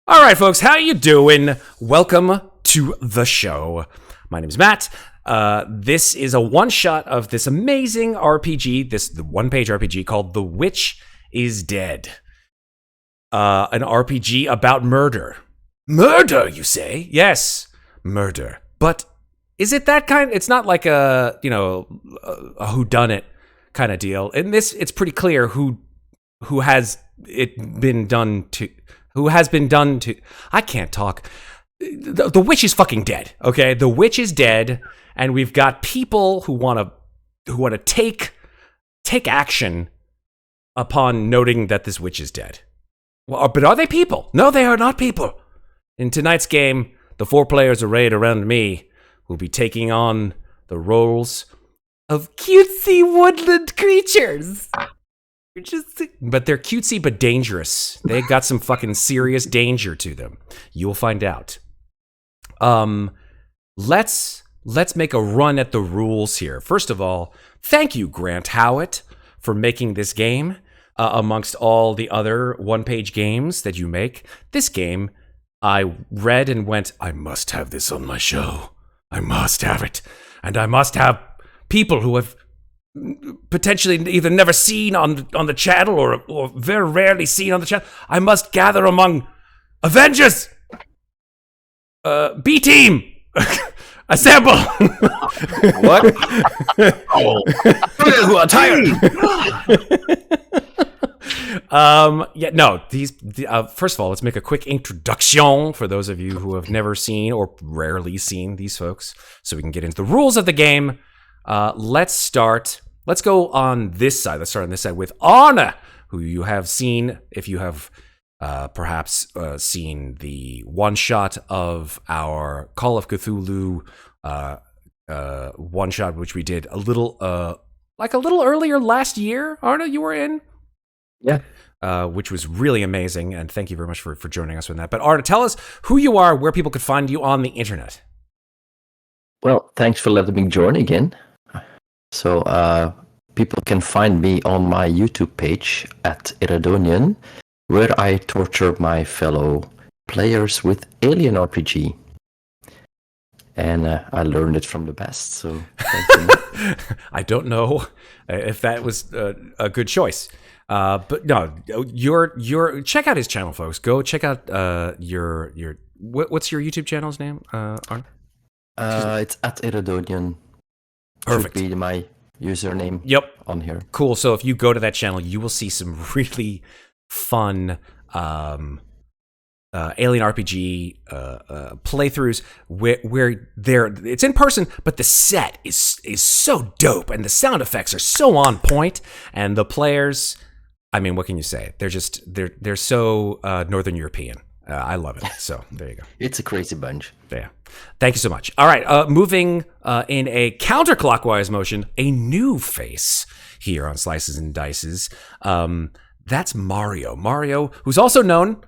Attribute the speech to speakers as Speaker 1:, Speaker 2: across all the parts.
Speaker 1: All right, folks, how you doing? Welcome to the show. My name is Matt. This is a one-shot of this amazing RPG, the one-page RPG called The Witch is Dead. An RPG about murder. Murder, you say? Yes, murder. But is it that kind? It's not like a whodunit kind of deal. In this, it's pretty clear who has it been done to. Who has been done to... I can't talk. The witch is fucking dead, okay? The witch is dead, and we've got people who want to take action upon noting that this witch is dead. Well, but are they people? No, they are not people. In tonight's game, the 4 players arrayed around me will be taking on the roles of cutesy woodland creatures. But they're cutesy but dangerous. They got some fucking serious danger to them. You'll find out. Let's make a run at the rules here. First of all, thank you, Grant Howitt, for making this game amongst all the other one-page games that you make. This game, I read and went, I must have this on my show. I must have it. And I must have people who have potentially either never seen on the channel or very rarely seen on the channel. I must gather among Avengers. B team, assemble.
Speaker 2: What? Who are tired?
Speaker 1: First of all, let's make a quick introduction for those of you who have never seen or rarely seen these folks, so we can get into the rules of the game. Let's start. Let's go on this side. Let's start on this side with Arne, who you have seen, if you have perhaps seen the one-shot of our Call of Cthulhu one-shot, which we did a little earlier last year. Arne, you were in?
Speaker 2: Yeah.
Speaker 1: Which was really amazing, and thank you very much for joining us with that. But Arne, tell us who you are, where people could find you on the internet.
Speaker 2: Well, thanks for letting me join again. So, people can find me on my YouTube page at Iradonian, where I torture my fellow players with Alien RPG. And I learned it from the best, so thank you.
Speaker 1: I don't know if that was a good choice. But no, your check out his channel, folks. Go check out your what's your YouTube channel's name, Arne?
Speaker 2: It's at Iradonian.
Speaker 1: Perfect.
Speaker 2: Should be my username.
Speaker 1: Yep.
Speaker 2: On here.
Speaker 1: Cool. So if you go to that channel, you will see some really fun Alien RPG playthroughs where it's in person, but the set is so dope and the sound effects are so on point, and the players, I mean, what can you say? They're so Northern European. I love it. So there you go.
Speaker 2: It's a crazy bunch.
Speaker 1: Yeah. Thank you so much. All right. Moving in a counterclockwise motion, a new face here on Slices and Dices. That's Mario. Mario, who's also known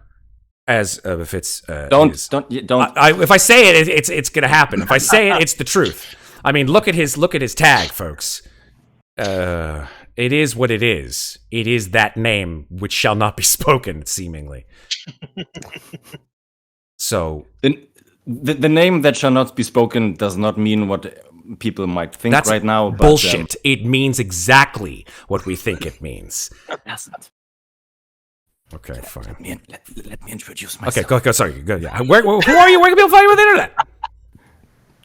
Speaker 1: as befits.
Speaker 2: Don't.
Speaker 1: If I say it, it's gonna happen. If I say it, it's the truth. I mean, look at his tag, folks. It is what it is. It is that name which shall not be spoken, seemingly. So
Speaker 3: the name that shall not be spoken does not mean what people might think
Speaker 1: that's
Speaker 3: right now. But,
Speaker 1: bullshit. It means exactly what we think it means. Okay, fine.
Speaker 3: Let me introduce myself.
Speaker 1: Okay, go. Sorry, go. Yeah. Who are you? Where can people find you on the internet?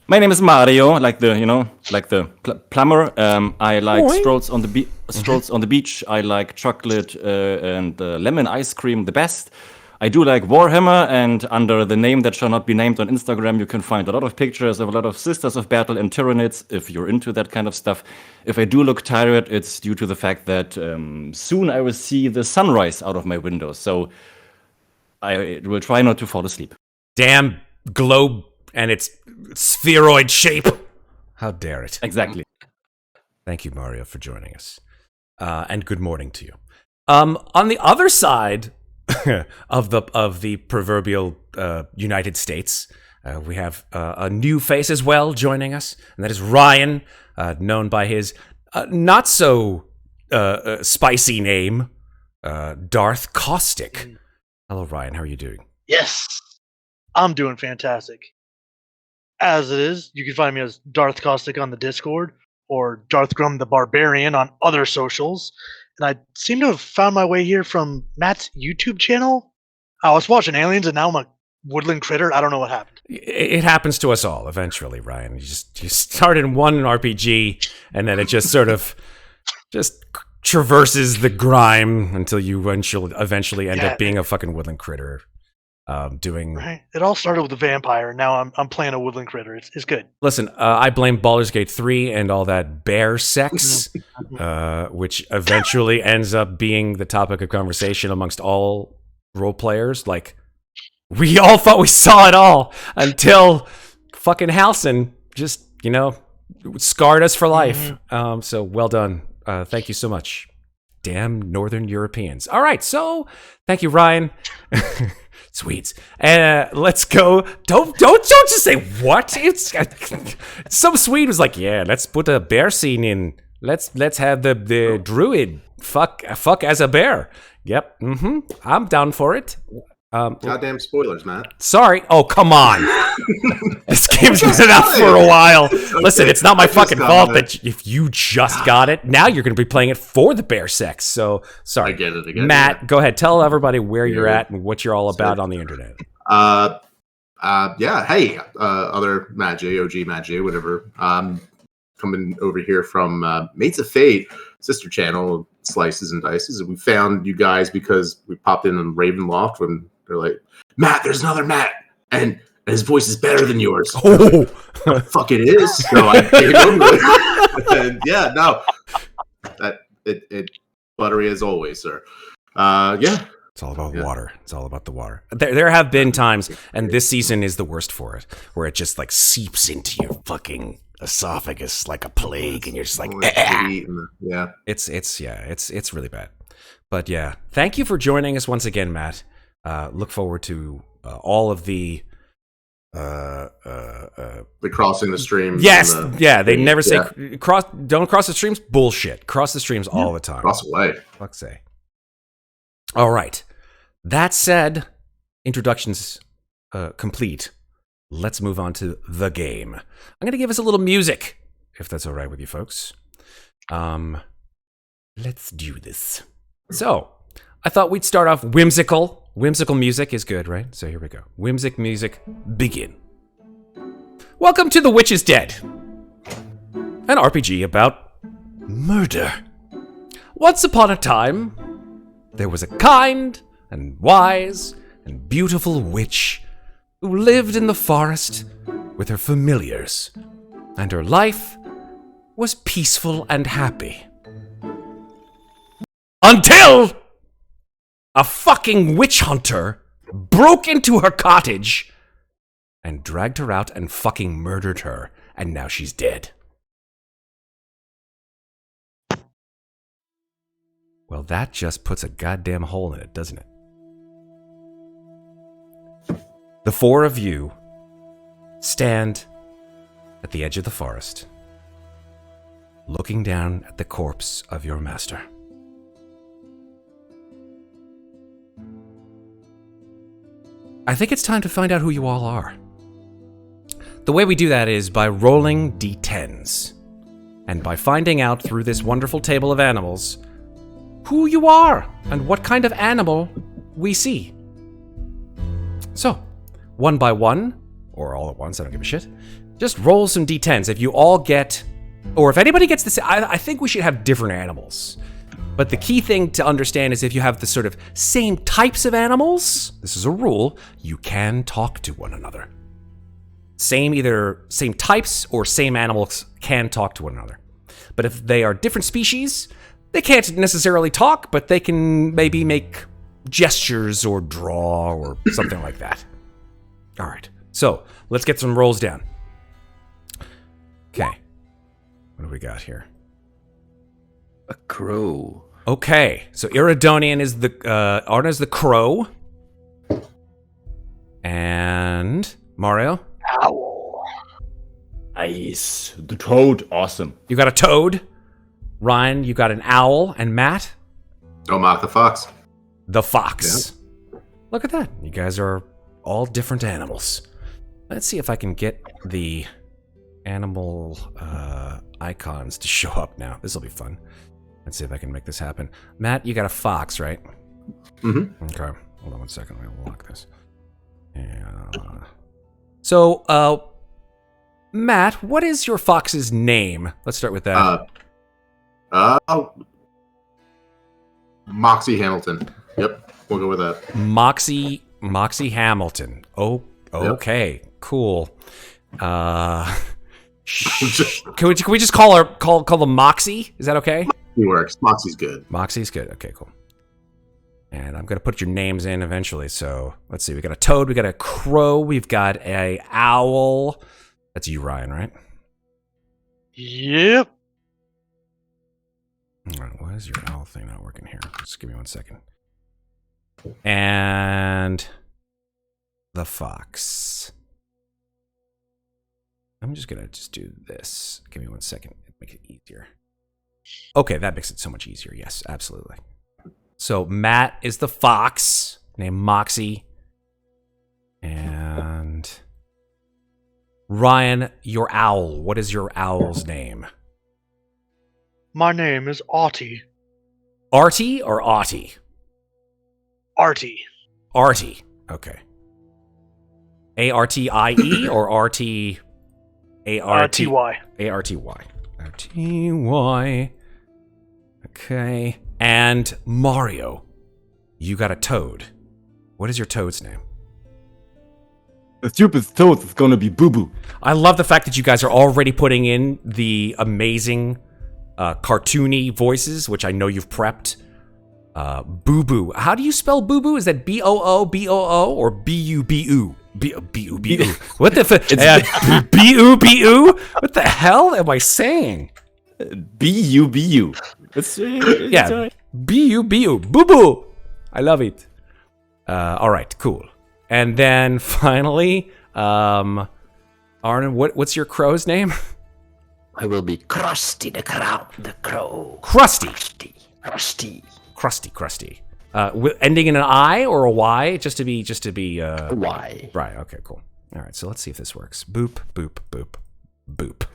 Speaker 3: My name is Mario, like the plumber. I like strolls on the beach. I like chocolate and lemon ice cream the best. I do like Warhammer, and under the name that shall not be named on Instagram, you can find a lot of pictures of a lot of Sisters of Battle and Tyranids, if you're into that kind of stuff. If I do look tired, it's due to the fact that soon I will see the sunrise out of my window, so I will try not to fall asleep.
Speaker 1: Damn globe and its spheroid shape. How dare it.
Speaker 3: Exactly.
Speaker 1: Thank you, Mario, for joining us. And good morning to you. On the other side of the proverbial United States, we have a new face as well joining us, and that is Ryan, known by his not so spicy name, Darth Caustic. Hello, Ryan. How are you doing?
Speaker 4: Yes, I'm doing fantastic. As it is, you can find me as Darth Caustic on the Discord or Darth Grum the Barbarian on other socials. And I seem to have found my way here from Matt's YouTube channel. I was watching Aliens and now I'm a woodland critter. I don't know what happened.
Speaker 1: It happens to us all eventually, Ryan. You start in one RPG, and then it just sort of just traverses the grime until you eventually end up being a fucking woodland critter. Doing
Speaker 4: right. It all started with a vampire, and now I'm playing a woodland critter. It's good.
Speaker 1: Listen, I blame Baldur's Gate 3 and all that bear sex, which eventually ends up being the topic of conversation amongst all role players. Like, we all thought we saw it all until fucking Halcyon just, scarred us for life. So well done. Thank you so much. Damn Northern Europeans. All right, so thank you, Ryan. Sweets. Let's go. Don't just say what. It's some Swede was like, yeah, let's put a bear scene in. Let's have the druid fuck as a bear. Yep. I'm down for it.
Speaker 5: Goddamn spoilers, Matt.
Speaker 1: Sorry. Oh, come on. This game's been out for a while. Listen, it's not my fucking fault that if you just got it, now you're going to be playing it for the bear sex. So, sorry.
Speaker 5: I get it.
Speaker 1: Matt, go ahead. Tell everybody where you're at and what you're all about on the internet.
Speaker 5: Yeah. Hey, other Matt J, OG Matt J, whatever. Coming over here from Mates of Fate, sister channel, Slices and Dices. And we found you guys because we popped in on Ravenloft when they're like, Matt, there's another Matt. And his voice is better than yours.
Speaker 1: Oh,
Speaker 5: fuck, it is. So I came over. And yeah, no. It buttery as always, sir. Yeah.
Speaker 1: It's all about water. It's all about the water. There have been times, and this season is the worst for it, where it just like seeps into your fucking esophagus like a plague, and you're just like,
Speaker 5: yeah.
Speaker 1: It's really bad. But yeah, thank you for joining us once again, Matt. Look forward to all of the
Speaker 5: crossing the streams.
Speaker 1: Yes, they never say don't cross the streams. Bullshit. Cross the streams all the time.
Speaker 5: Cross away.
Speaker 1: Fuck's sake. All right. That said, introductions complete. Let's move on to the game. I'm going to give us a little music, if that's all right with you folks. Let's do this. So, I thought we'd start off whimsical. Whimsical music is good, right? So here we go. Whimsic music, begin. Welcome to The Witch is Dead, an RPG about murder. Once upon a time, there was a kind and wise and beautiful witch who lived in the forest with her familiars, and her life was peaceful and happy. Until a fucking witch hunter broke into her cottage and dragged her out and fucking murdered her, and now she's dead. Well, that just puts a goddamn hole in it, doesn't it? The four of you stand at the edge of the forest, looking down at the corpse of your master. I think it's time to find out who you all are. The way we do that is by rolling d10s, and by finding out through this wonderful table of animals who you are and what kind of animal we see. So, one by one, or all at once, I don't give a shit, just roll some d10s. If you all get, or if anybody gets this, I think we should have different animals. But the key thing to understand is if you have the sort of same types of animals, this is a rule, you can talk to one another. Either same types or same animals can talk to one another. But if they are different species, they can't necessarily talk, but they can maybe make gestures or draw or something like that. All right, so let's get some rolls down. Okay, what do we got here?
Speaker 2: A crow.
Speaker 1: Okay, so Iridonian is the Arne is the crow, and Mario.
Speaker 4: Owl.
Speaker 3: Nice. The toad. Awesome.
Speaker 1: You got a toad. Ryan, you got an owl, and Matt.
Speaker 5: Don't mock the fox.
Speaker 1: The fox. Yeah. Look at that. You guys are all different animals. Let's see if I can get the animal icons to show up now. This will be fun. Let's see if I can make this happen. Matt, you got a fox, right?
Speaker 5: Mm-hmm.
Speaker 1: Okay. Hold on one second. I'm going to lock this. So, Matt, what is your fox's name? Let's start with that.
Speaker 5: Moxie Hamilton. Yep, we'll go with that.
Speaker 1: Moxie Hamilton. Oh, okay, yep. Cool. Can we just call them Moxie? Is that okay?
Speaker 5: It works. Moxie's good.
Speaker 1: Moxie's good. Okay, cool. And I'm gonna put your names in eventually. So let's see. We got a toad. We got a crow. We've got a owl. That's you, Ryan, right?
Speaker 4: Yep.
Speaker 1: All right, why is your owl thing not working here? Just give me 1 second. And the fox. I'm just gonna do this. Give me 1 second. Make it easier. Okay, that makes it so much easier. Yes, absolutely. So Matt is the fox named Moxie. And Ryan, your owl. What is your owl's name?
Speaker 4: My name is Arty.
Speaker 1: Arty or Aughty?
Speaker 4: Arty.
Speaker 1: Arty. Okay. A-R-T-I-E or R-T... A-R-T-Y. A-R-T-Y. R-T-Y. Okay. And Mario, you got a toad. What is your toad's name?
Speaker 3: The stupid toad is gonna be Bubu.
Speaker 1: I love the fact that you guys are already putting in the amazing cartoony voices, which I know you've prepped. Bubu. How do you spell Bubu? Is that B-O-O, B-O-O, or B-U-B-U? B-U, B-U. What the fuck? B-U, B-U? What the hell am I saying?
Speaker 3: B-U, B-U.
Speaker 1: Yeah, B-U, B-U. Bubu. I love it. All right, cool. And then finally, Arne, what's your crow's name?
Speaker 2: I will be Crusty the crow.
Speaker 1: Crusty.
Speaker 2: Crusty.
Speaker 1: Ending in an I or a Y, just to be.
Speaker 2: Y.
Speaker 1: Right. Okay. Cool. All right. So let's see if this works. Boop, boop, boop, boop.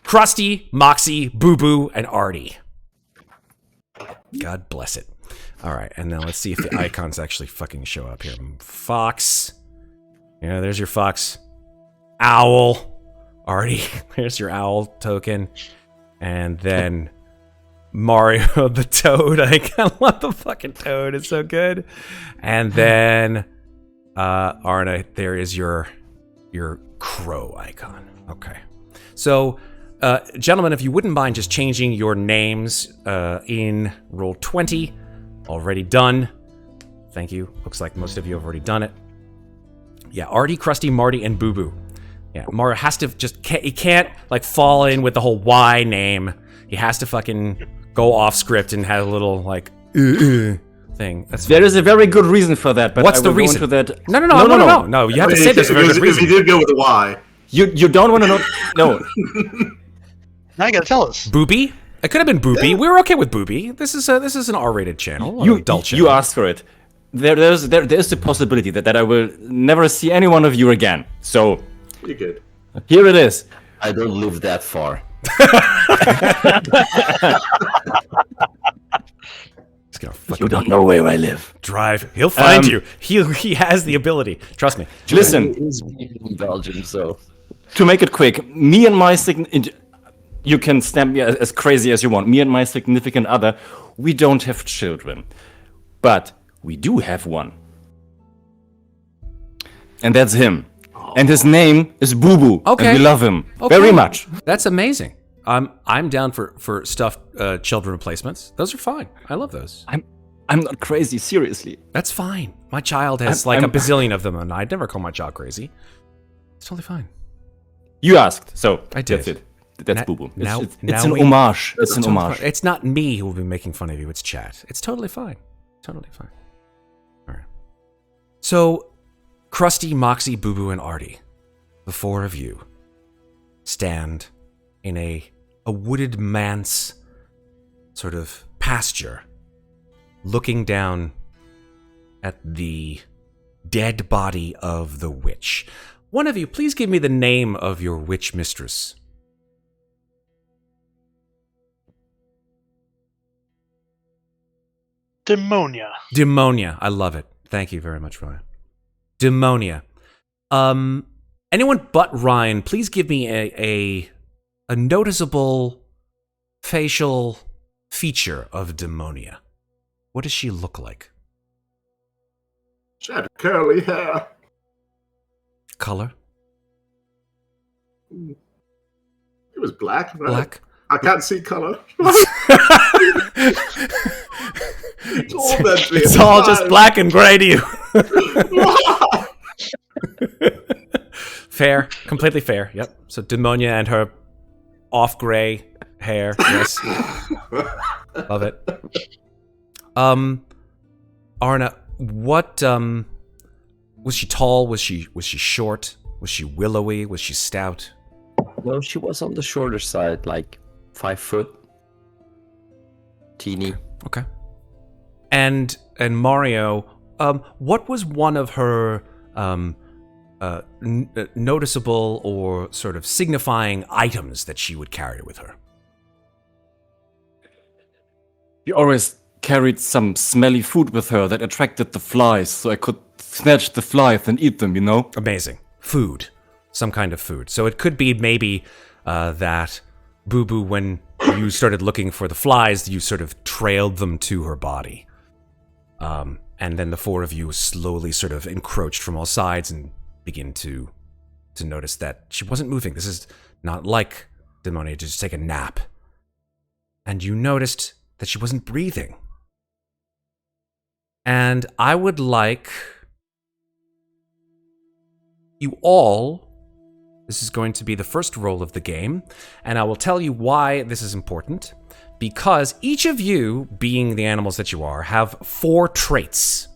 Speaker 1: Crusty, Moxie, Bubu, and Arty. God bless it. All right, and now let's see if the icons actually fucking show up here. Fox. Yeah, there's your fox. Owl. Arty. There's your owl token. And then Mario the toad. I kind of love the fucking toad. It's so good. And then Arne, there is your crow icon. Okay. So, gentlemen, if you wouldn't mind just changing your names in Roll20. Already done. Thank you. Looks like most of you have already done it. Yeah, Arty, Crusty, Marty, and Bubu. Yeah, Mario has to he can't like fall in with the whole Y name. He has to fucking go off script and have a little like thing.
Speaker 3: There is a very good reason for that, but
Speaker 1: what's
Speaker 3: I will
Speaker 1: the reason?
Speaker 3: Go into that.
Speaker 1: No. You have to say there's a very good reason.
Speaker 5: If you did go with the Y.
Speaker 3: You don't want to know. No.
Speaker 4: Now you gotta tell us.
Speaker 1: Booby? It could have been Booby. Yeah. We were okay with Booby. This is an R-rated channel. Adult channel.
Speaker 3: You asked for it. There's the possibility that I will never see any one of you again. So
Speaker 5: you're good.
Speaker 3: Here it is.
Speaker 2: I don't live that far.
Speaker 3: You don't know where I live.
Speaker 1: Drive. He'll find you. He has the ability. Trust me.
Speaker 3: Listen.
Speaker 2: He's in Belgium, so
Speaker 3: to make it quick, me and my you can stamp me as crazy as you want. Me and my significant other, we don't have children, but we do have one, and that's him. And his name is Bubu.
Speaker 1: Okay.
Speaker 3: And we love him very much.
Speaker 1: That's amazing. I'm down for stuffed children replacements. Those are fine. I love those.
Speaker 3: I'm not crazy, seriously.
Speaker 1: That's fine. My child has a bazillion of them, and I'd never call my child crazy. It's totally fine.
Speaker 3: You asked, so
Speaker 1: I did.
Speaker 3: That's it. That's Bubu. It's
Speaker 1: an
Speaker 3: homage. It's an homage.
Speaker 1: It's not me who will be making fun of you. It's chat. It's totally fine. Totally fine. All right. So, Crusty, Moxie, Bubu, and Arty, the four of you, stand in a wooded manse sort of pasture, looking down at the dead body of the witch. One of you, please give me the name of your witch mistress.
Speaker 4: Demonia.
Speaker 1: Demonia. I love it. Thank you very much, Ryan. Demonia. Anyone but Ryan, please give me a noticeable facial feature of Demonia. What does she look like?
Speaker 5: She had curly hair.
Speaker 1: Color?
Speaker 5: It was black, right?
Speaker 1: Black?
Speaker 5: I can't see color.
Speaker 1: It's all just black and gray to you. Fair. Completely fair. Yep. So Demonia and her off-gray hair. Yes. Love it. Arne, what, was she tall? Was she short? Was she willowy? Was she stout?
Speaker 2: No, she was on the shorter side, like 5 foot. Teeny.
Speaker 1: Okay. And Mario, what was one of her noticeable or sort of signifying items that she would carry with her?
Speaker 3: She always carried some smelly food with her that attracted the flies, so I could snatch the flies and eat them, you know?
Speaker 1: Amazing. Food. Some kind of food. So it could be maybe that Bubu, when you started looking for the flies, you sort of trailed them to her body. And then the four of you slowly sort of encroached from all sides and begin to notice that she wasn't moving. This is not like Demonia to just take a nap. And you noticed that she wasn't breathing. And I would like you all, this is going to be the first roll of the game, and I will tell you why this is important. Because each of you, being the animals that you are, have 4 traits.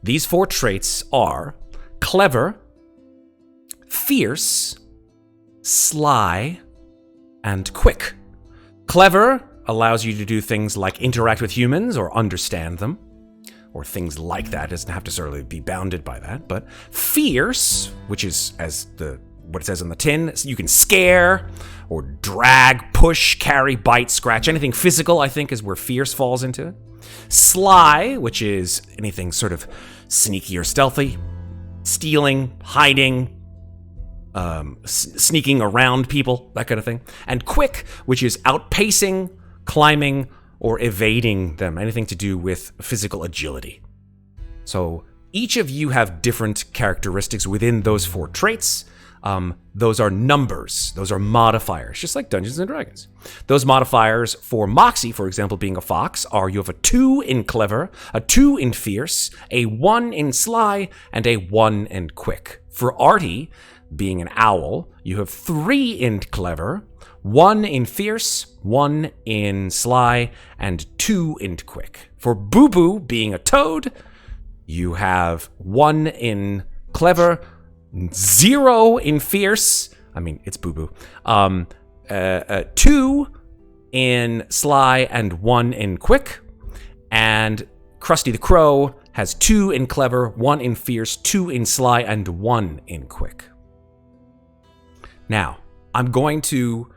Speaker 1: These 4 traits are clever, fierce, sly, and quick. Clever allows you to do things like interact with humans or understand them, or things like that. It doesn't have to necessarily be bounded by that. But fierce, which is what it says on the tin, you can scare or drag, push, carry, bite, scratch. Anything physical, I think, is where fierce falls into it. Sly, which is anything sort of sneaky or stealthy, stealing, hiding, sneaking around people, that kind of thing. And quick, which is outpacing, climbing, or evading them, anything to do with physical agility. So each of you have different characteristics within those 4 traits. Those are numbers. Those are modifiers, just like Dungeons & Dragons. Those modifiers for Moxie, for example, being a fox, are you have a 2 in clever, a 2 in fierce, a 1 in sly, and a 1 in quick. For Arty, being an owl, you have 3 in clever, 1 in fierce, 1 in sly, and 2 in quick. For Bubu, being a toad, you have 1 in clever, 0 in fierce. I mean, it's Bubu. 2 in sly, and 1 in quick. And Crusty the Crow has 2 in clever, 1 in fierce, 2 in sly, and 1 in quick. Now, I'm going to,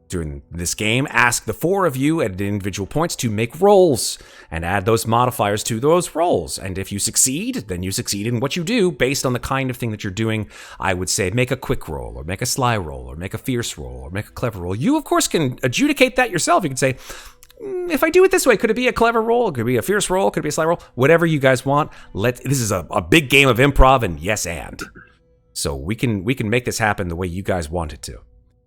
Speaker 1: during this game, ask the 4 of you at individual points to make rolls and add those modifiers to those rolls. And if you succeed, then you succeed in what you do based on the kind of thing that you're doing. I would say make a quick roll, or make a sly roll, or make a fierce roll, or make a clever roll. You, of course, can adjudicate that yourself. You can say, if I do it this way, could it be a clever roll? Could it be a fierce roll? Could it be a sly roll? Whatever you guys want. This is a big game of improv, and yes, and. So we can make this happen the way you guys want it to.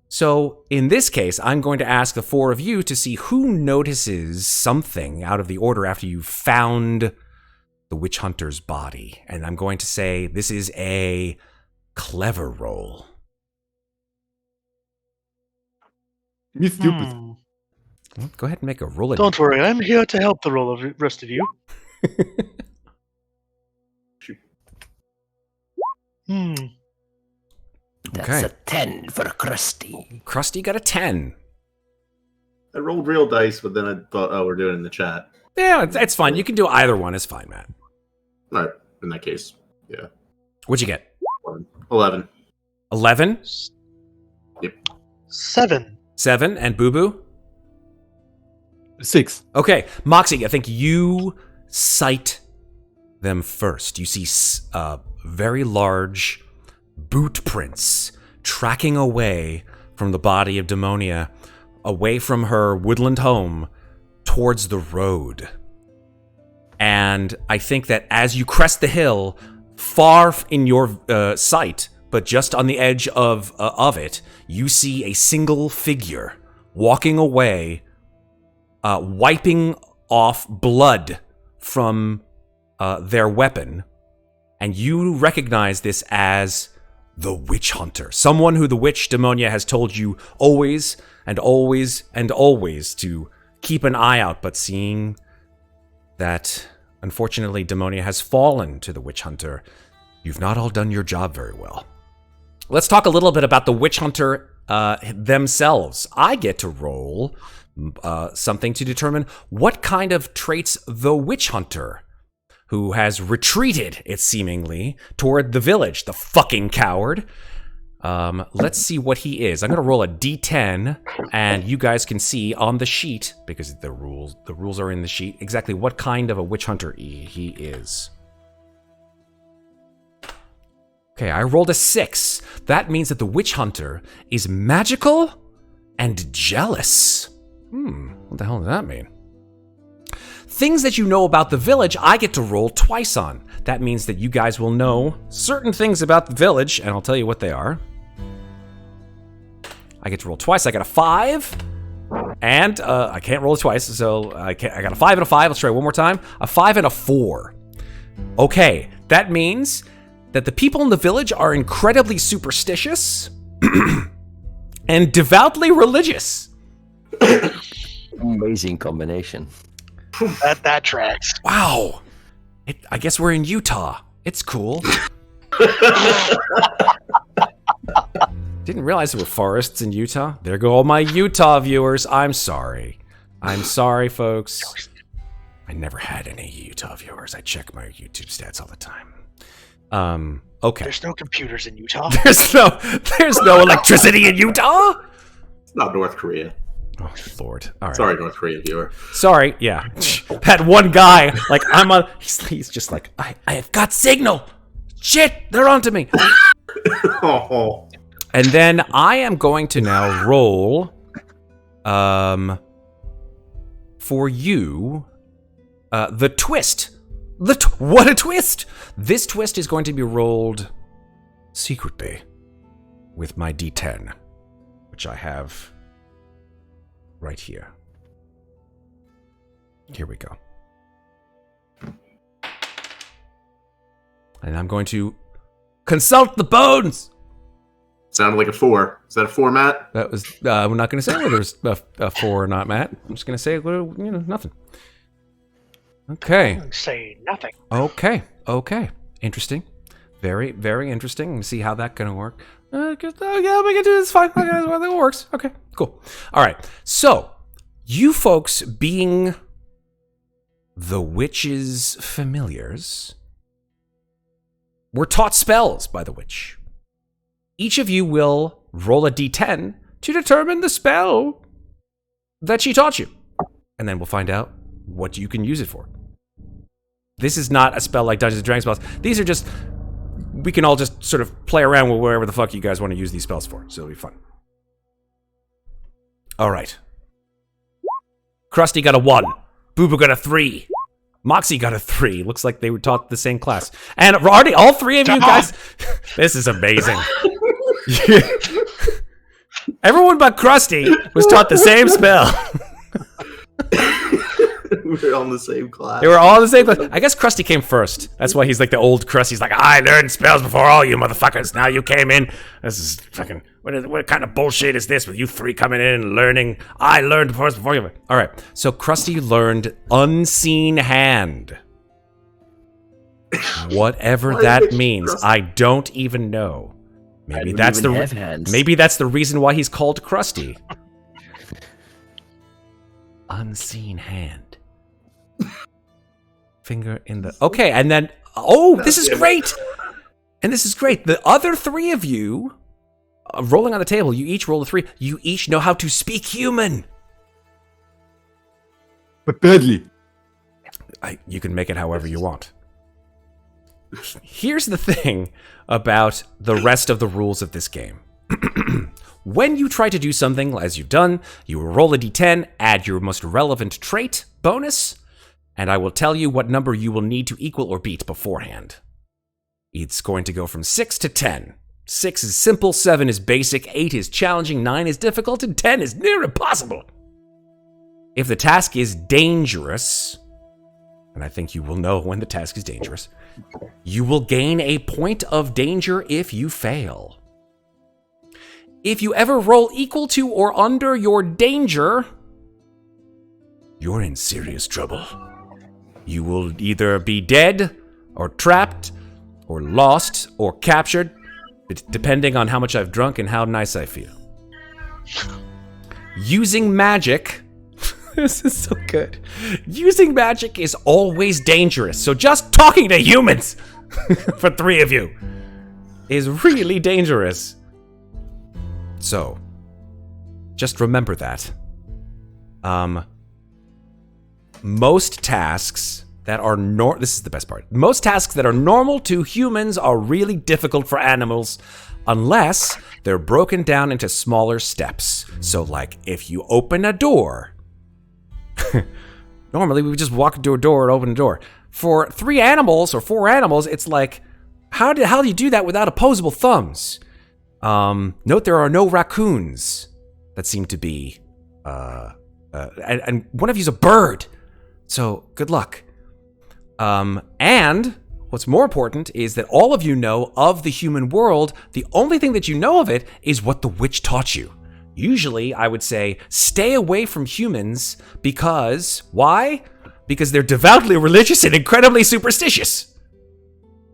Speaker 1: So in this case, I'm going to ask the 4 of you to see who notices something out of the order after you've found the witch hunter's body. And I'm going to say this is a clever roll.
Speaker 3: Me stupid.
Speaker 1: Well, go ahead and make a roll.
Speaker 4: Don't worry, I'm here to help the roll of the rest of you.
Speaker 2: That's
Speaker 1: Okay.
Speaker 2: a 10 for Crusty.
Speaker 1: Crusty got a 10.
Speaker 5: I rolled real dice, but then I thought, oh, we're doing it in the chat.
Speaker 1: Yeah, it's fine. You can do either one. It's fine, Matt.
Speaker 5: All right, in that case. Yeah.
Speaker 1: What'd you get?
Speaker 5: 11.
Speaker 1: 11?
Speaker 5: Yep.
Speaker 4: 7.
Speaker 1: 7, and Bubu?
Speaker 3: 6.
Speaker 1: Okay, Moxie, I think you sight them first. You see very large boot prints tracking away from the body of Demonia, away from her woodland home, towards the road. And I think that as you crest the hill, far in your sight, but just on the edge of it, you see a single figure walking away, wiping off blood from their weapon, and you recognize this as the Witch Hunter, someone who the witch Demonia has told you always and always and always to keep an eye out, but seeing that, unfortunately, Demonia has fallen to the Witch Hunter, you've not all done your job very well. Let's talk a little bit about the Witch Hunter themselves. I get to roll something to determine what kind of traits the Witch Hunter, who has retreated, it seemingly, toward the village, the fucking coward. Let's see what he is. I'm going to roll a d10, and you guys can see on the sheet, because the rules are in the sheet, exactly what kind of a witch hunter he is. Okay, I rolled a 6. That means that the witch hunter is magical and jealous. What the hell does that mean? Things that you know about the village, I get to roll twice on. That means that you guys will know certain things about the village, and I'll tell you what they are. I get to roll twice. I got a 5, and I can't roll it twice, so I got a 5 and a 5. Let's try it one more time. A 5 and a 4. Okay, that means that the people in the village are incredibly superstitious and devoutly religious.
Speaker 2: Amazing combination.
Speaker 4: That tracks.
Speaker 1: Wow. I guess we're in Utah. It's cool. Didn't realize there were forests in Utah. There go all my Utah viewers. I'm sorry. I'm sorry, folks. I never had any Utah viewers. I check my YouTube stats all the time. Okay.
Speaker 4: There's no computers in Utah.
Speaker 1: There's no electricity in Utah?
Speaker 5: It's not North Korea.
Speaker 1: Oh, Lord. All right.
Speaker 5: Sorry, North Korea viewer.
Speaker 1: Sorry, yeah. That one guy, like, he's just like, I've got signal. Shit, they're onto me.
Speaker 5: Oh.
Speaker 1: And then I am going to now roll, for you, the twist. What a twist! This twist is going to be rolled secretly with my D10, which I have right here. Here we go. And I'm going to consult the bones.
Speaker 5: Sounded like a 4. Is that a 4, Matt?
Speaker 1: That was. I'm not going to say whether it's a 4 or not, Matt. I'm just going to say, nothing. Okay.
Speaker 4: Say nothing.
Speaker 1: Okay. Interesting. Very, very interesting. Let me see how that's going to work. Yeah, we can do this. Fine. Okay, that works. Okay, cool. All right. So, you folks being the witch's familiars were taught spells by the witch. Each of you will roll a d10 to determine the spell that she taught you. And then we'll find out what you can use it for. This is not a spell like Dungeons & Dragons spells. These are just... We can all just sort of play around with wherever the fuck you guys want to use these spells for. So it'll be fun. All right. Crusty got a 1. Bubu got a 3. Moxie got a 3. Looks like they were taught the same class. And Arty, all 3 of you guys... This is amazing. Everyone but Crusty was taught the same spell.
Speaker 5: We were all in the same class.
Speaker 1: They were all in the same class. I guess Crusty came first. That's why he's like the old Crusty. He's like, I learned spells before all you motherfuckers. Now you came in. This is fucking... What kind of bullshit is this with you 3 coming in and learning? I learned first before you... All right. So Crusty learned Unseen Hand. Whatever that means.
Speaker 5: Crusty?
Speaker 1: I don't even know. Maybe that's the reason why he's called Crusty. Unseen Hand. Finger in the... Okay, and then... Oh, this is great! And this is great. The other three of you, rolling on the table, you each roll a 3. You each know how to speak human.
Speaker 3: But badly.
Speaker 1: You can make it however you want. Here's the thing about the rest of the rules of this game. When you try to do something, as you've done, you will roll a d10, add your most relevant trait bonus, and I will tell you what number you will need to equal or beat beforehand. It's going to go from 6 to 10. 6 is simple, 7 is basic, 8 is challenging, 9 is difficult, and 10 is near impossible. If the task is dangerous, and I think you will know when the task is dangerous, you will gain a point of danger if you fail. If you ever roll equal to or under your danger, you're in serious trouble. You will either be dead, or trapped, or lost, or captured, depending on how much I've drunk and how nice I feel. Using magic... This is so good. Using magic is always dangerous, so just talking to humans, for 3 of you, is really dangerous. So, just remember that. Most tasks that are this is the best part. Most tasks that are normal to humans are really difficult for animals unless they're broken down into smaller steps. So like if you open a door, normally we would just walk into a door and open a door. For 3 animals or 4 animals, it's like, how do you do that without opposable thumbs? Note there are no raccoons that seem to be, and one of you's a bird. So good luck. And what's more important is that all of you know of the human world. The only thing that you know of it is what the witch taught you. Usually, I would say, stay away from humans because, why? Because they're devoutly religious and incredibly superstitious.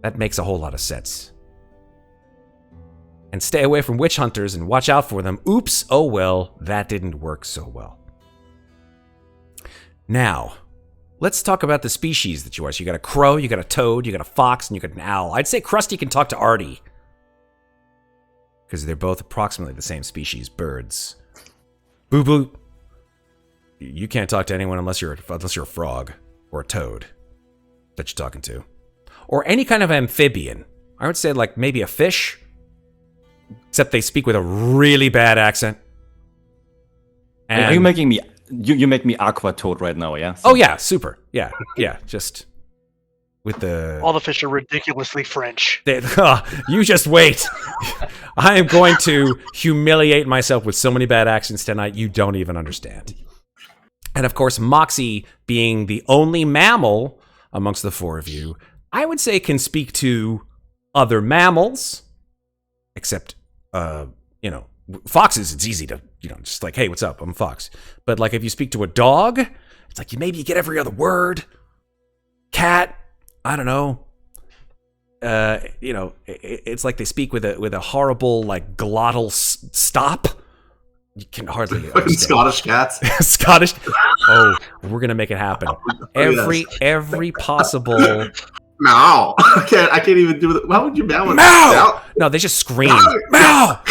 Speaker 1: That makes a whole lot of sense. And stay away from witch hunters and watch out for them. Oops, oh well, that didn't work so well. Now, let's talk about the species that you are. So you got a crow, you got a toad, you got a fox, and you got an owl. I'd say Crusty can talk to Arty, because they're both approximately the same species, birds. Bubu, you can't talk to anyone unless you're a frog or a toad that you're talking to, or any kind of amphibian. I would say like maybe a fish, except they speak with a really bad accent. And
Speaker 3: are you making me? You make me aqua toad right now, yeah?
Speaker 1: Oh yeah, super. Yeah, just with the...
Speaker 4: All the fish are ridiculously French.
Speaker 1: You just wait. I am going to humiliate myself with so many bad accents tonight you don't even understand. And of course, Moxie, being the only mammal amongst the 4 of you, I would say can speak to other mammals, except, foxes, it's easy to, just like, hey, what's up? I'm a fox. But like if you speak to a dog, it's like maybe you get every other word. Cat, I don't know. It's like they speak with a horrible like glottal stop. You can hardly understand.
Speaker 5: Scottish cats.
Speaker 1: Scottish. Oh, we're gonna make it happen. Every possible.
Speaker 5: Meow. I can't even do it. How would you meow?
Speaker 1: Meow. No, they just scream. Meow.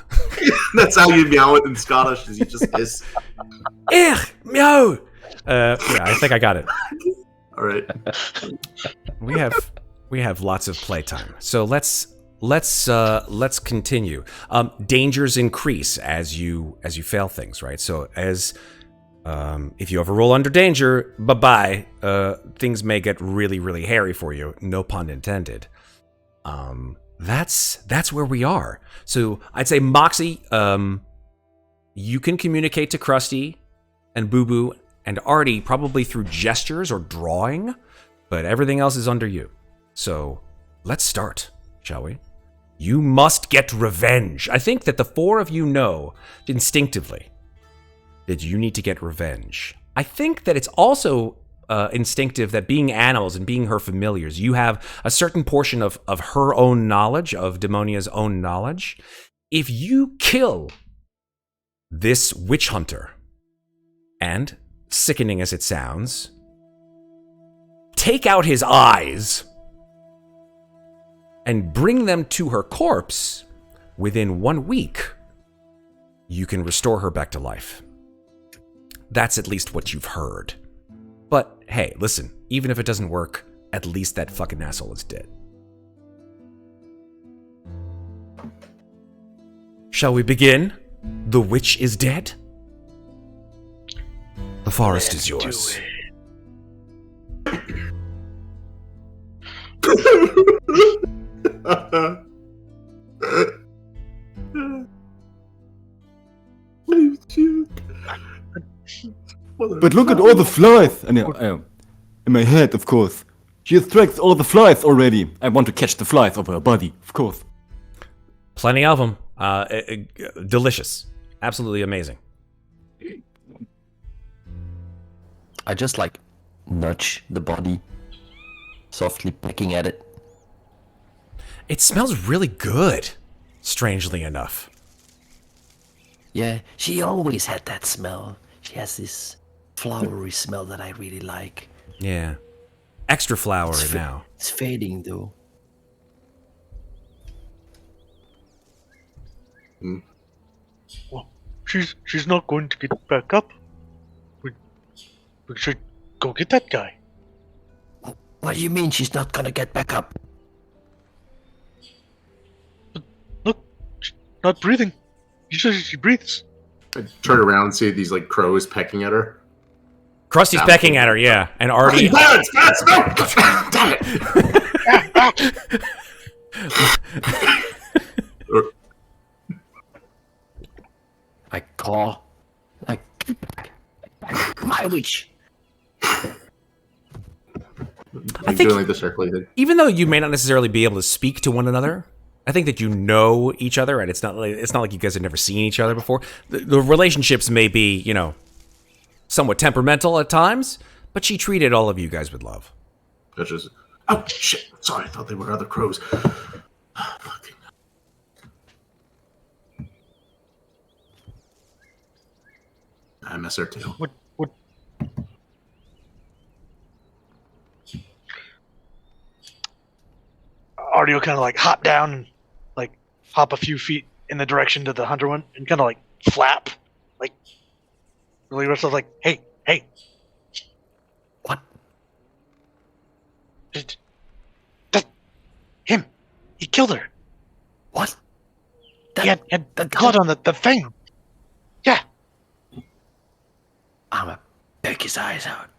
Speaker 5: That's how you meow it in Scottish. Is you just hiss.
Speaker 1: Meow. Yeah, I think I got it.
Speaker 5: All right.
Speaker 1: We have lots of playtime, so let's continue. Dangers increase as you fail things, right? So if you ever roll under danger, bye-bye. Things may get really, really hairy for you. No pun intended. That's where we are. So I'd say Moxie, you can communicate to Crusty and Bubu and Arty probably through gestures or drawing, but everything else is under you. So let's start, shall we? You must get revenge. I think that the 4 of you know instinctively that you need to get revenge. I think that it's also instinctive that being animals and being her familiars, you have a certain portion of her own knowledge, of Demonia's own knowledge. If you kill this witch hunter, and sickening as it sounds, take out his eyes and bring them to her corpse within 1 week, you can restore her back to life. That's at least what you've heard. But hey, listen, even if it doesn't work, at least that fucking asshole is dead. Shall we begin? The witch is dead? The forest is yours.
Speaker 3: But look at all the flies! And in my head, of course. She attracts all the flies already. I want to catch the flies of her body, of course.
Speaker 1: Plenty of them. Delicious. Absolutely amazing.
Speaker 2: I just like nudge the body, softly pecking at it.
Speaker 1: It smells really good, strangely enough.
Speaker 2: Yeah, she always had that smell. She has this flowery smell that I really like.
Speaker 1: Yeah. Extra flowery now.
Speaker 2: It's fading though.
Speaker 4: Well, she's not going to get back up. We should go get that guy.
Speaker 2: What do you mean she's not gonna get back up?
Speaker 4: Look, she's not breathing. You said she breathes.
Speaker 5: I turn around and see these like crows pecking at her.
Speaker 1: Crusty's pecking at her, yeah. And Arty...
Speaker 5: Balance! No! Damn it!
Speaker 2: I call. Like, my witch.
Speaker 5: I'm
Speaker 1: think-
Speaker 5: doing like the circling thing.
Speaker 1: Even though you may not necessarily be able to speak to one another, I think that you know each other, and it's not like you guys have never seen each other before. The relationships may be, you know, somewhat temperamental at times, but she treated all of you guys with love.
Speaker 5: That's just, oh shit! Sorry, I thought they were other crows. Fucking. I miss her too.
Speaker 4: What? Artie will kind of like hop down and like hop a few feet in the direction to the hunter one and kind of like flap, like really herself, like, hey,
Speaker 2: What?
Speaker 4: that him, he killed her.
Speaker 2: What?
Speaker 4: He had blood on the thing. Yeah.
Speaker 2: I'ma pick his eyes out.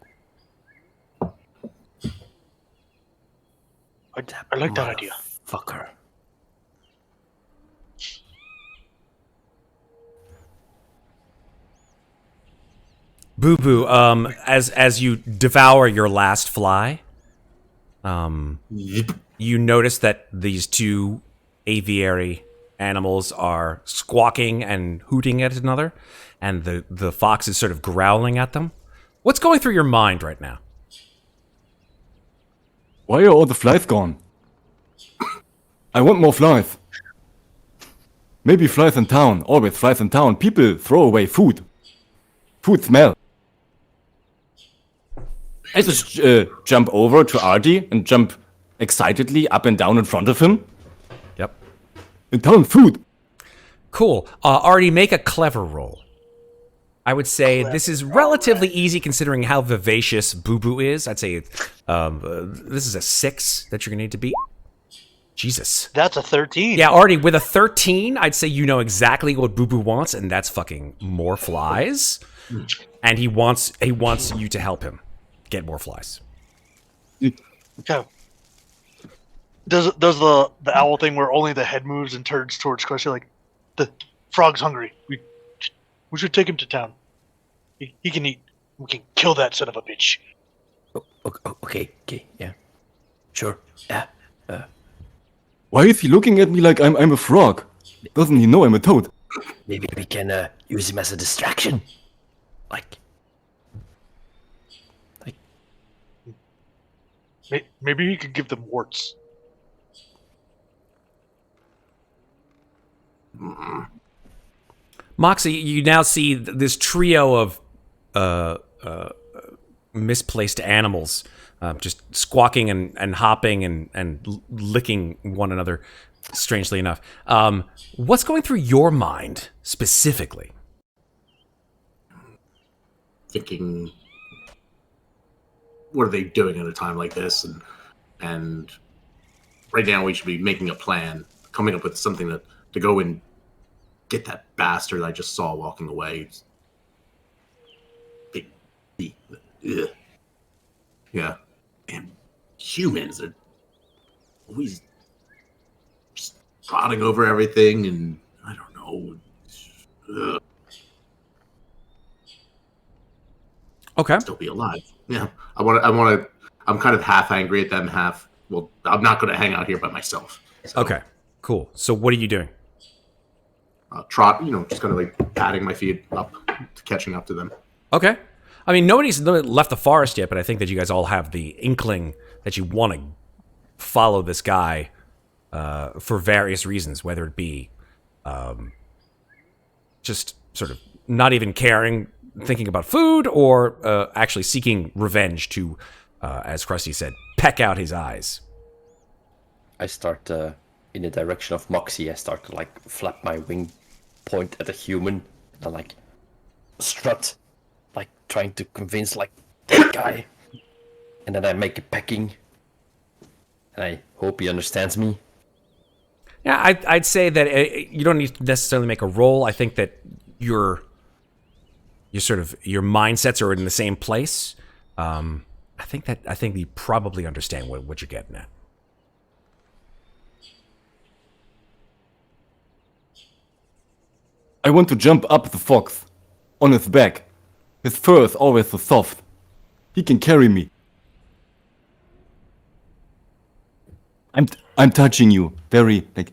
Speaker 4: I like that idea.
Speaker 2: Fucker.
Speaker 1: Bubu, as you devour your last fly,
Speaker 5: Yep.
Speaker 1: you notice that these two aviary animals are squawking and hooting at another, and the fox is sort of growling at them. What's going through your mind right now?
Speaker 3: Why are all the flies gone? I want more flies. Maybe flies in town. Always flies in town. People throw away food. Food smell. I just jump over to Arty and jump excitedly up and down in front of him.
Speaker 1: Yep.
Speaker 3: In town, food.
Speaker 1: Cool. Artie, make a clever roll. I would say this is relatively easy considering how vivacious Bubu is. I'd say this is a 6 that you're going to need to beat. Jesus.
Speaker 4: That's a 13.
Speaker 1: Yeah, Artie, with a 13, I'd say you know exactly what Bubu wants, and that's fucking more flies. And he wants you to help him get more flies.
Speaker 4: Okay. Does the owl thing where only the head moves and turns towards Crusty, like, the frog's hungry. We should take him to town. He can eat. We can kill that son of a bitch.
Speaker 2: Okay, yeah. Sure, yeah.
Speaker 3: Why is he looking at me like I'm a frog? Doesn't he know I'm a toad?
Speaker 2: Maybe we can use him as a distraction. Like,
Speaker 4: Maybe he could give them warts.
Speaker 1: Moxie, you now see this trio of misplaced animals just squawking and hopping and licking one another, strangely enough. What's going through your mind specifically?
Speaker 5: Thinking, what are they doing at a time like this? And right now we should be making a plan, coming up with something to go and get that bastard I just saw walking away. Ugh. Yeah. And humans are always just plotting over everything, and I don't know. Ugh.
Speaker 1: Okay.
Speaker 5: Still be alive. Yeah. I'm kind of half angry at them, half, well, I'm not going to hang out here by myself. So,
Speaker 1: Okay. Cool. So what are you doing?
Speaker 5: Trot, just kind of like patting my feet up, catching up to them.
Speaker 1: Okay. I mean, nobody's left the forest yet, but I think that you guys all have the inkling that you want to follow this guy for various reasons, whether it be just sort of not even caring, thinking about food, or actually seeking revenge to, as Crusty said, peck out his eyes.
Speaker 2: I start in the direction of Moxie. I start to like flap my wing, point at a human, and like strut, like trying to convince like that guy. And then I make a pecking, and I hope he understands me.
Speaker 1: Yeah, I'd say that you don't need to necessarily make a roll. I think that your mindsets are in the same place. I think you probably understand what you're getting at.
Speaker 3: I want to jump up the fox on his back. His fur is always so soft. He can carry me. I'm touching you very, like,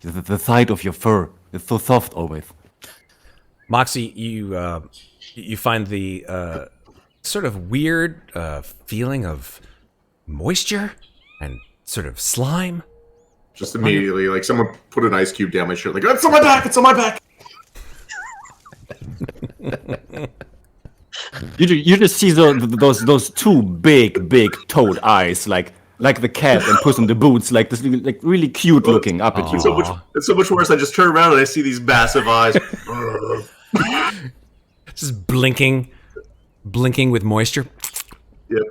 Speaker 3: the side of your fur is so soft always.
Speaker 1: Moxie, you find the sort of weird feeling of moisture and sort of slime.
Speaker 5: Just immediately, like someone put an ice cube down my shirt, like, it's on my back, it's on my back.
Speaker 3: You just see those two big toad eyes, like the cat and Puss in the Boots, like this, like really cute looking up at you.
Speaker 5: It's so much worse. I just turn around and I see these massive eyes.
Speaker 1: Just blinking with moisture.
Speaker 5: Yep.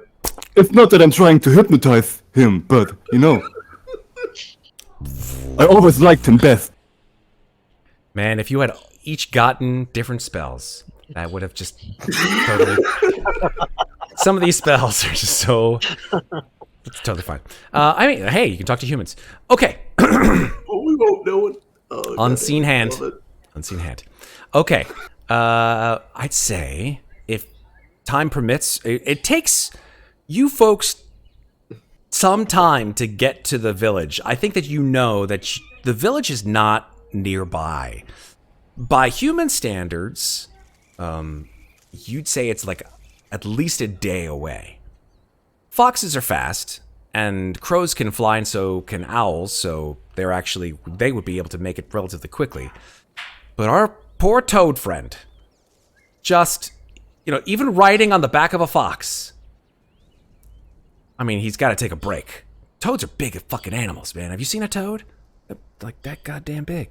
Speaker 3: It's not that I'm trying to hypnotize him, but I always liked him best.
Speaker 1: Man, if you had each gotten different spells, that would have just totally... Some of these spells are just so... It's totally fine. I mean, hey, you can talk to humans. Okay.
Speaker 5: Oh, we won't know it. Oh,
Speaker 1: Unseen hand. Unseen hand. Okay. I'd say, if time permits, it takes you folks some time to get to the village. I think that you know that the village is not nearby. By human standards, you'd say it's like at least a day away. Foxes are fast, and crows can fly, and so can owls, so they would be able to make it relatively quickly. But our poor toad friend, just, even riding on the back of a fox, I mean, he's got to take a break. Toads are big fucking animals, man. Have you seen a toad? They're like that goddamn big.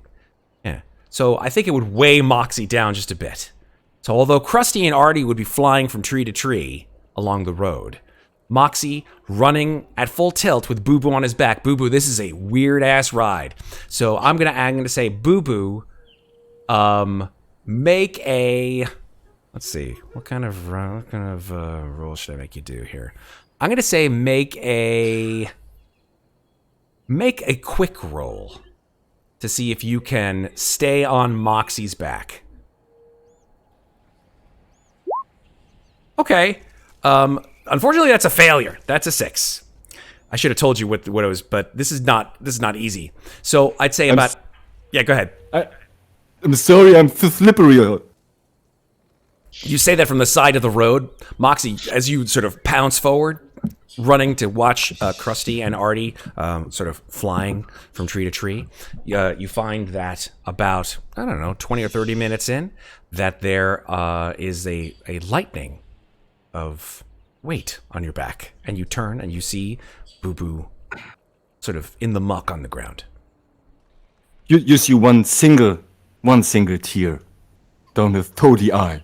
Speaker 1: Yeah. So I think it would weigh Moxie down just a bit. So although Crusty and Arty would be flying from tree to tree along the road, Moxie running at full tilt with Bubu on his back. Bubu, this is a weird ass ride. So I'm gonna say, Bubu, make a. Let's see, what kind of roll should I make you do here? I'm gonna say make a quick roll to see if you can stay on Moxie's back. Okay. Unfortunately, that's a failure. That's a 6. I should have told you what it was, but this is not easy. So I'd say yeah, go ahead.
Speaker 3: I'm sorry, I'm too slippery.
Speaker 1: You say that from the side of the road. Moxie, as you sort of pounce forward, running to watch Crusty and Arty sort of flying from tree to tree, you find that about, 20 or 30 minutes in, that there is a lightning of weight on your back, and you turn and you see Bubu sort of in the muck on the ground.
Speaker 3: You see one single tear down his toady eye.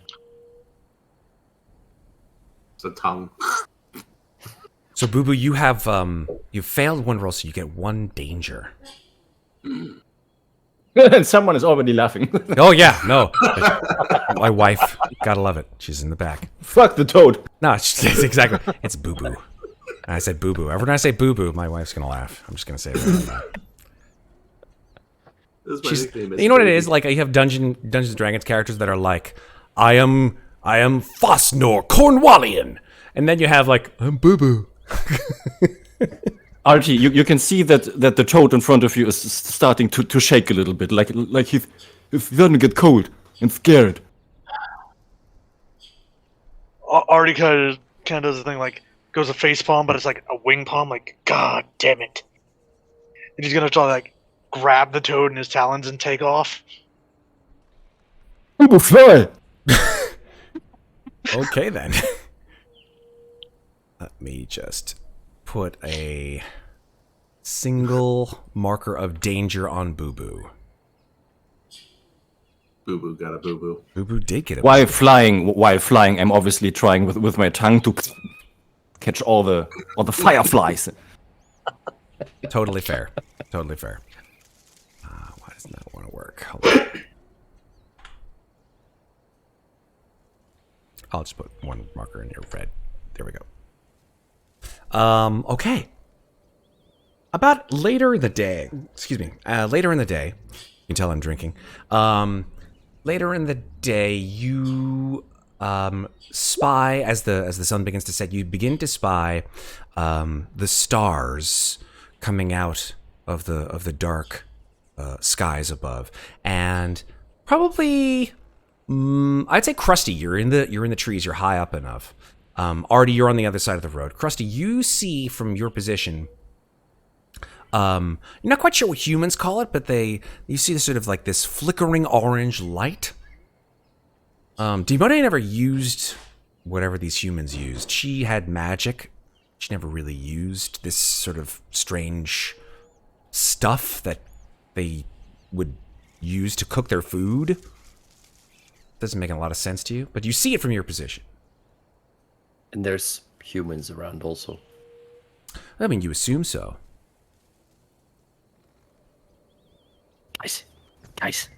Speaker 5: It's a tongue.
Speaker 1: So Bubu, you have you failed one roll, so you get 1 danger.
Speaker 3: And someone is already laughing.
Speaker 1: Oh yeah, no. My wife, gotta love it. She's in the back.
Speaker 3: Fuck the toad.
Speaker 1: No, it's exactly. It's Bubu. And I said Bubu. Every time I say Bubu, my wife's gonna laugh. I'm just gonna say it right now. You know what it is? Like, you have Dungeons and Dragons characters that are like, I am Fosnor Cornwallian, and then you have like, I'm Bubu.
Speaker 3: Arty, you can see that the toad in front of you is starting to shake a little bit, like he's starting to get cold and scared.
Speaker 4: Artie kind of does the thing like goes a face palm, but it's like a wing palm. Like, God damn it! And he's gonna try to like grab the toad in his talons and take off.
Speaker 3: Bubu, fly!
Speaker 1: Okay then. Let me just put a single marker of danger on Bubu.
Speaker 5: Bubu got a boo-boo.
Speaker 1: Bubu did get it.
Speaker 3: While flying, I'm obviously trying with my tongue to catch all the fireflies.
Speaker 1: Totally fair. Totally fair. Why doesn't that want to work? Hold on. I'll just put 1 marker in your red. There we go. Okay. About later in the day, later in the day, you can tell I'm drinking. Later in the day, you spy, as the sun begins to set, you begin to spy the stars coming out of the dark skies above, and probably I'd say Crusty, you're in the trees, you're high up enough. Arty, you're on the other side of the road. Crusty, you see from your position. You're not quite sure what humans call it, but you see this sort of like this flickering orange light. Demone never used whatever these humans used. She had magic. She never really used this sort of strange stuff that they would use to cook their food. Doesn't make a lot of sense to you, but you see it from your position.
Speaker 2: And there's humans around also.
Speaker 1: I mean, you assume so.
Speaker 2: Guys,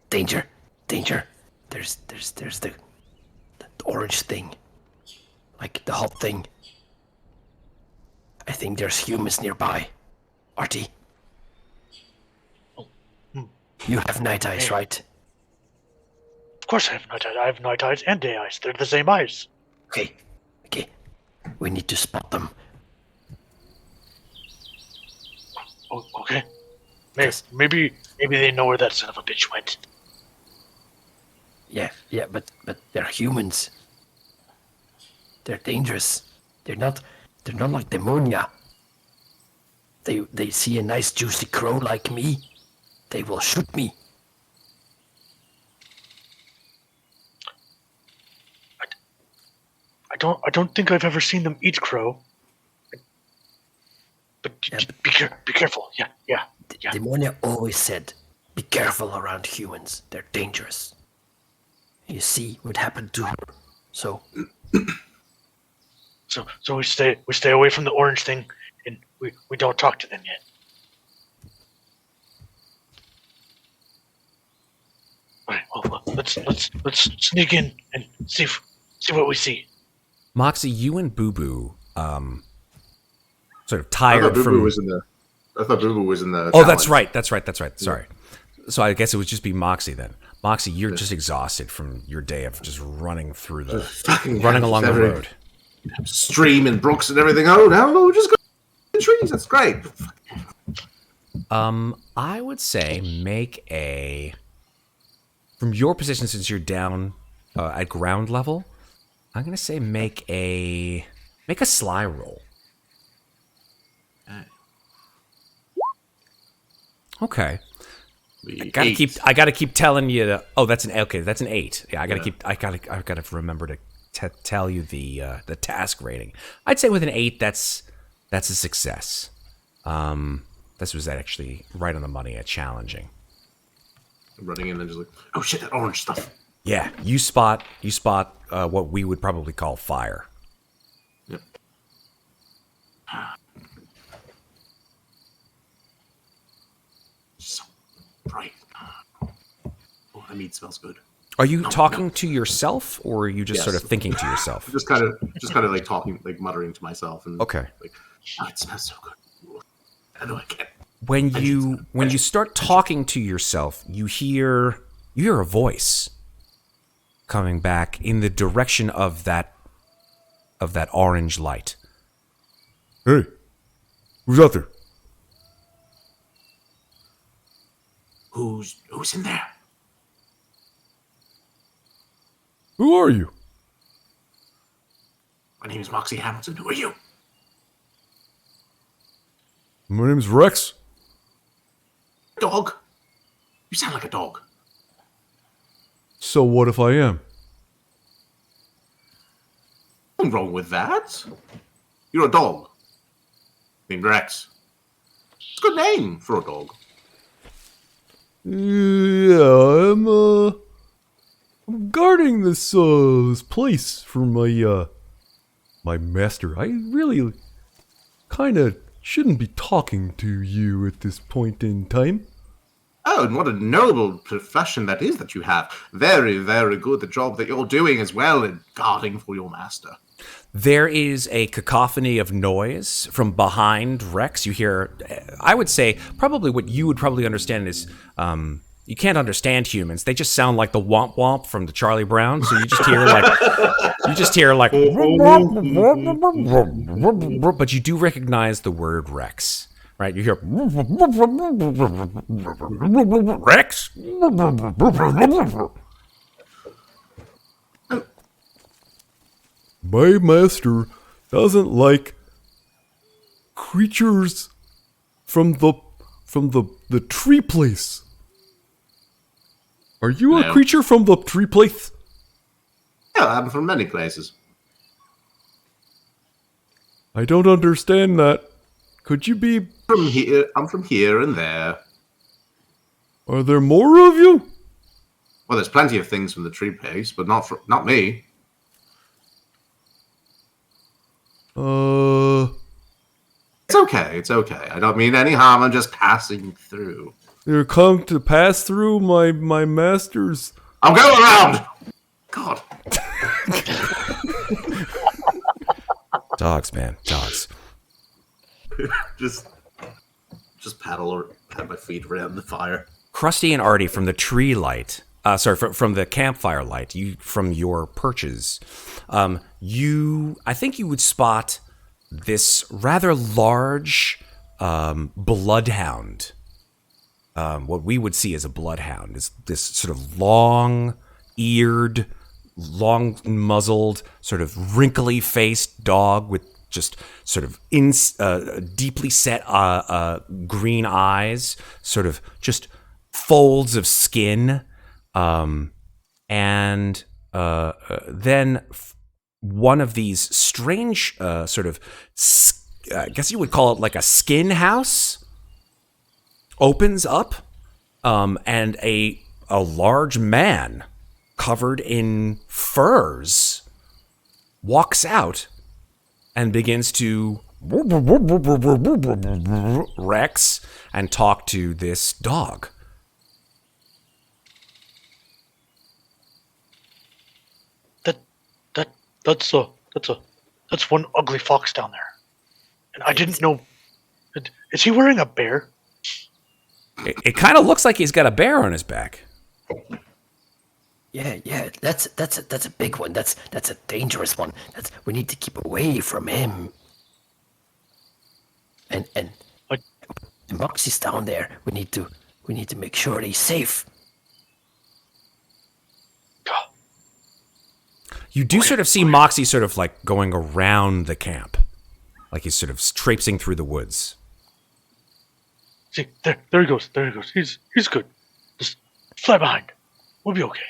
Speaker 2: danger. There's the orange thing, like the hot thing. I think there's humans nearby. Arty, you have night eyes, right?
Speaker 4: Of course I have night eyes. I have night eyes and day eyes. They're the same eyes.
Speaker 2: Okay. We need to spot them.
Speaker 4: Oh, okay. Maybe they know where that son of a bitch went.
Speaker 2: Yeah, but they're humans. They're dangerous. They're not like demonia. They see a nice juicy crow like me, they will shoot me.
Speaker 4: I don't think I've ever seen them eat crow. But be careful. Yeah.
Speaker 2: Demonia always said, be careful around humans. They're dangerous. You see what happened to her. So
Speaker 4: we stay away from the orange thing, and we don't talk to them yet. All right. Well, let's sneak in and see what we see.
Speaker 1: Moxie, you and Bubu, sort of
Speaker 5: I
Speaker 1: tired
Speaker 5: thought Bubu
Speaker 1: from.
Speaker 5: was in the. I thought Bubu was in the.
Speaker 1: Oh,
Speaker 5: challenge.
Speaker 1: that's right. Sorry. So I guess it would just be Moxie then. Moxie, you're just exhausted from your day of just running through running along the road.
Speaker 5: Stream and brooks and everything. Oh, no, just go in the trees. That's great.
Speaker 1: I would say make a. From your position, since you're down at ground level, I'm gonna say make a sly roll. Okay. I gotta keep telling you. That's an 8. Yeah, I gotta remember to tell you the task rating. I'd say with an 8, that's a success. This was actually right on the money at challenging.
Speaker 5: I'm running in and just like, oh shit, that orange stuff.
Speaker 1: Yeah, you spot what we would probably call fire.
Speaker 5: Yep. So bright. Oh, the meat smells good.
Speaker 1: Are you talking to yourself, or are you just
Speaker 5: Yes.
Speaker 1: sort of thinking to yourself?
Speaker 5: Just kind of like talking, like muttering to myself, and
Speaker 1: Okay.
Speaker 5: like, oh, it smells so good. I know I can't.
Speaker 1: When you start talking to yourself, you hear a voice coming back in the direction of that orange light.
Speaker 6: Hey, who's out there?
Speaker 5: Who's in there?
Speaker 6: Who are you?
Speaker 5: My name is Moxie Hamilton. Who are you?
Speaker 6: My name's Rex.
Speaker 5: Dog. You sound like a dog.
Speaker 6: So what if I am?
Speaker 5: Nothing wrong with that. You're a dog. Named Rex. It's a good name for a dog.
Speaker 6: Yeah, I'm guarding this place for my master. I really kind of shouldn't be talking to you at this point in time.
Speaker 5: Oh, and what a noble profession that is that you have. Very, very good, the job that you're doing as well in guarding for your master.
Speaker 1: There is a cacophony of noise from behind Rex. You hear, I would say, probably what you would probably understand is, you can't understand humans. They just sound like the womp womp from the Charlie Brown. So you just hear like, but you do recognize the word Rex, right? You hear Rex.
Speaker 6: My master doesn't like creatures from the tree place. Are you a
Speaker 5: No.
Speaker 6: creature from the tree place?
Speaker 5: Yeah, I'm from many places.
Speaker 6: I don't understand that. Could you be...
Speaker 5: From here, I'm from here and there.
Speaker 6: Are there more of you?
Speaker 5: Well, there's plenty of things from the tree place, but not me. It's okay. It's okay. I don't mean any harm. I'm just passing through.
Speaker 6: You come to pass through my master's...
Speaker 5: I'll go around. God.
Speaker 1: Dogs, man, dogs.
Speaker 5: just paddle or have my feet around the fire.
Speaker 1: Crusty and Arty from the tree light, from the campfire light, from your perches, I think you would spot this rather large bloodhound. What we would see as a bloodhound is this sort of long-eared, long-muzzled, sort of wrinkly-faced dog with just sort of deeply set green eyes, sort of just folds of skin, and then one of these strange sort of, I guess you would call it like a skin house, opens up, and a large man covered in furs walks out and begins to Rex and talk to this dog.
Speaker 4: That's one ugly fox down there, and I didn't know. Is he wearing a bear?
Speaker 1: It kind of looks like he's got a bear on his back.
Speaker 2: Yeah, that's a big one. That's a dangerous one. We need to keep away from him. And Moxie's down there. We need to make sure he's safe.
Speaker 1: You do sort of see Moxie sort of like going around the camp, like he's sort of traipsing through the woods.
Speaker 4: See, there he goes. There he goes. He's good. Just fly behind. We'll be okay.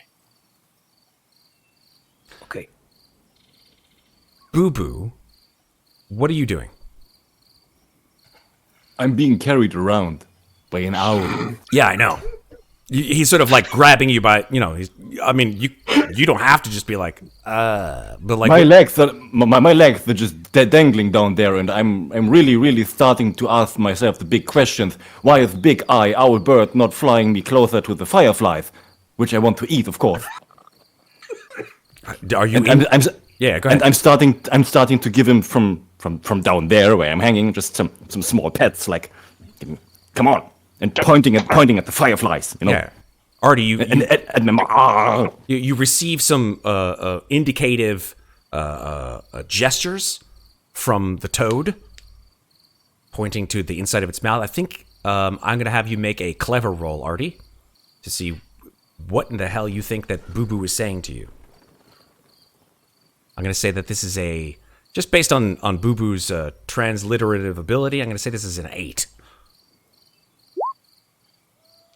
Speaker 2: Okay.
Speaker 1: Bubu, what are you doing?
Speaker 3: I'm being carried around by an owl.
Speaker 1: Yeah, I know. He's sort of like grabbing you by, you don't have to just be like, but like
Speaker 3: My legs are just dangling down there, and I'm really starting to ask myself the big questions. Why is Big Eye Owl Bird not flying me closer to the fireflies, which I want to eat, of course?
Speaker 1: Are you? Yeah, go ahead.
Speaker 3: And I'm starting to give him from down there where I'm hanging just some small pets, like, come on, and pointing at the fireflies, you know.
Speaker 1: Yeah. Arty, you
Speaker 3: you
Speaker 1: receive some indicative gestures from the toad, pointing to the inside of its mouth. I think I'm going to have you make a clever roll, Arty, to see what in the hell you think that Bubu is saying to you. I'm going to say that this is just based on Bubu's transliterative ability, I'm going to say this is an 8.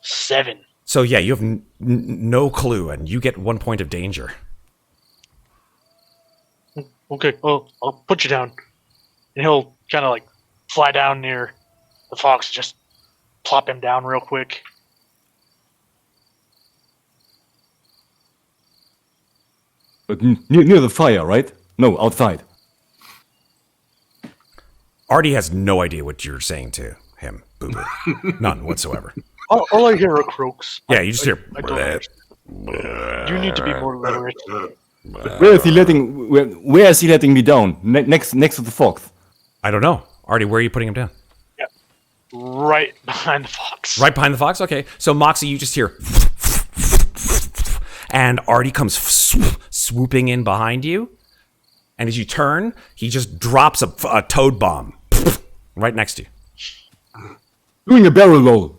Speaker 4: 7.
Speaker 1: So yeah, you have no clue, and you get 1 point of danger.
Speaker 4: Okay, well, I'll put you down. And he'll kind of like fly down near the fox, just plop him down real quick.
Speaker 3: But near the fire, right? No, outside.
Speaker 1: Arty has no idea what you're saying to him, Bubu. None whatsoever.
Speaker 4: All I hear are croaks.
Speaker 1: Yeah, you just hear.
Speaker 4: I don't understand. You need to be more literate.
Speaker 3: Where is he letting me down? Next to the fox.
Speaker 1: I don't know. Arty, where are you putting him down?
Speaker 4: Yeah, right behind the fox.
Speaker 1: Right behind the fox? Okay. So, Moxie, you just hear. And Arty comes swooping in behind you. And as you turn, he just drops a toad bomb right next to you.
Speaker 3: Doing a barrel roll.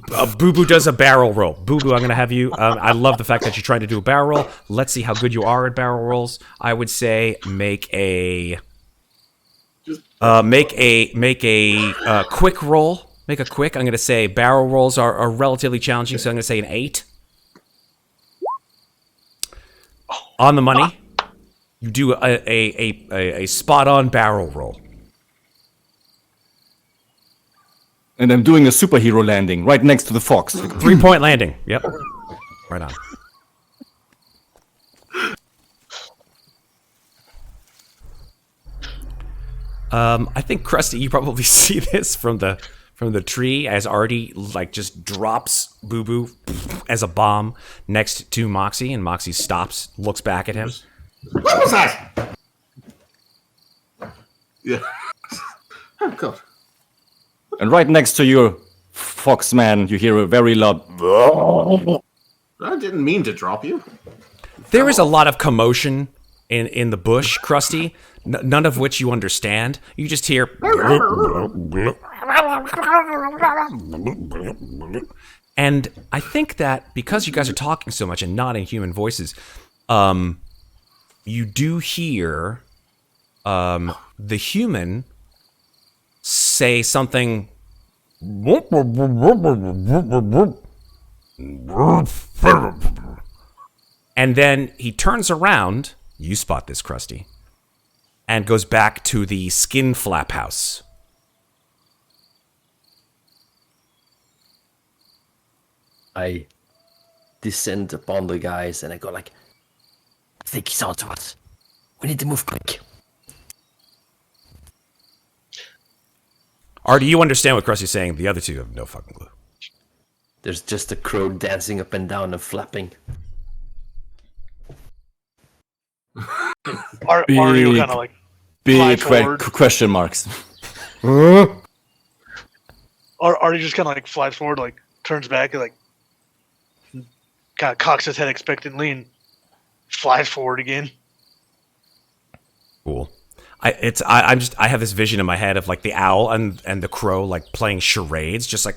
Speaker 1: Bubu does a barrel roll. Bubu, I'm going to have you. I love the fact that you're trying to do a barrel roll. Let's see how good you are at barrel rolls. I would say make a quick roll. Make a quick. I'm going to say barrel rolls are relatively challenging, so I'm going to say an 8. On the money, you do a spot-on barrel roll.
Speaker 3: And I'm doing a superhero landing right next to the fox.
Speaker 1: 3-point landing. Yep. Right on. I think Crusty, you probably see this from the tree as Arty like just drops Bubu as a bomb next to Moxie, and Moxie stops, looks back at him.
Speaker 5: What was that? Yeah. Oh god.
Speaker 3: And right next to your fox man, you hear a very loud.
Speaker 5: I didn't mean to drop you.
Speaker 1: There is a lot of commotion in the bush, Crusty, none of which you understand. You just hear. And I think that because you guys are talking so much and not in human voices, you do hear the human say something. And then he turns around, you spot this, Crusty, and goes back to the skin flap house.
Speaker 2: I descend upon the guys and I go like, I think he's onto us. We need to move quick.
Speaker 1: Arty, you understand what Crusty's saying. The other two have no fucking clue.
Speaker 2: There's just a crow dancing up and down and flapping.
Speaker 4: Are you kind of like
Speaker 3: Big
Speaker 4: forward?
Speaker 3: question marks.
Speaker 4: Or are you just kind of like flies forward, like turns back, and like kind of cocks his head expectantly and flies forward again?
Speaker 1: Cool. I have this vision in my head of like the owl and the crow like playing charades, just like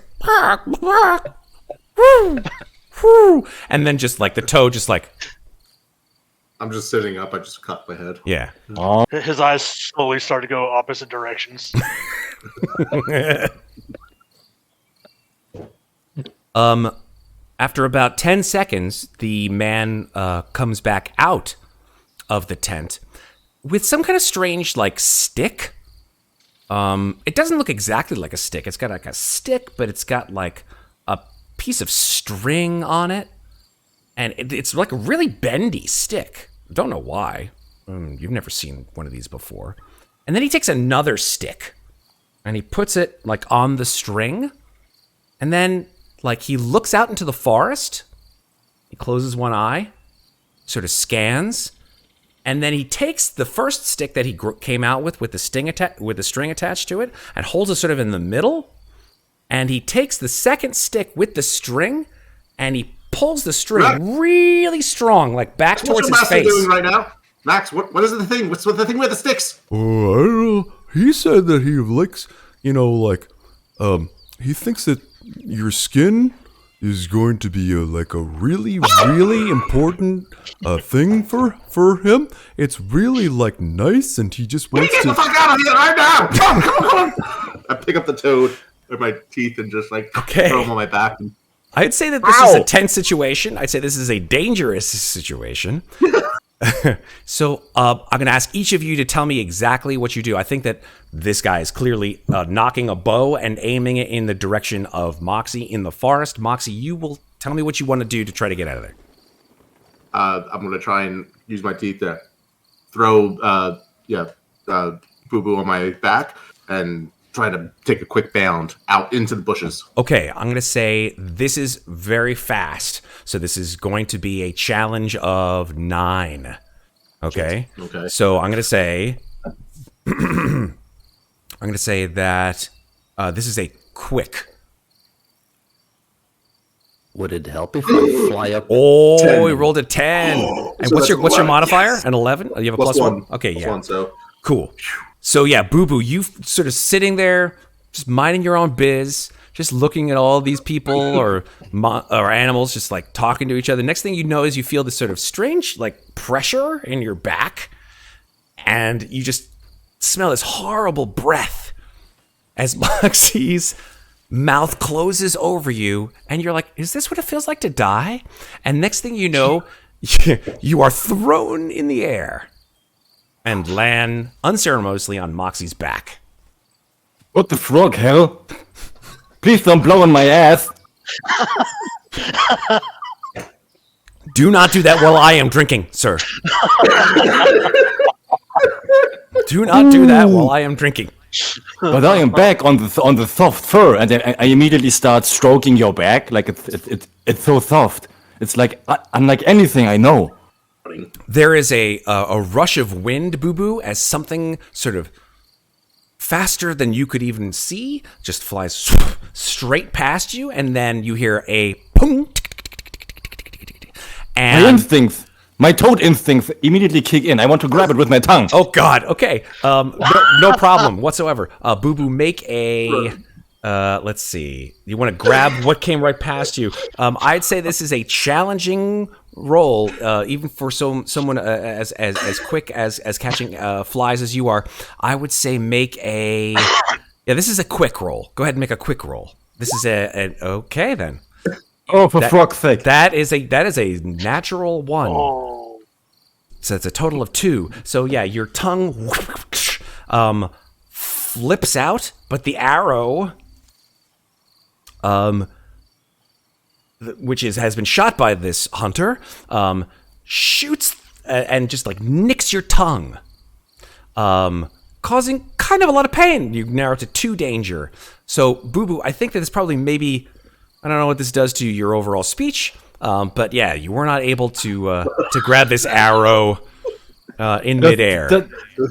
Speaker 1: and then just like the toad just like
Speaker 5: I'm just sitting up. I just cut my head.
Speaker 1: yeah.
Speaker 4: His eyes slowly start to go opposite directions.
Speaker 1: After about 10 seconds, the man comes back out of the tent, with some kind of strange like stick. It doesn't look exactly like a stick. It's got like a stick, but it's got like a piece of string on it, and it's like a really bendy stick. Don't know why. You've never seen one of these before. And then he takes another stick, and he puts it like on the string, and then like he looks out into the forest. He closes one eye, sort of scans. And then he takes the first stick that he came out with the string attached to it, and holds it sort of in the middle. And he takes the second stick with the string, and he pulls the string really strong, like back towards his face.
Speaker 5: What's doing right now, Max? What is the thing? What's with the thing with the sticks?
Speaker 6: Oh, I don't know. He said that he likes, he thinks that your skin is going to be a really, really important thing for him. It's really like nice, and he just wants to
Speaker 5: get the fuck out of here right now! Come on! I pick up the toad with my teeth and just throw him on my back.
Speaker 1: I'd say that this is a tense situation. I'd say this is a dangerous situation. So I'm going to ask each of you to tell me exactly what you do. I think that this guy is clearly knocking a bow and aiming it in the direction of Moxie in the forest. Moxie, you will tell me what you want to do to try to get out of there.
Speaker 5: I'm going to try and use my teeth to throw Bubu on my back and try to take a quick bound out into the bushes.
Speaker 1: Okay, I'm going to say this is very fast. So this is going to be a challenge of 9. Okay?
Speaker 5: Okay.
Speaker 1: So I'm going to say that this is a quick.
Speaker 2: Would it help if I fly up?
Speaker 1: Oh,
Speaker 5: 10.
Speaker 1: we rolled a 10. And
Speaker 5: So
Speaker 1: what's your modifier?
Speaker 5: Yes.
Speaker 1: An 11? You have a
Speaker 5: Plus
Speaker 1: plus 1?
Speaker 5: one.
Speaker 1: Okay,
Speaker 5: Plus
Speaker 1: yeah.
Speaker 5: 1, so
Speaker 1: Cool. So yeah, Bubu, you sort of sitting there, just minding your own biz, just looking at all these people or animals just like talking to each other. Next thing you know is you feel this sort of strange like pressure in your back, and you just smell this horrible breath as Moxie's mouth closes over you, and you're like, is this what it feels like to die? And next thing you know, you are thrown in the air and land unceremoniously on Moxie's back.
Speaker 3: What the frog, hell? Please don't blow on my ass.
Speaker 1: Do not do that while I am drinking, sir. Do not do that while I am drinking.
Speaker 3: But I am back on the soft fur, and then I immediately start stroking your back like it's so soft. It's like unlike anything I know.
Speaker 1: There is a rush of wind, Bubu, as something sort of faster than you could even see just flies straight past you, and then you hear a pong. And
Speaker 3: my toad instincts immediately kick in. I want to grab it with my tongue.
Speaker 1: oh God, okay, no problem whatsoever. Bubu, make a. Let's see. You want to grab what came right past you? I'd say this is a challenging roll, even for someone as quick as catching flies as you are. I would say make a. Yeah, this is a quick roll. Go ahead and make a quick roll. This is okay then.
Speaker 3: Oh, for frog's sake!
Speaker 1: That is a natural 1.
Speaker 4: Oh.
Speaker 1: So it's a total of 2. So yeah, your tongue flips out, but the arrow. Which has been shot by this hunter, shoots and just like nicks your tongue, causing kind of a lot of pain. You narrow it to 2 danger. So, Bubu, I think that it's probably maybe, I don't know what this does to your overall speech, but yeah, you were not able to grab this arrow in midair.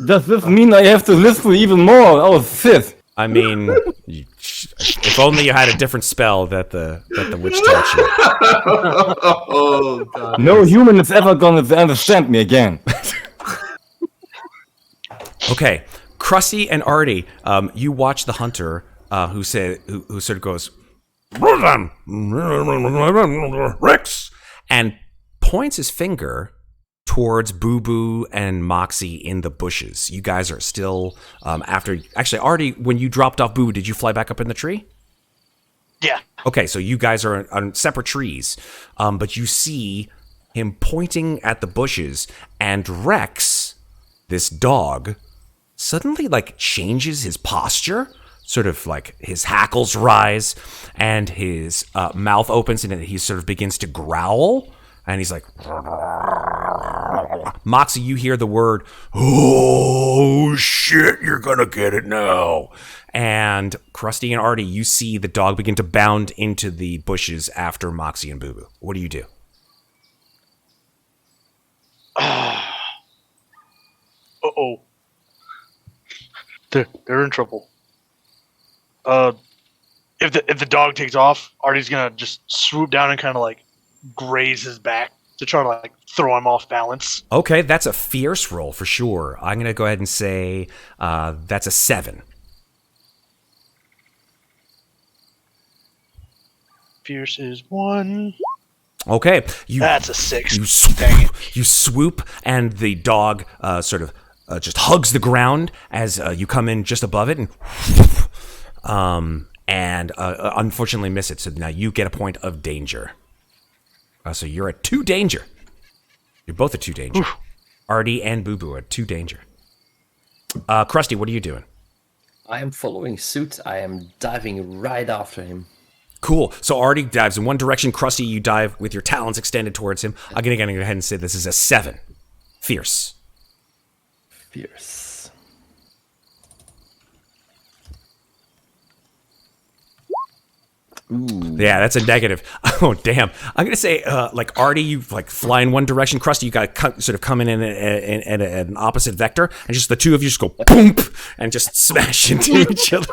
Speaker 3: Does this mean I have to listen even more? Oh, shit.
Speaker 1: I mean, if only you had a different spell that the witch taught you.
Speaker 5: Oh, God.
Speaker 3: No human is ever gonna understand me again.
Speaker 1: Okay, Crusty and Arty, you watch the hunter who sort of goes, Rex, and points his finger towards Bubu and Moxie in the bushes. You guys are still actually, Arty, when you dropped off Bubu, did you fly back up in the tree?
Speaker 4: Yeah.
Speaker 1: Okay, so you guys are on separate trees, but you see him pointing at the bushes, and Rex this dog suddenly like changes his posture, sort of like his hackles rise and his mouth opens and he sort of begins to growl. And he's like, Moxie, you hear the word, oh shit, you're gonna get it now. And Crusty and Arty, you see the dog begin to bound into the bushes after Moxie and Bubu. What do you do?
Speaker 4: Uh-oh. They're in trouble. If the dog takes off, Arty's gonna just swoop down and kind of like graze his back to try to like throw him off balance.
Speaker 1: Okay, that's a fierce roll for sure. I'm gonna go ahead and say that's a 7.
Speaker 4: Fierce is 1.
Speaker 1: Okay,
Speaker 4: That's a 6.
Speaker 1: You swoop, and the dog sort of just hugs the ground as you come in just above it, and unfortunately miss it. So now you get a point of danger. So you're at 2 danger. You're both at 2 danger.
Speaker 4: Oof.
Speaker 1: Arty and Bubu are at 2 danger. Crusty, what are you doing?
Speaker 2: I am following suit. I am diving right after him.
Speaker 1: Cool. So Arty dives in one direction. Crusty, you dive with your talons extended towards him. I'm going to go ahead and say this is a 7. Fierce.
Speaker 2: Fierce. Ooh.
Speaker 1: Yeah, that's a negative. Oh, damn. I'm going to say, like, Arty, you like fly in one direction. Crusty, you got to sort of come in an opposite vector. And just the two of you just go boom and just smash into each other.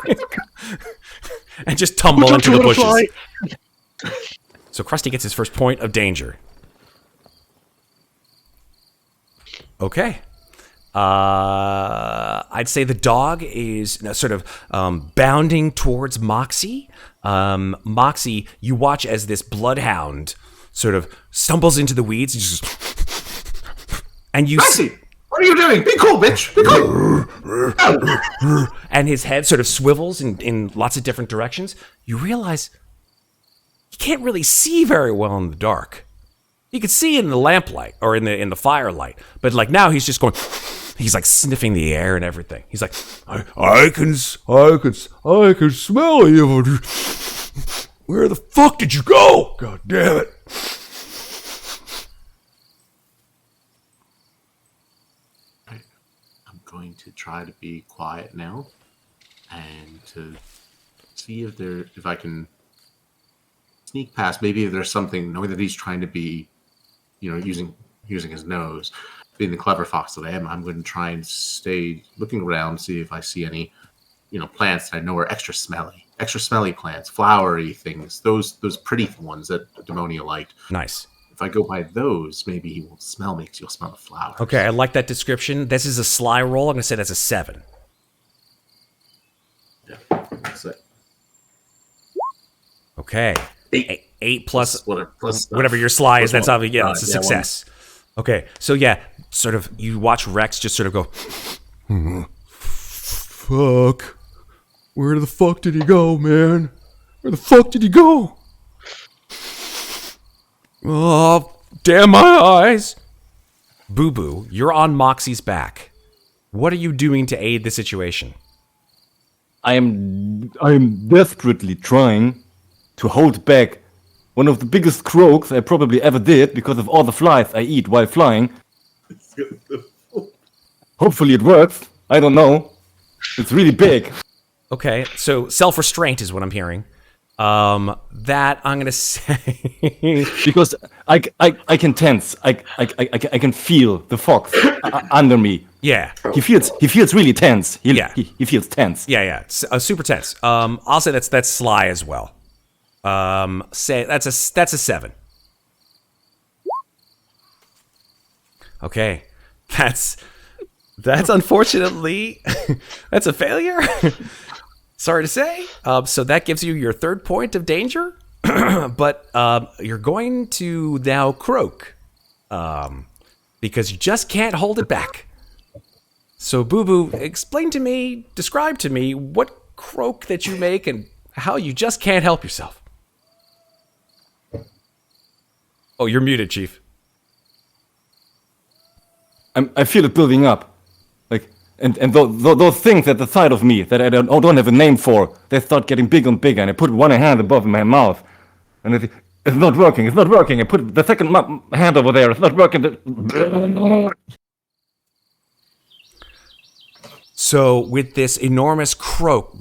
Speaker 1: And just tumble into the bushes. So Crusty gets his first point of danger. Okay. I'd say the dog is sort of bounding towards Moxie. Moxie, you watch as this bloodhound sort of stumbles into the weeds and you
Speaker 5: Moxie, what are you doing? Be cool, bitch. Be cool.
Speaker 1: And his head sort of swivels in lots of different directions. You realize you can't really see very well in the dark. You can see in the lamplight or in the firelight, but like now he's just going. He's like sniffing the air and everything. He's like, I can smell you. Where the fuck did you go? God damn it.
Speaker 5: I'm going to try to be quiet now and to see if I can sneak past. Maybe if there's something, knowing that he's trying to be, using his nose. Being the clever fox that I am, I'm going to try and stay looking around, see if I see any, plants that I know are extra smelly plants, flowery things, those pretty ones that Demonia liked.
Speaker 1: Nice.
Speaker 5: If I go by those, maybe he will smell me because you'll smell the flowers.
Speaker 1: Okay, I like that description. This is a sly roll. I'm going to say that's a 7.
Speaker 5: Yeah, that's it.
Speaker 1: Okay. 8 plus
Speaker 5: plus
Speaker 1: whatever your sly is. That's
Speaker 5: one.
Speaker 1: obviously, it's a success. Okay, so yeah, sort of you watch Rex just sort of go,
Speaker 6: Fuck. Where the fuck did he go, man? Where the fuck did he go? Oh, damn my eyes.
Speaker 1: Bubu, you're on Moxie's back. What are you doing to aid the situation?
Speaker 3: I am desperately trying to hold back one of the biggest croaks I probably ever did because of all the flies I eat while flying. Hopefully it works. I don't know. It's really big.
Speaker 1: Okay, so self-restraint is what I'm hearing. That I'm gonna say
Speaker 3: Because I can tense. I can feel the fox under me.
Speaker 1: yeah,
Speaker 3: He feels really tense.
Speaker 1: Yeah.
Speaker 3: He feels tense.
Speaker 1: yeah, super tense. I'll say that's sly as well. Say that's a 7. Okay, that's unfortunately that's a failure. Sorry to say. So that gives you your 3rd point of danger, but you're going to now croak because you just can't hold it back. So Bubu, describe to me what croak that you make and how you just can't help yourself. Oh, you're muted, Chief.
Speaker 3: I feel it building up. And those things at the side of me that I don't have a name for, they start getting bigger and bigger, and I put one hand above my mouth, and it's not working. It's not working. I put the second hand over there. It's not working.
Speaker 1: So with this enormous croak,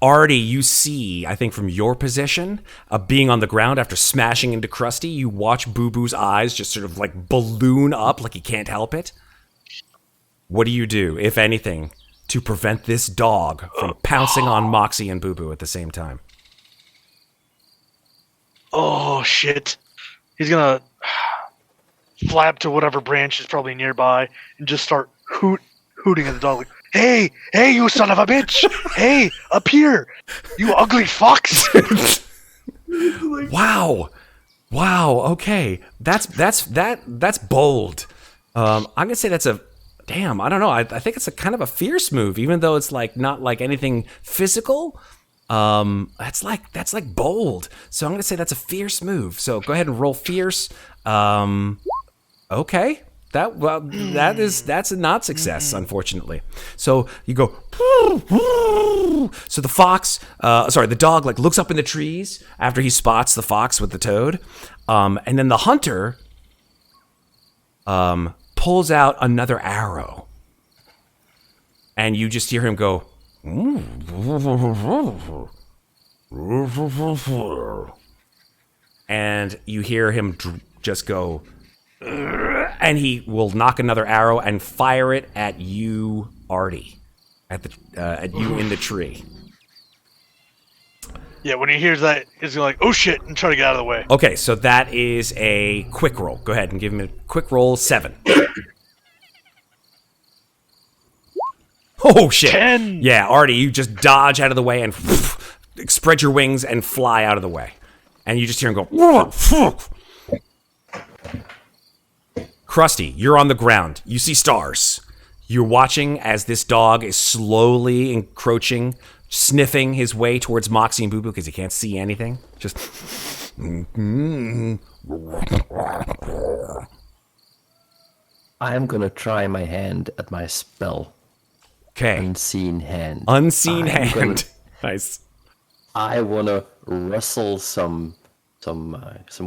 Speaker 1: Arty, you see, I think from your position, being on the ground after smashing into Crusty, you watch Bubu's eyes just sort of like balloon up like he can't help it. What do you do, if anything, to prevent this dog from pouncing on Moxie and Bubu at the same time?
Speaker 4: Oh, shit. He's gonna flap to whatever branch is probably nearby and just start hooting at the dog like, Hey, you son of a bitch! Hey, up here! You ugly fox!
Speaker 1: Wow. Okay. That's bold. I'm gonna say that's a damn. I don't know. I think it's a kind of a fierce move, even though it's like not like anything physical. That's like bold. So I'm gonna say that's a fierce move. So go ahead and roll fierce. Okay. That's a not success, unfortunately. So you go. So the fox, the dog, like looks up in the trees after he spots the fox with the toad, and then the hunter, pulls out another arrow, and you just hear him go. And you hear him just go. And he will knock another arrow and fire it at you, Arty, at you in the tree.
Speaker 4: Yeah, when he hears that, he's gonna like, oh shit, and try to get out of the way.
Speaker 1: Okay, so that is a quick roll. Go ahead and give him a quick roll, 7. Oh shit!
Speaker 4: 10.
Speaker 1: Yeah, Arty, you just dodge out of the way and spread your wings and fly out of the way, and you just hear him go. Crusty, you're on the ground. You see stars. You're watching as this dog is slowly encroaching, sniffing his way towards Moxie and Bubu because he can't see anything. Just.
Speaker 2: I am gonna try my hand at my spell.
Speaker 1: Okay.
Speaker 2: Unseen hand.
Speaker 1: Unseen hand. Nice.
Speaker 2: I wanna rustle some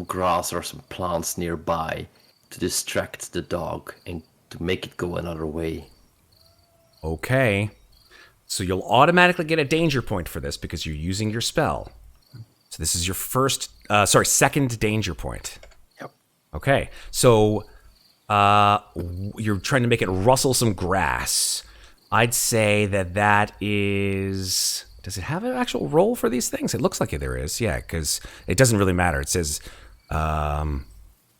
Speaker 2: grass or some plants nearby to distract the dog and to make it go another way.
Speaker 1: Okay. So you'll automatically get a danger point for this because you're using your spell. So this is your second danger point.
Speaker 2: Yep.
Speaker 1: Okay. So you're trying to make it rustle some grass. I'd say that is... Does it have an actual roll for these things? It looks like there is. Yeah, because it doesn't really matter. It says...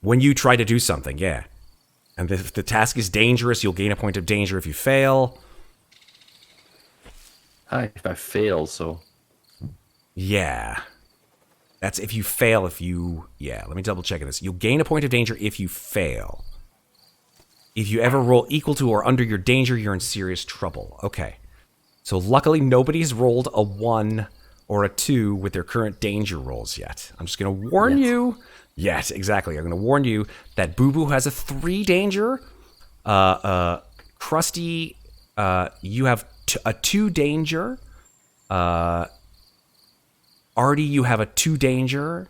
Speaker 1: when you try to do something, yeah. And if the task is dangerous, you'll gain a point of danger if you fail.
Speaker 2: If I fail, so...
Speaker 1: Yeah. That's if you fail, Yeah, let me double check this. You'll gain a point of danger if you fail. If you ever roll equal to or under your danger, you're in serious trouble. Okay. So luckily, nobody's rolled a 1 or a 2 with their current danger rolls yet. I'm just going to warn you... Yes, exactly. I'm going to warn you that Bubu has a 3 danger. Crusty, you have a 2 danger. Arty, you have a 2 danger.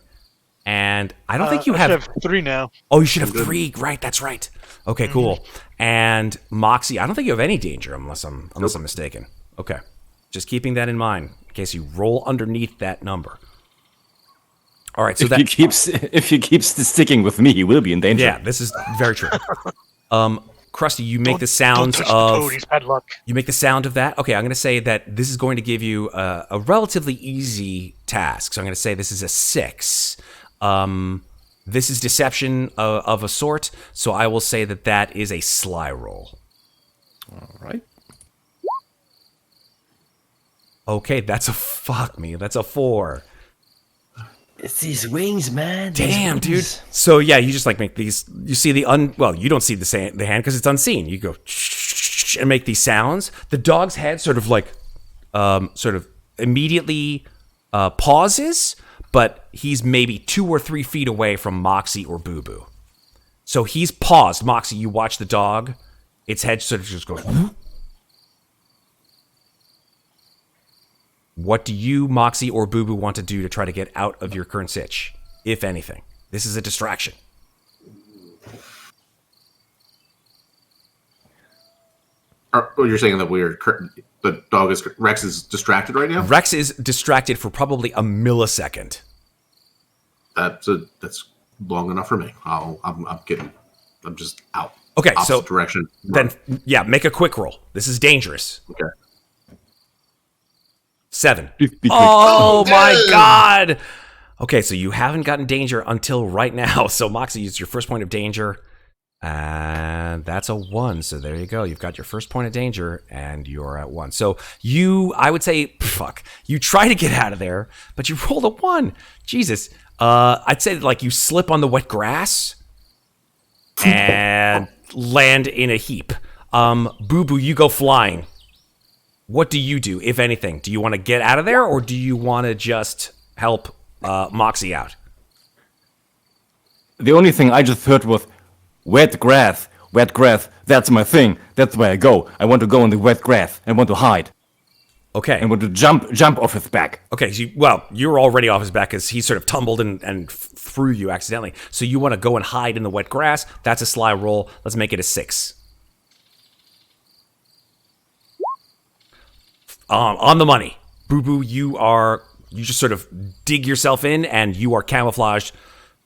Speaker 1: And I don't think you
Speaker 4: I
Speaker 1: have...
Speaker 4: should have 3 now.
Speaker 1: Oh, you should have 3. Right, that's right. Okay, cool. And Moxie, I don't think you have any danger unless I'm mistaken. Okay. Just keeping that in mind in case you roll underneath that number. All right, so
Speaker 3: if he keeps sticking with me, he will be in danger.
Speaker 1: Yeah, this is very true. Crusty, you make the sounds
Speaker 4: don't touch
Speaker 1: of...
Speaker 4: the toad, he's bad luck.
Speaker 1: You make the sound of that? Okay, I'm going to say that this is going to give you a relatively easy task. So I'm going to say this is a 6. This is deception of a sort, so I will say that is a sly roll.
Speaker 2: All right.
Speaker 1: Okay, that's a... Fuck me, that's a 4.
Speaker 2: It's these wings, man.
Speaker 1: Damn, dude. So yeah, you just like make these. You see the you don't see the hand because it's unseen. You go and make these sounds. The dog's head sort of immediately pauses, but he's maybe 2 or 3 feet away from Moxie or Bubu. So he's paused. Moxie, you watch the dog Its head sort of just goes. What do you, Moxie, or Bubu want to do to try to get out of your current sitch, if anything? This is a distraction.
Speaker 5: You're saying that the dog Rex is distracted right now?
Speaker 1: Rex is distracted for probably a millisecond.
Speaker 5: That's long enough for me. I'm kidding. I'm just out.
Speaker 1: Okay,
Speaker 5: opposite
Speaker 1: so
Speaker 5: direction.
Speaker 1: Then, yeah, make a quick roll. This is dangerous.
Speaker 5: Okay.
Speaker 1: 7.
Speaker 3: Be quick.
Speaker 1: Oh my god! Okay, so you haven't gotten danger until right now. So Moxie, it's your first point of danger. And that's a 1. So there you go. You've got your first point of danger and you're at 1. So I would say, you try to get out of there, but you rolled a 1. Jesus. I'd say like you slip on the wet grass and land in a heap. Bubu, you go flying. What do you do, if anything? Do you want to get out of there, or do you want to just help Moxie out?
Speaker 3: The only thing I just heard was wet grass. Wet grass. That's my thing. That's where I go. I want to go in the wet grass. I want to hide.
Speaker 1: Okay.
Speaker 3: I want to jump off his back.
Speaker 1: Okay, so you're already off his back because he sort of tumbled and threw you accidentally. So you want to go and hide in the wet grass. That's a sly roll. Let's make it a 6. On the money. Bubu, you just sort of dig yourself in and you are camouflaged.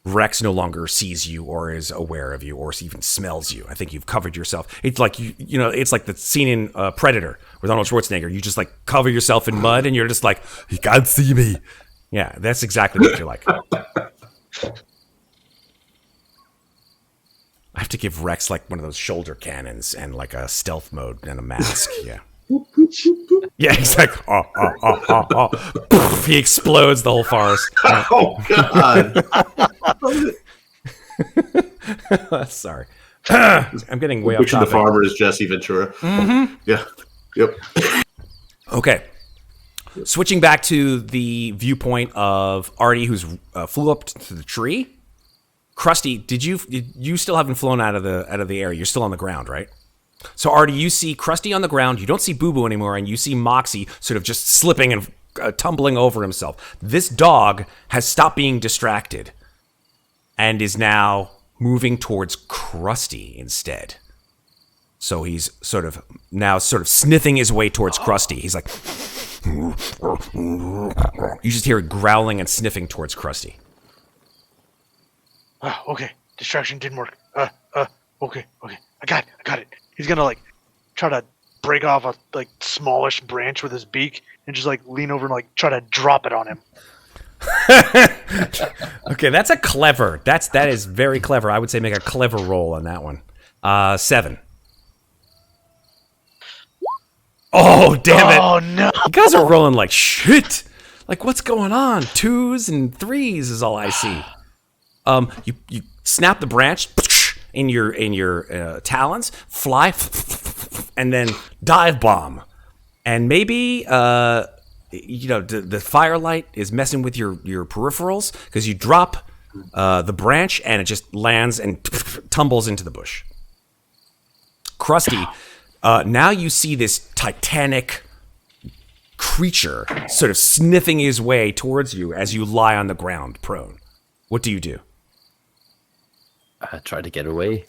Speaker 1: Rex no longer sees you or is aware of you or even smells you. I think you've covered yourself. It's like it's like the scene in Predator with Arnold Schwarzenegger. You just like cover yourself in mud and you're just like, he can't see me. Yeah, that's exactly what you're like. I have to give Rex like one of those shoulder cannons and like a stealth mode and a mask. Yeah. Yeah, exactly. He explodes the whole forest.
Speaker 5: Oh God!
Speaker 1: Sorry, I'm getting way off
Speaker 5: Picture the
Speaker 1: topic.
Speaker 5: farmer is Jesse Ventura. Mm-hmm. Yeah. Yep.
Speaker 1: Okay. Switching back to the viewpoint of Arty, who's flew up to the tree. Crusty, you still haven't flown out of the air? You're still on the ground, right? So, Arty, you see Crusty on the ground, you don't see Bubu anymore, and you see Moxie sort of just slipping and tumbling over himself. This dog has stopped being distracted and is now moving towards Crusty instead. So he's sort of sniffing his way towards Crusty. He's like... You just hear it growling and sniffing towards Crusty.
Speaker 4: Okay. Distraction didn't work. Okay. I got it. He's gonna like try to break off a like smallish branch with his beak and just like lean over and like try to drop it on him.
Speaker 1: Okay, that's a clever. That is very clever. I would say make a clever roll on that one. 7. Oh, damn it.
Speaker 4: Oh no.
Speaker 1: You guys are rolling like shit. Like, what's going on? 2s and 3s is all I see. You snap the branch in your talons, fly, and then dive bomb. And maybe the firelight is messing with your peripherals because you drop the branch and it just lands and tumbles into the bush. Crusty, now you see this titanic creature sort of sniffing his way towards you as you lie on the ground prone. What do you do?
Speaker 2: I try to get away.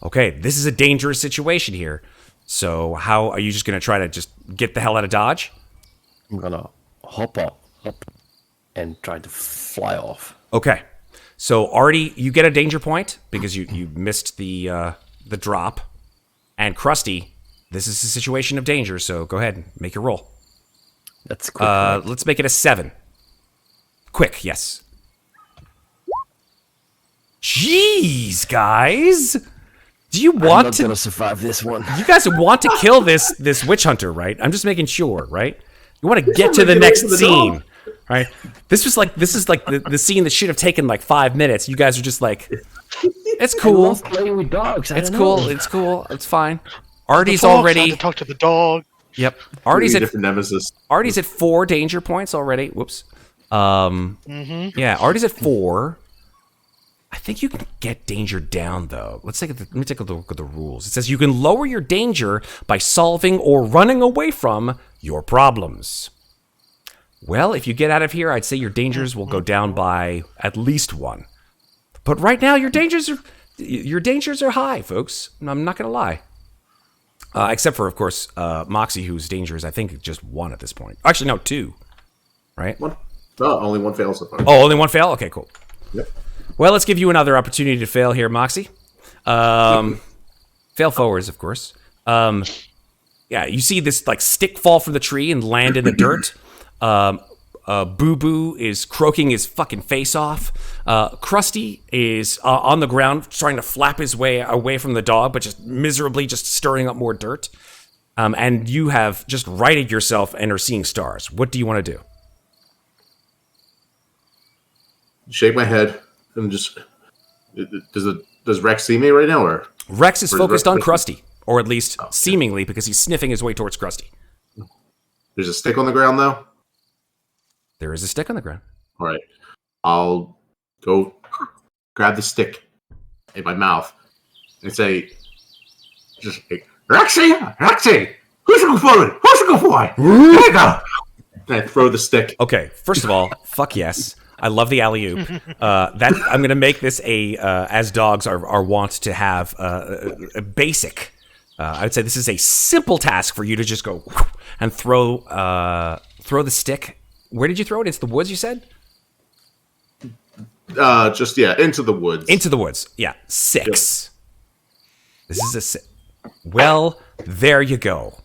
Speaker 1: Okay, this is a dangerous situation here. So how are you just going to try to just get the hell out of Dodge?
Speaker 2: I'm gonna hop and try to fly off.
Speaker 1: Okay. So Arty, you get a danger point because you missed the drop. And Crusty, this is a situation of danger, so go ahead and make your roll.
Speaker 2: That's quick. Right?
Speaker 1: Let's make it a 7. Quick, yes. Jeez, guys. Do you
Speaker 2: I'm
Speaker 1: want
Speaker 2: not
Speaker 1: to
Speaker 2: gonna survive this one.
Speaker 1: You guys want to kill this witch hunter, right? I'm just making sure, right? You want to get to the next scene, right? This is like the scene that should have taken like 5 minutes. You guys are just like, it's
Speaker 2: I
Speaker 1: cool.
Speaker 2: love playing with dogs.
Speaker 1: It's cool. It's cool. It's fine. Arty's
Speaker 4: The fox
Speaker 1: already.
Speaker 4: had to talk to the dog.
Speaker 1: Yep. Arty's at
Speaker 5: different nemesis.
Speaker 1: 4 danger points already. Whoops. Yeah. Arty's at 4. I think you can get danger down, though. Let me take a look at the rules. It says you can lower your danger by solving or running away from your problems. Well, if you get out of here, I'd say your dangers will go down by at least 1. But right now, your dangers are high, folks. I'm not going to lie. Except for, of course, Moxie, whose danger is, I think, just 1 at this point. Actually, no, 2. Right?
Speaker 5: 1. No, only 1 fail so far.
Speaker 1: Oh, only 1 fail? Okay, cool.
Speaker 5: Yep.
Speaker 1: Well, let's give you another opportunity to fail here, Moxie. Fail forwards, of course. Yeah, you see this like stick fall from the tree and land in the dirt. Bubu is croaking his fucking face off. Crusty is on the ground trying to flap his way away from the dog, but just miserably just stirring up more dirt. And you have just righted yourself and are seeing stars. What do you want to do?
Speaker 5: Shake my head and just does Rex see me right now, or
Speaker 1: Rex is focused on
Speaker 5: Rex?
Speaker 1: Crusty, or at least seemingly, because he's sniffing his way towards Crusty.
Speaker 5: There's a stick on the ground though.
Speaker 1: There is a stick on the ground.
Speaker 5: All right, I'll go grab the stick in my mouth and say, "Just Rexy, who's going for it? Who's going for it? There you go." And I throw the stick.
Speaker 1: Okay, first of all, fuck yes. I love the alley-oop. That I'm going to make this as dogs are wont to have, a basic. I would say this is a simple task for you to just go and throw the stick. Where did you throw it? It's the woods, you said?
Speaker 5: Into the woods.
Speaker 1: Into the woods. Yeah, 6. Yep. This is a 6. Well, there you go.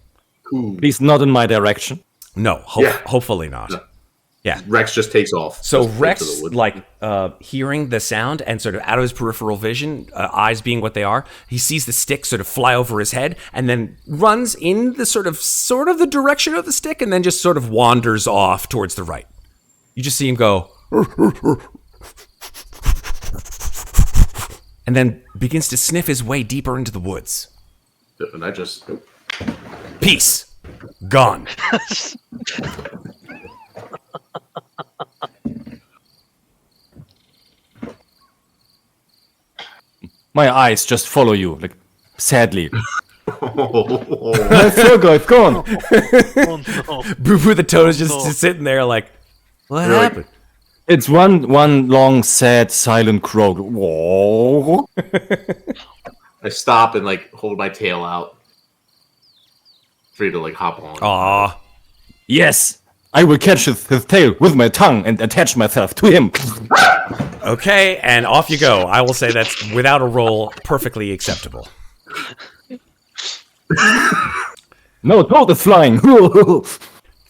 Speaker 5: Ooh.
Speaker 3: Please not in my direction.
Speaker 1: No, hopefully not.
Speaker 5: No.
Speaker 1: Yeah.
Speaker 5: Rex just takes off.
Speaker 1: So Rex, like, hearing the sound and sort of out of his peripheral vision, eyes being what they are, he sees the stick sort of fly over his head and then runs in the sort of the direction of the stick and then just sort of wanders off towards the right. You just see him go, and then begins to sniff his way deeper into the woods.
Speaker 5: And I just...
Speaker 1: Peace. Gone.
Speaker 3: My eyes just follow you, like, sadly.
Speaker 5: Oh.
Speaker 3: My Virgo, it's gone.
Speaker 4: Oh no.
Speaker 1: Bubu the toad is just sitting there like, what happened?
Speaker 3: It's one long, sad, silent croak. Whoa.
Speaker 5: I stop and like hold my tail out for you to like hop on.
Speaker 1: Aw.
Speaker 3: Yes, I will catch his tail with my tongue and attach myself to him.
Speaker 1: Okay, and off you go. I will say that's, without a roll, perfectly acceptable.
Speaker 3: No, toad is flying.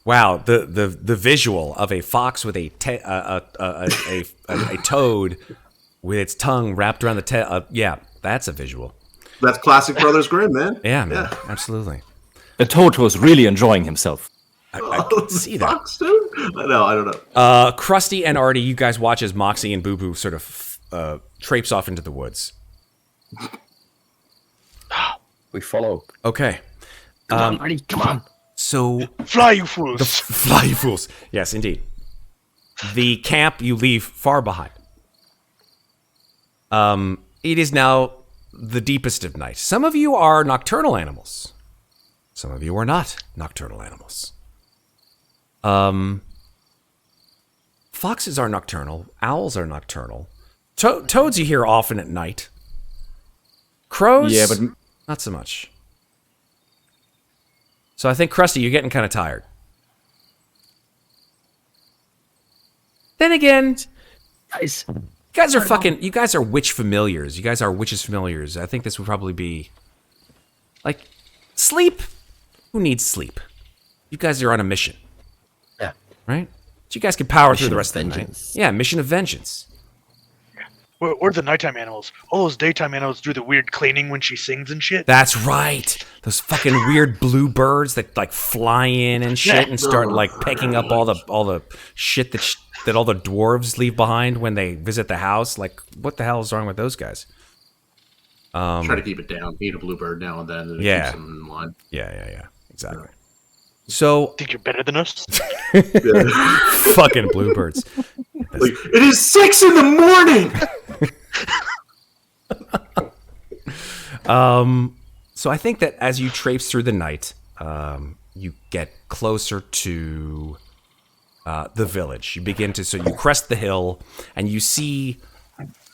Speaker 1: Wow, the visual of a fox with a toad with its tongue wrapped around the tail. Yeah, that's a visual.
Speaker 5: That's classic Brothers Grimm, man.
Speaker 1: Yeah, man, absolutely.
Speaker 3: The toad was really enjoying himself.
Speaker 1: I can see that.
Speaker 5: Fox, dude? I don't know.
Speaker 1: Crusty and Arty, you guys watch as Moxie and Bubu sort of traipse off into the woods.
Speaker 2: We follow.
Speaker 1: Okay.
Speaker 2: Come on, Arty, come on.
Speaker 1: So
Speaker 4: Fly, you fools!
Speaker 1: fly, you fools. Yes, indeed. The camp you leave far behind. It is now the deepest of night. Some of you are nocturnal animals. Some of you are not nocturnal animals. Foxes are nocturnal. Owls are nocturnal. Toads you hear often at night. Crows,
Speaker 3: Yeah, but
Speaker 1: not so much. So I think, Crusty, you're getting kind of tired. Then again,
Speaker 2: Guys,
Speaker 1: you guys are witch familiars. You guys are witches familiars. I think this would probably be, like, sleep. Who needs sleep? You guys are on a mission,
Speaker 2: yeah.
Speaker 1: right? So you guys can power through
Speaker 2: Mission
Speaker 1: the
Speaker 2: of
Speaker 1: rest of the night.
Speaker 2: vengeance.
Speaker 1: Yeah, mission of vengeance.
Speaker 4: We're the nighttime animals. All those daytime animals do the weird cleaning when she sings and shit.
Speaker 1: That's right. Those fucking weird blue birds that like fly in and shit and start like pecking up all the shit that all the dwarves leave behind when they visit the house. Like, what the hell is wrong with those guys?
Speaker 5: Try to keep it down. Eat a bluebird now and then. And it
Speaker 1: Yeah.
Speaker 5: keeps them in line.
Speaker 1: Yeah. Exactly. So
Speaker 4: Think you're better than us?
Speaker 1: fucking bluebirds.
Speaker 5: Like, it is 6 in the morning.
Speaker 1: So I think that as you traipse through the night, you get closer to the village. You you crest the hill, and you see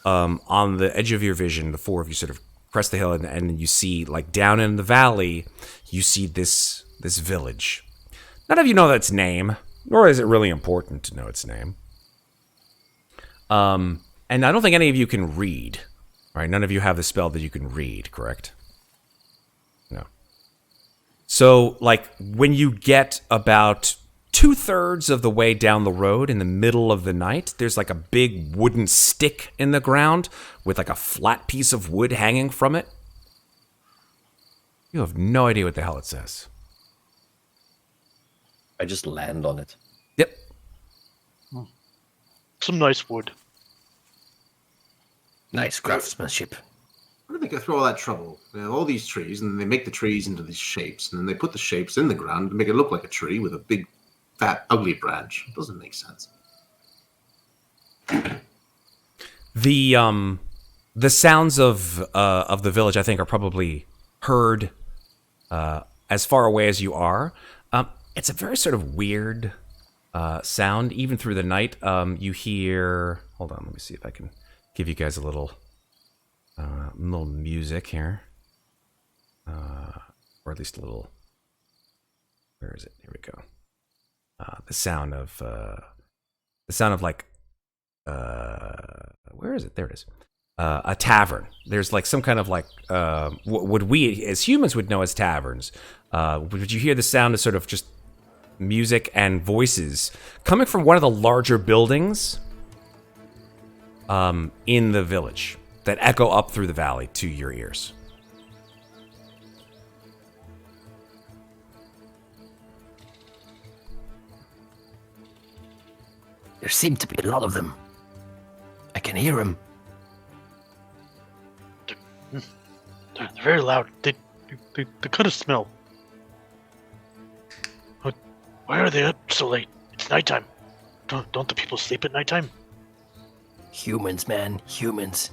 Speaker 1: on the edge of your vision, the four of you sort of crest the hill, and you see, like, down in the valley, you see this village. None of you know its name, nor is it really important to know its name. And I don't think any of you can read. Right? None of you have the spell that you can read, correct? No. So, like, when you get about 2/3 of the way down the road in the middle of the night, there's like a big wooden stick in the ground with like a flat piece of wood hanging from it. You have no idea what the hell it says.
Speaker 2: I just land on it.
Speaker 1: Yep.
Speaker 4: Some nice wood.
Speaker 2: Nice craftsmanship.
Speaker 5: Where do they go through all that trouble? They have all these trees, and then they make the trees into these shapes, and then they put the shapes in the ground to make it look like a tree with a big, fat, ugly branch. It doesn't make sense.
Speaker 1: The sounds of the village, I think, are probably heard as far away as you are. It's a very sort of weird sound, even through the night. You hear. Hold on, let me see if I can give you guys a little music here, or at least a little. Where is it? Here we go. The sound of like. Where is it? There it is. A tavern. There's like some kind of like what we as humans would know as taverns. Would you hear the sound of sort of just music and voices coming from one of the larger buildings in the village that echo up through the valley to your ears?
Speaker 2: There seem to be a lot of them. I can hear them.
Speaker 4: They're very loud. They kind of smell. Why are they up so late? It's nighttime. Don't the people sleep at nighttime?
Speaker 2: Humans, man. Humans.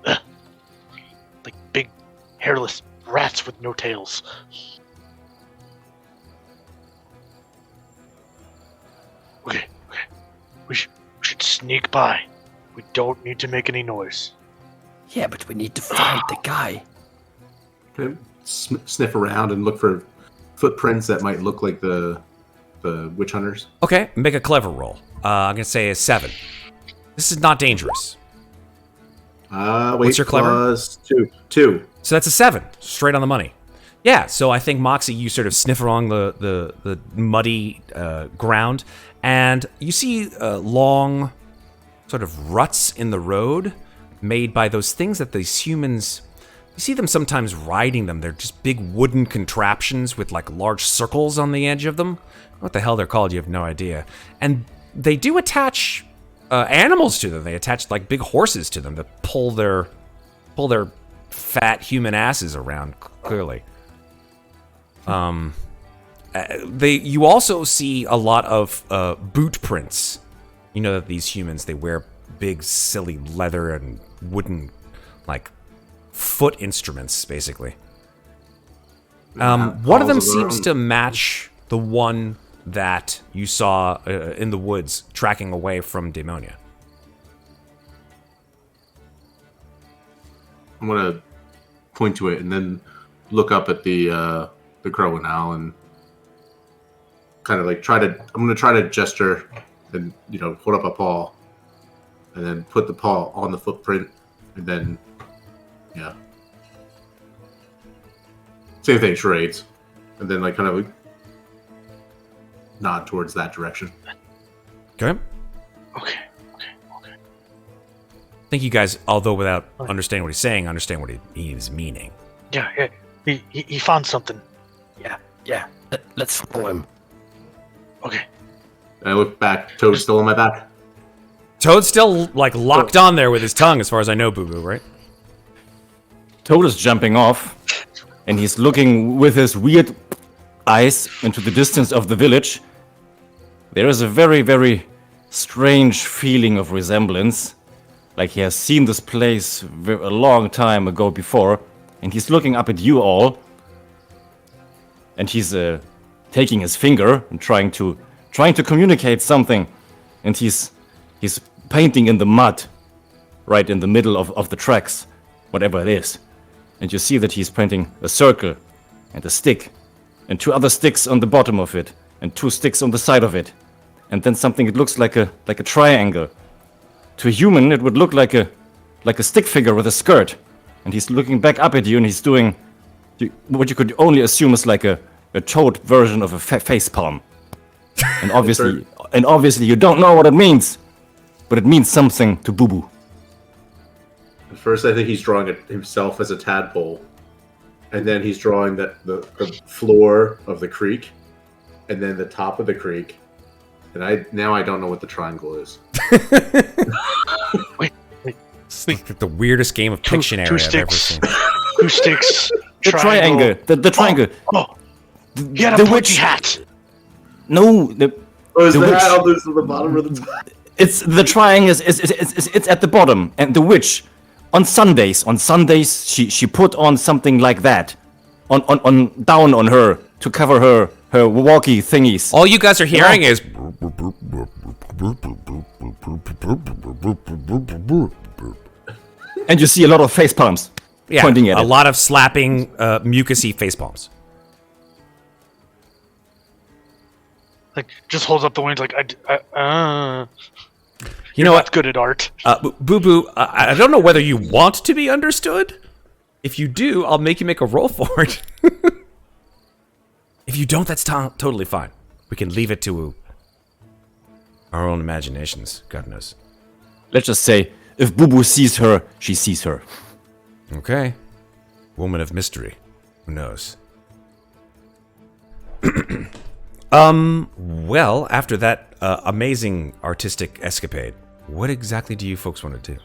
Speaker 4: Like big, hairless rats with no tails. Okay. We should sneak by. We don't need to make any noise.
Speaker 2: Yeah, but we need to find the guy.
Speaker 5: Can I sniff around and look for footprints that might look like the witch hunters?
Speaker 1: Okay, make a clever roll. I'm gonna say a 7. This is not dangerous.
Speaker 5: Wait,
Speaker 1: What's your clever?
Speaker 5: Plus 2.
Speaker 1: So that's a 7, straight on the money. Yeah, so I think, Moxie, you sort of sniff along the muddy ground, and you see long sort of ruts in the road made by those things that these humans... You see them sometimes riding them. They're just big wooden contraptions with like large circles on the edge of them. What the hell they're called, you have no idea. And they do attach animals to them. They attach like big horses to them that pull their fat human asses around, clearly. You also see a lot of boot prints. You know that these humans, they wear big silly leather and wooden like foot instruments, basically. One of them seems to match the one that you saw in the woods tracking away from Daemonia.
Speaker 5: I'm gonna point to it and then look up at the crow and owl and kind of like I'm gonna try to gesture and hold up a paw and then put the paw on the footprint and then same thing, charades, and then like kind of like nod towards that direction.
Speaker 1: Okay.
Speaker 4: Okay.
Speaker 1: I think you guys, although without understanding what he's saying, understand what he's meaning.
Speaker 4: Yeah. He found something.
Speaker 2: Yeah. Let's follow him.
Speaker 4: Okay.
Speaker 5: And I look back. Toad's still on my back.
Speaker 1: Toad's still like locked on there with his tongue, as far as I know, Bubu, right?
Speaker 3: Toad is jumping off, and he's looking with his weird eyes into the distance of the village. There is a very, very strange feeling of resemblance. like he has seen this place a long time ago before, and he's looking up at you all, and he's taking his finger and trying to communicate something, and he's painting in the mud, right in the middle of the tracks, whatever it is, and you see that he's painting a circle, and a stick, and 2 other sticks on the bottom of it, and 2 sticks on the side of it, and then something that looks like a triangle. To a human, it would look like a stick figure with a skirt, and he's looking back up at you, and he's doing what you could only assume is like a toad version of a face palm. And obviously, you don't know what it means, but it means something to Bubu.
Speaker 5: At first, I think he's drawing it himself as a tadpole, and then he's drawing the floor of the creek, and then the top of the creek, and I don't know what the triangle is.
Speaker 4: Wait.
Speaker 1: It's like the weirdest game of Pictionary I've ever seen.
Speaker 4: 2 sticks.
Speaker 3: The triangle. The triangle.
Speaker 4: Oh. He had a pointy hat.
Speaker 3: No, the
Speaker 5: Is
Speaker 3: the
Speaker 5: the
Speaker 3: witch.
Speaker 5: hat on the bottom of the top?
Speaker 3: It's the triangle it's at the bottom, and the witch on Sundays she put on something like that on down on her to cover her walkie thingies.
Speaker 1: All you guys are hearing is
Speaker 3: And you see a lot of face palms pointing at
Speaker 1: a
Speaker 3: it.
Speaker 1: lot of slapping, mucusy face palms.
Speaker 4: Like, just holds up the wings like,
Speaker 1: You know
Speaker 4: that's
Speaker 1: what?
Speaker 4: good at art.
Speaker 1: Bubu, I don't know whether you want to be understood. If you do, I'll make you make a roll for it. If you don't, that's totally fine. We can leave it to our own imaginations. God knows.
Speaker 3: Let's just say, if Bubu sees her, she sees her.
Speaker 1: Okay. Woman of mystery. Who knows? Well, after that amazing artistic escapade, what exactly do you folks want to do?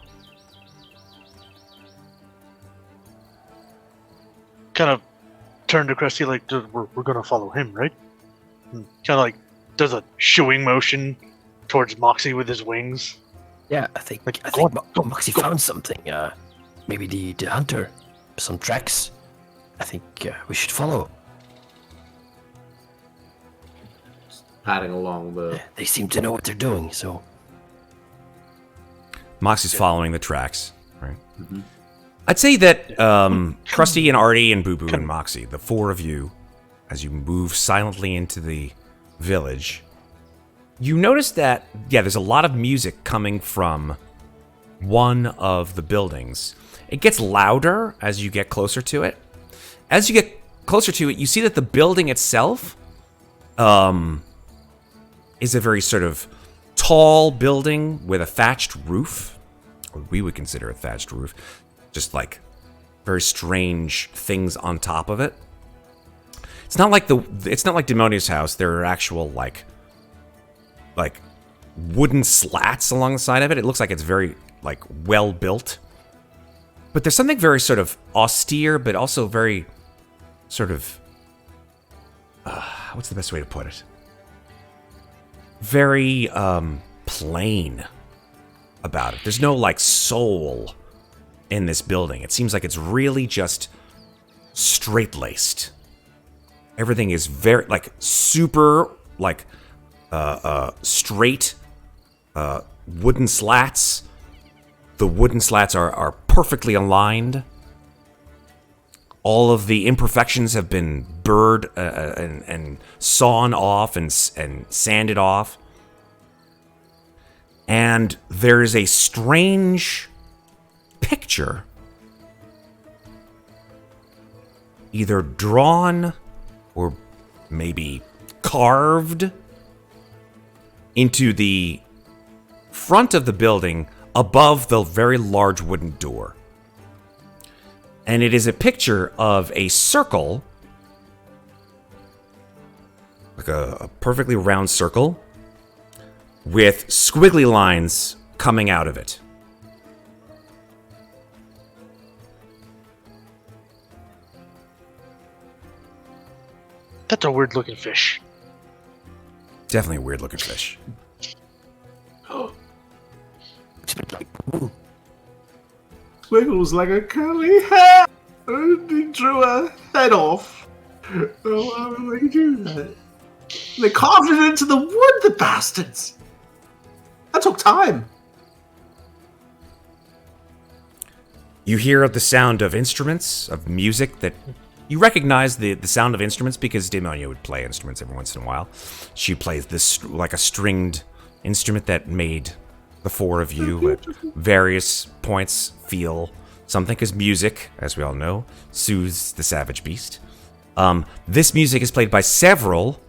Speaker 4: Kind of turn to Crusty like, we're gonna follow him, right? Kind of like does a shooing motion towards Moxie with his wings.
Speaker 2: Yeah, I think
Speaker 4: go on,
Speaker 2: Moxie found something. Maybe the hunter, some tracks. I think we should follow.
Speaker 5: Padding along the.
Speaker 2: They seem to know what they're doing, so.
Speaker 1: Moxie's following the tracks, right? Mm-hmm. I'd say that Crusty and Arty and Bubu and Moxie, the 4 of you, as you move silently into the village, you notice that, there's a lot of music coming from one of the buildings. It gets louder as you get closer to it. As you get closer to it, you see that the building itself is a very sort of tall building with a thatched roof, or we would consider a thatched roof, just like very strange things on top of it. It's not like Demonia's house. There are actual like wooden slats along the side of it. It looks like it's very like well built. But there's something very sort of austere, but also very sort of what's the best way to put it? Very plain about it. There's no like soul in this building. It seems like it's really just straight-laced. Everything is very like super like straight wooden slats. The wooden slats are perfectly aligned. All of the imperfections have been burred and sawn off and sanded off. And there is a strange picture, either drawn or maybe carved into the front of the building above the very large wooden door. And it is a picture of a circle, like a perfectly round circle, with squiggly lines coming out of it.
Speaker 4: That's a weird looking fish.
Speaker 1: Definitely a weird looking fish.
Speaker 5: Squiggles like a curly hair. And he drew her head off. Oh, why would they do that? They carved it into the wood, the bastards. That took time.
Speaker 1: You hear the sound of instruments, of music that you recognize the sound of instruments because Demonia would play instruments every once in a while. She plays this like a stringed instrument that made the four of you at various points feel something, because music, as we all know, soothes the savage beast. This music is played by several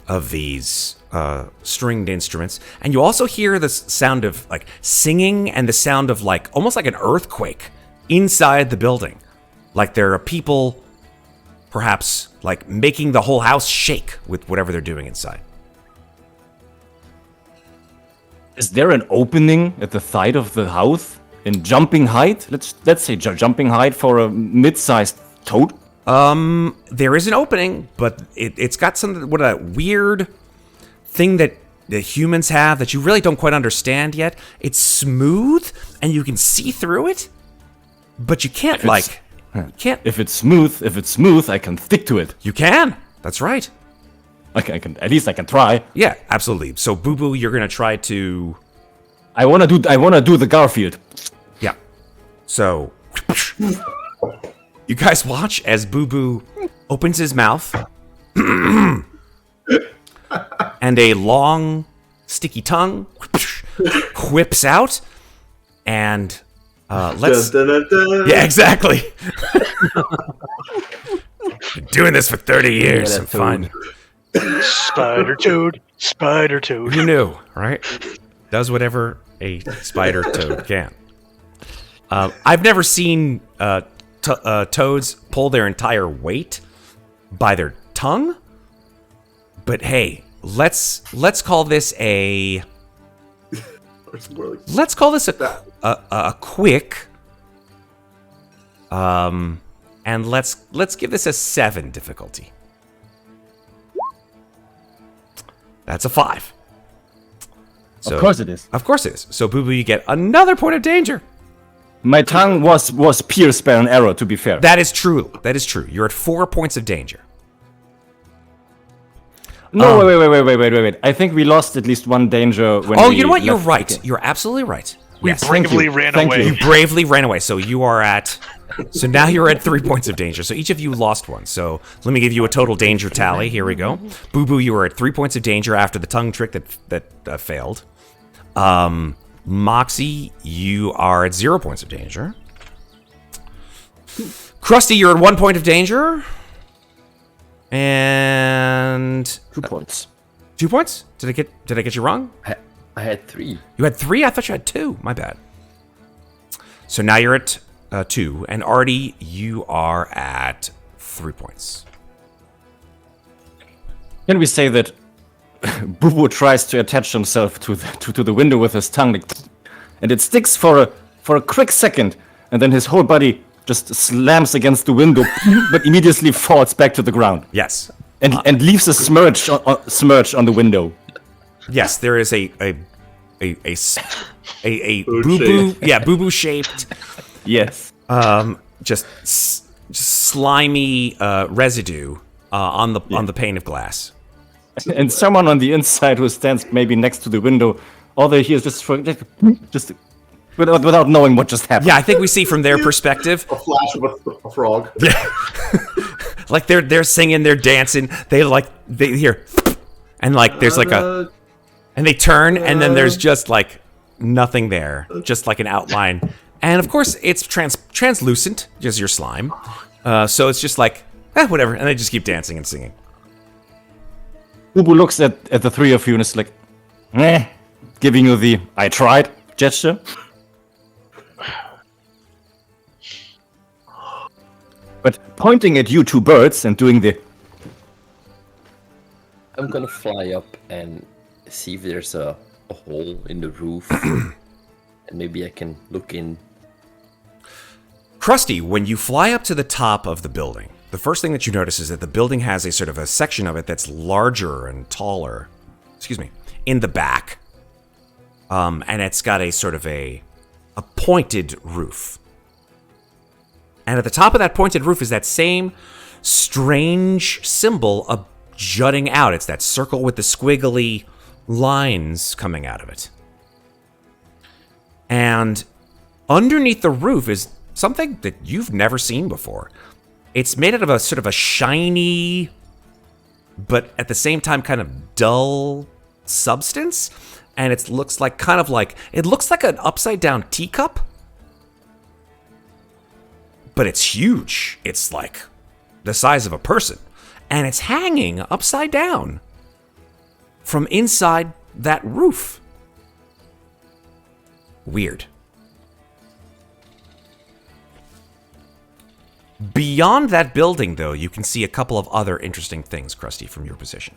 Speaker 1: of these stringed instruments, and you also hear the sound of like singing and the sound of like almost like an earthquake inside the building. Like there are people perhaps like making the whole house shake with whatever they're doing inside.
Speaker 3: Is there an opening at the side of the house in jumping height? Let's say jumping height for a mid-sized toad.
Speaker 1: There is an opening, but it's got what a weird thing that the humans have that you really don't quite understand yet. It's smooth and you can see through it, but you can't you can't.
Speaker 3: If it's smooth, I can stick to it.
Speaker 1: You can. That's right.
Speaker 3: Okay, at least I can try.
Speaker 1: Yeah, absolutely. So Bubu, you're gonna try to.
Speaker 3: I wanna do the Garfield.
Speaker 1: Yeah. So you guys watch as Bubu opens his mouth, and a long, sticky tongue whips out, and let's.
Speaker 5: Dun, dun, dun, dun.
Speaker 1: Yeah, exactly. Been doing this for 30 years. I'm fine.
Speaker 4: Spider toad.
Speaker 1: Who knew, right? Does whatever a spider toad can. I've never seen toads pull their entire weight by their tongue, but hey, let's call this a quick. And let's give this a 7 difficulty. That's a 5. So,
Speaker 3: Of course it is.
Speaker 1: Of course it is. So, Bubu, you get another point of danger.
Speaker 3: My tongue was pierced by an arrow, to be fair.
Speaker 1: That is true. That is true. You're at 4 points of danger.
Speaker 3: No, wait. I think we lost at least one danger when we
Speaker 1: You know what? You're
Speaker 3: left.
Speaker 1: right.
Speaker 3: Okay.
Speaker 1: You're absolutely right.
Speaker 4: We
Speaker 1: Yes.
Speaker 4: bravely ran
Speaker 3: Thank
Speaker 4: away.
Speaker 3: you.
Speaker 1: You bravely ran away. So you are at. So now you're at 3 points of danger. So each of you lost one. So let me give you a total danger tally. Here we go. Bubu, you are at 3 points of danger after the tongue trick that failed. Moxie, you are at 0 points of danger. Crusty, you're at 1 point of danger. And
Speaker 2: 2 points.
Speaker 1: 2 points? Did I get you wrong?
Speaker 2: I had 3.
Speaker 1: You had 3? I thought you had 2. My bad. So now you're at 2, and Arty, you are at 3 points.
Speaker 3: Can we say that Bubu tries to attach himself to the window with his tongue, and it sticks for a quick second, and then his whole body just slams against the window, but immediately falls back to the ground,
Speaker 1: Yes.
Speaker 3: and leaves a smudge on the window.
Speaker 1: Yes, there is a
Speaker 5: Boo
Speaker 1: boo-boo,
Speaker 5: shaped.
Speaker 1: boo-boo shaped,
Speaker 3: Yes.
Speaker 1: just slimy residue on the pane of glass.
Speaker 3: And someone on the inside who stands maybe next to the window, all they hear is just without knowing what just happened.
Speaker 1: Yeah, I think we see from their perspective,
Speaker 5: A flash of a frog.
Speaker 1: like they're singing, they're dancing, they hear, and like there's like and they turn, and then there's just like nothing there, just like an outline, and of course it's translucent, just your slime, so it's just like whatever, and they just keep dancing and singing.
Speaker 3: Bubu looks at the three of you and is like, giving you the "I tried" gesture. But pointing at you two birds and doing the
Speaker 2: I'm gonna fly up and see if there's a hole in the roof. And maybe I can look in.
Speaker 1: Crusty, when you fly up to the top of the building, the first thing that you notice is that the building has a sort of a section of it that's larger and taller, in the back. And it's got a sort of a pointed roof. And at the top of that pointed roof is that same strange symbol of jutting out. It's that circle with the squiggly lines coming out of it. And underneath the roof is something that you've never seen before. It's made out of a sort of a shiny, but at the same time kind of dull substance. And it looks like it looks like an upside down teacup. But it's huge. It's like the size of a person. And it's hanging upside down from inside that roof. Weird. Beyond that building, though, you can see a couple of other interesting things, Crusty, from your position.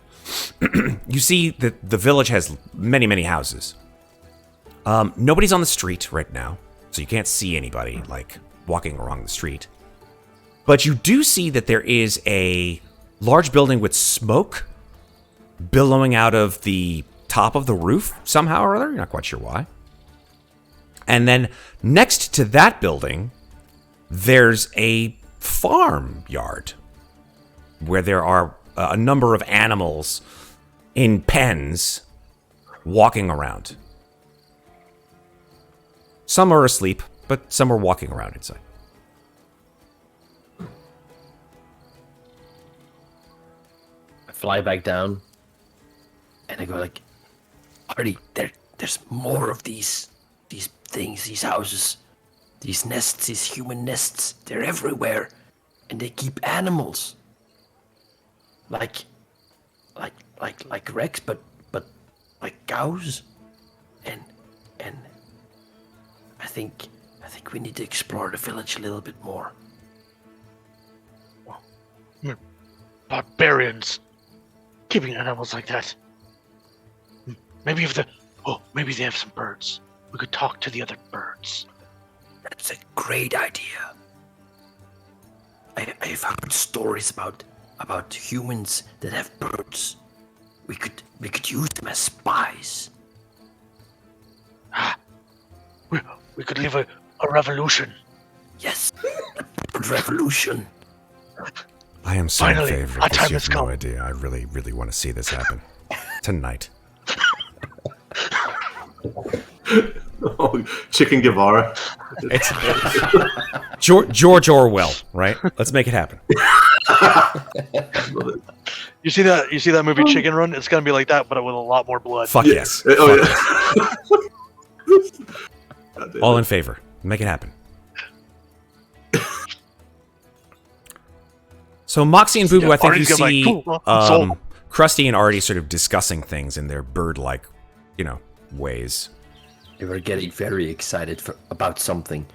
Speaker 1: You see that the village has many, many houses. Nobody's on the street right now, so you can't see anybody, like, walking along the street. But you do see that there is a large building with smoke billowing out of the top of the roof somehow or other. You're not quite sure why. And then next to that building, there's a farmyard where there are a number of animals in pens walking around. Some are asleep, but some are walking around inside.
Speaker 2: I fly back down, and I go like, Arty, there's more of these things, these houses, these nests, these human nests. They're everywhere, and they keep animals. Like Rex, but like cows, and I think we need to explore the village a little bit more.
Speaker 4: Barbarians keeping animals like that. Maybe maybe they have some birds. We could talk to the other birds.
Speaker 2: That's a great idea. I've heard stories about humans that have birds. We could use them as spies.
Speaker 4: We could leave a revolution.
Speaker 2: Yes, a bird revolution.
Speaker 1: I am so
Speaker 4: Finally,
Speaker 1: in favor
Speaker 4: our
Speaker 1: of this.
Speaker 4: time
Speaker 1: You
Speaker 4: has
Speaker 1: have no
Speaker 4: come.
Speaker 1: idea. I really, really want to see this happen. Tonight.
Speaker 5: Oh, Chicken Guevara.
Speaker 1: It's George Orwell, right? Let's make it happen.
Speaker 4: You see that movie Chicken Run? It's gonna be like that, but with a lot more blood.
Speaker 1: Fuck yes.
Speaker 5: Oh,
Speaker 1: Fuck
Speaker 5: yeah.
Speaker 1: yes. All in favor. Make it happen. So Moxie and Bubu, I think
Speaker 4: Arty's
Speaker 1: you
Speaker 4: gonna be
Speaker 1: see
Speaker 4: like, cool, sold.
Speaker 1: Crusty and Arty sort of discussing things in their bird-like, ways.
Speaker 2: They were getting very excited about something.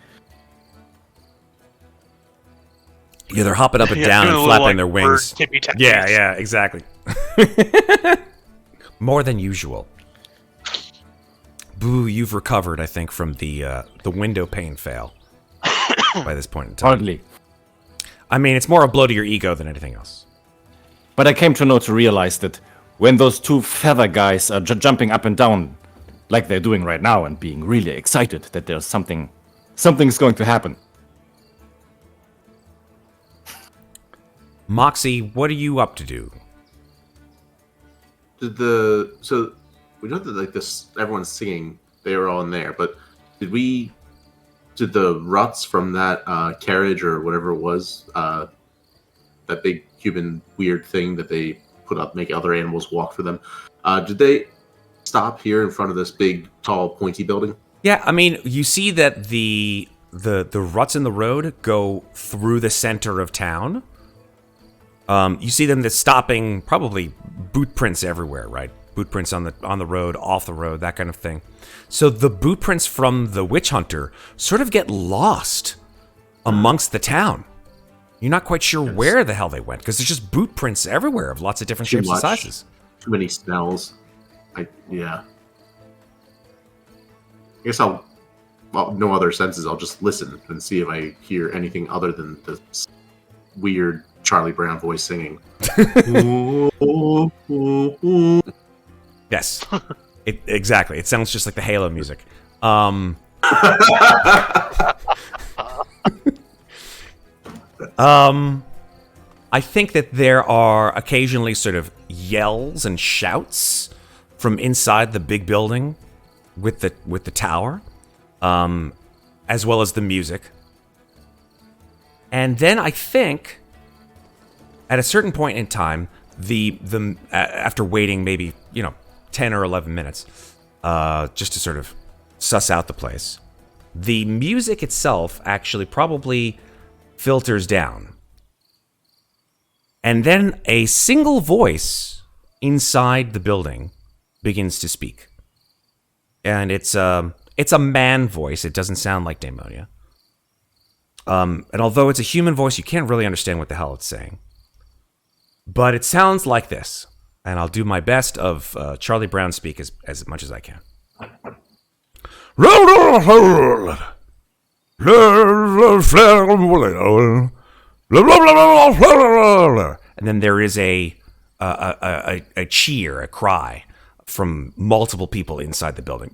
Speaker 1: Yeah, they're hopping up and
Speaker 4: Yeah,
Speaker 1: down
Speaker 4: doing
Speaker 1: and
Speaker 4: a little,
Speaker 1: flapping their
Speaker 4: bird
Speaker 1: wings.
Speaker 4: tippy-tap
Speaker 1: Yeah,
Speaker 4: dance.
Speaker 1: yeah, exactly. More than usual. Boo, you've recovered, I think, from the window pane fail by this point in time.
Speaker 3: Hardly.
Speaker 1: I mean, it's more a blow to your ego than anything else.
Speaker 3: But I came to realize that when those two feather guys are jumping up and down, like they're doing right now, and being really excited that there's something's going to happen.
Speaker 1: Moxie, what are you up to do?
Speaker 5: So we know that like this, everyone's singing. They were all in there, but did the ruts from that carriage or whatever it was, that big human weird thing that they put up, make other animals walk for them, did they stop here in front of this big, tall, pointy building?
Speaker 1: Yeah, I mean, you see that the ruts in the road go through the center of town. You see them stopping, probably boot prints everywhere, right? Boot prints on the road, off the road, that kind of thing. So the boot prints from the witch hunter sort of get lost amongst the town. You're not quite sure where the hell they went, because there's just boot prints everywhere of lots of different shapes and sizes.
Speaker 5: Too many smells. Yeah. I guess no other senses. I'll just listen and see if I hear anything other than the weird Charlie Brown voice singing.
Speaker 1: Yes, exactly. It sounds just like the Halo music. I think that there are occasionally sort of yells and shouts from inside the big building with the tower, as well as the music. And then I think at a certain point in time, after waiting maybe 10 or 11 minutes, just to sort of suss out the place, the music itself actually probably filters down. And then a single voice inside the building begins to speak. And it's a man voice. It doesn't sound like Daemonia. And although it's a human voice, you can't really understand what the hell it's saying. But it sounds like this. And I'll do my best of Charlie Brown speak as much as I can. And then there is a cheer, a cry from multiple people inside the building.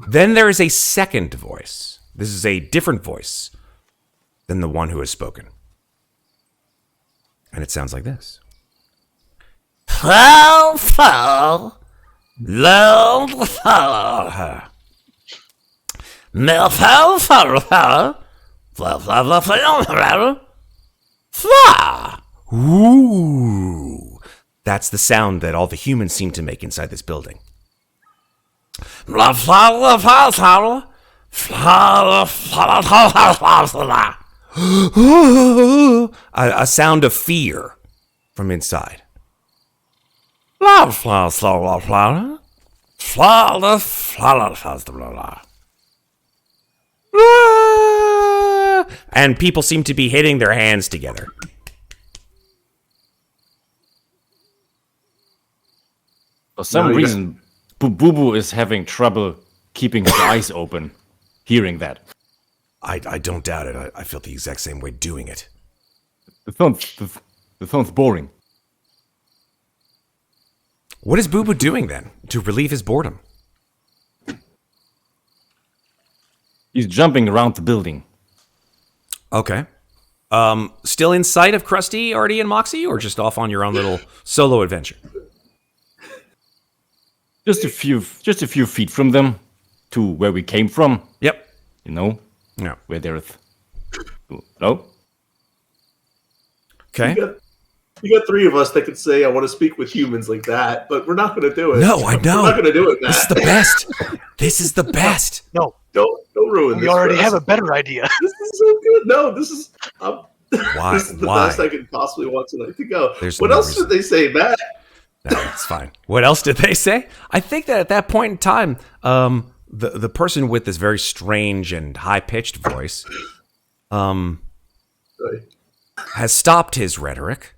Speaker 1: Then there is a second voice. This is a different voice than the one who has spoken. And it sounds like this. Ooh. That's the sound that all the humans seem to make inside this building. A sound of fear from inside. And people seem to be hitting their hands together.
Speaker 3: For some reason, Bubu is having trouble keeping his eyes open, hearing that.
Speaker 1: I don't doubt it. I felt the exact same way doing it.
Speaker 3: It sounds boring.
Speaker 1: What is Bubu doing then to relieve his boredom?
Speaker 3: He's jumping around the building.
Speaker 1: Okay. Still in sight of Crusty, Arty, and Moxie, or just off on your own little solo adventure?
Speaker 3: Just a few feet from them to where we came from.
Speaker 1: Yep.
Speaker 3: You know?
Speaker 1: Yeah.
Speaker 3: Where there's... No?
Speaker 1: Okay.
Speaker 5: You got three of us that could say, I want to speak with humans like that, but we're not going to do it.
Speaker 1: No, I know.
Speaker 5: We're not going to do it, Matt.
Speaker 1: This is the best. This is the best.
Speaker 4: No,
Speaker 5: Don't ruin this.
Speaker 4: we already
Speaker 5: for us.
Speaker 4: have a better idea.
Speaker 5: This is so good. No, this is...
Speaker 1: Why?
Speaker 5: This is the best I could possibly want tonight to go.
Speaker 1: There's
Speaker 5: What
Speaker 1: no
Speaker 5: else
Speaker 1: reason.
Speaker 5: did they say, Matt?
Speaker 1: No, it's fine. What else did they say? I think that at that point in time, the person with this very strange and high-pitched voice has stopped his rhetoric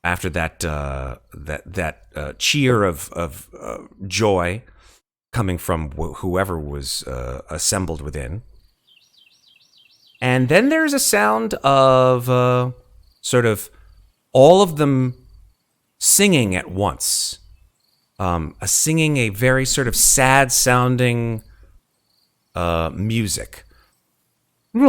Speaker 1: after that cheer of joy coming from whoever was assembled within. And then there's a sound of sort of all of them singing at once. Singing a very sort of sad-sounding music. And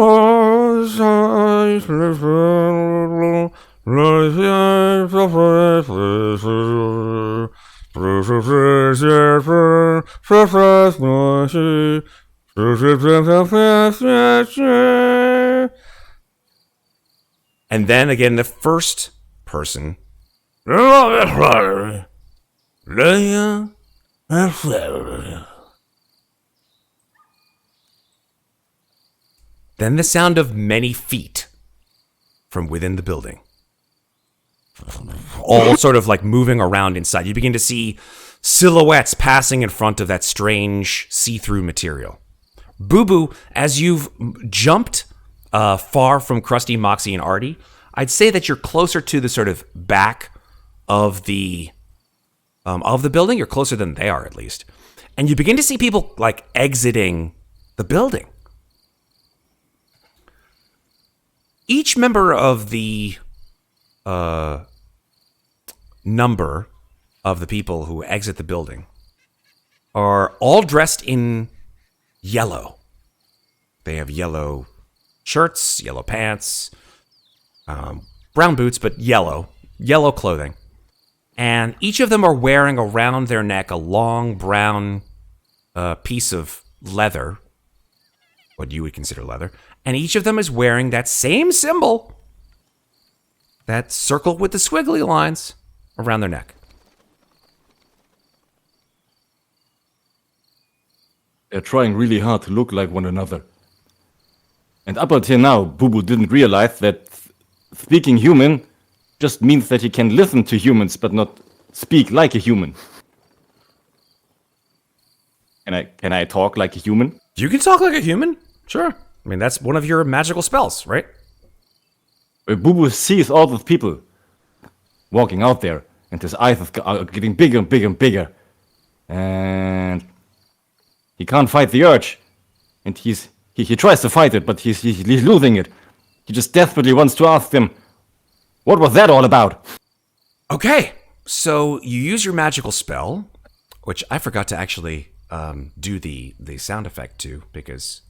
Speaker 1: then again, the first person. Then the sound of many feet from within the building. All sort of like moving around inside. You begin to see silhouettes passing in front of that strange see-through material. Bubu, as you've jumped far from Crusty, Moxie, and Arty, I'd say that you're closer to the sort of back of the building. You're closer than they are, at least. And you begin to see people like exiting the building. Each member of the number of the people who exit the building are all dressed in yellow. They have yellow shirts, yellow pants, brown boots, but yellow clothing. And each of them are wearing around their neck a long brown piece of leather, what you would consider leather. And each of them is wearing that same symbol, that circle with the squiggly lines around their neck.
Speaker 3: They're trying really hard to look like one another. And up until now, Bubu didn't realize that speaking human just means that he can listen to humans but not speak like a human. Can I talk like a human?
Speaker 1: You can talk like a human, sure. I mean, that's one of your magical spells, right?
Speaker 3: Bubu sees all those people walking out there, and his eyes are getting bigger and bigger and bigger. And he can't fight the urge. And he tries to fight it, but he's losing it. He just desperately wants to ask them, what was that all about?
Speaker 1: Okay, so you use your magical spell, which I forgot to actually do the sound effect to, because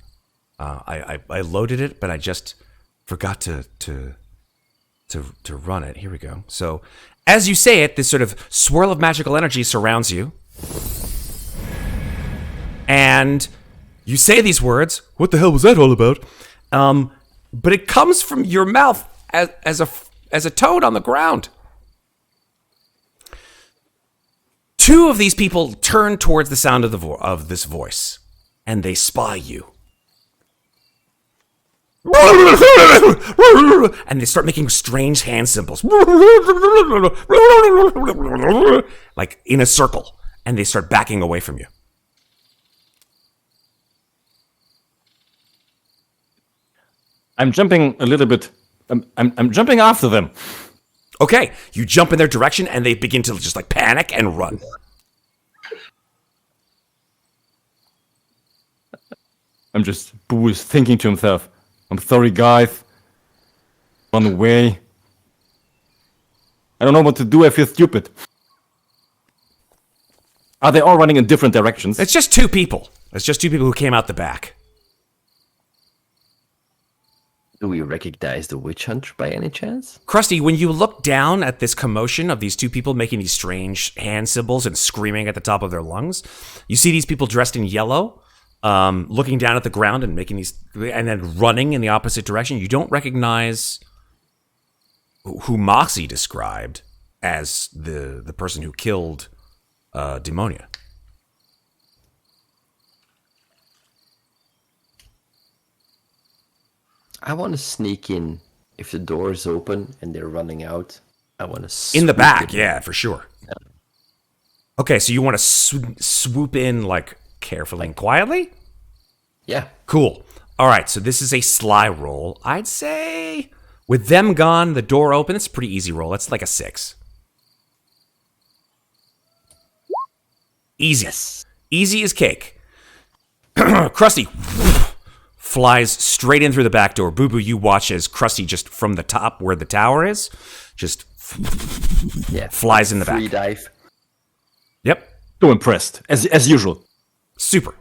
Speaker 1: I loaded it, but I just forgot to run it. Here we go. So as you say it, this sort of swirl of magical energy surrounds you. And you say these words.
Speaker 6: What the hell was that all about?
Speaker 1: But it comes from your mouth as a toad on the ground. Two of these people turn towards the sound of this voice, and they spy you. And they start making strange hand symbols, like in a circle, and they start backing away from you.
Speaker 3: I'm jumping a little bit. I'm jumping after them.
Speaker 1: Okay, you jump in their direction, and they begin to just like panic and run.
Speaker 3: Boo is thinking to himself, I'm sorry, guys. Run away. I don't know what to do. I feel stupid. Are they all running in different directions?
Speaker 1: It's just two people. It's just two people who came out the back.
Speaker 2: Do we recognize the witch hunter by any chance?
Speaker 1: Crusty, when you look down at this commotion of these two people making these strange hand symbols and screaming at the top of their lungs, you see these people dressed in yellow, looking down at the ground and making these, and then running in the opposite direction. You don't recognize who Moxie described as the person who killed Demonia.
Speaker 2: I want to sneak in. If the door is open and they're running out, I want to
Speaker 1: in the back, yeah, for sure. Yeah. Okay, so you want to swoop in like carefully and quietly?
Speaker 2: Yeah.
Speaker 1: Cool. All right, so this is a sly roll. I'd say with them gone, the door open, it's a pretty easy roll. It's like a 6. Easy. Yes. Easy as cake. Crusty flies straight in through the back door. Bubu, you watch as Crusty just from the top where the tower is, just flies in the back.
Speaker 2: Free dive.
Speaker 1: Yep.
Speaker 3: So impressed, as usual.
Speaker 1: Super.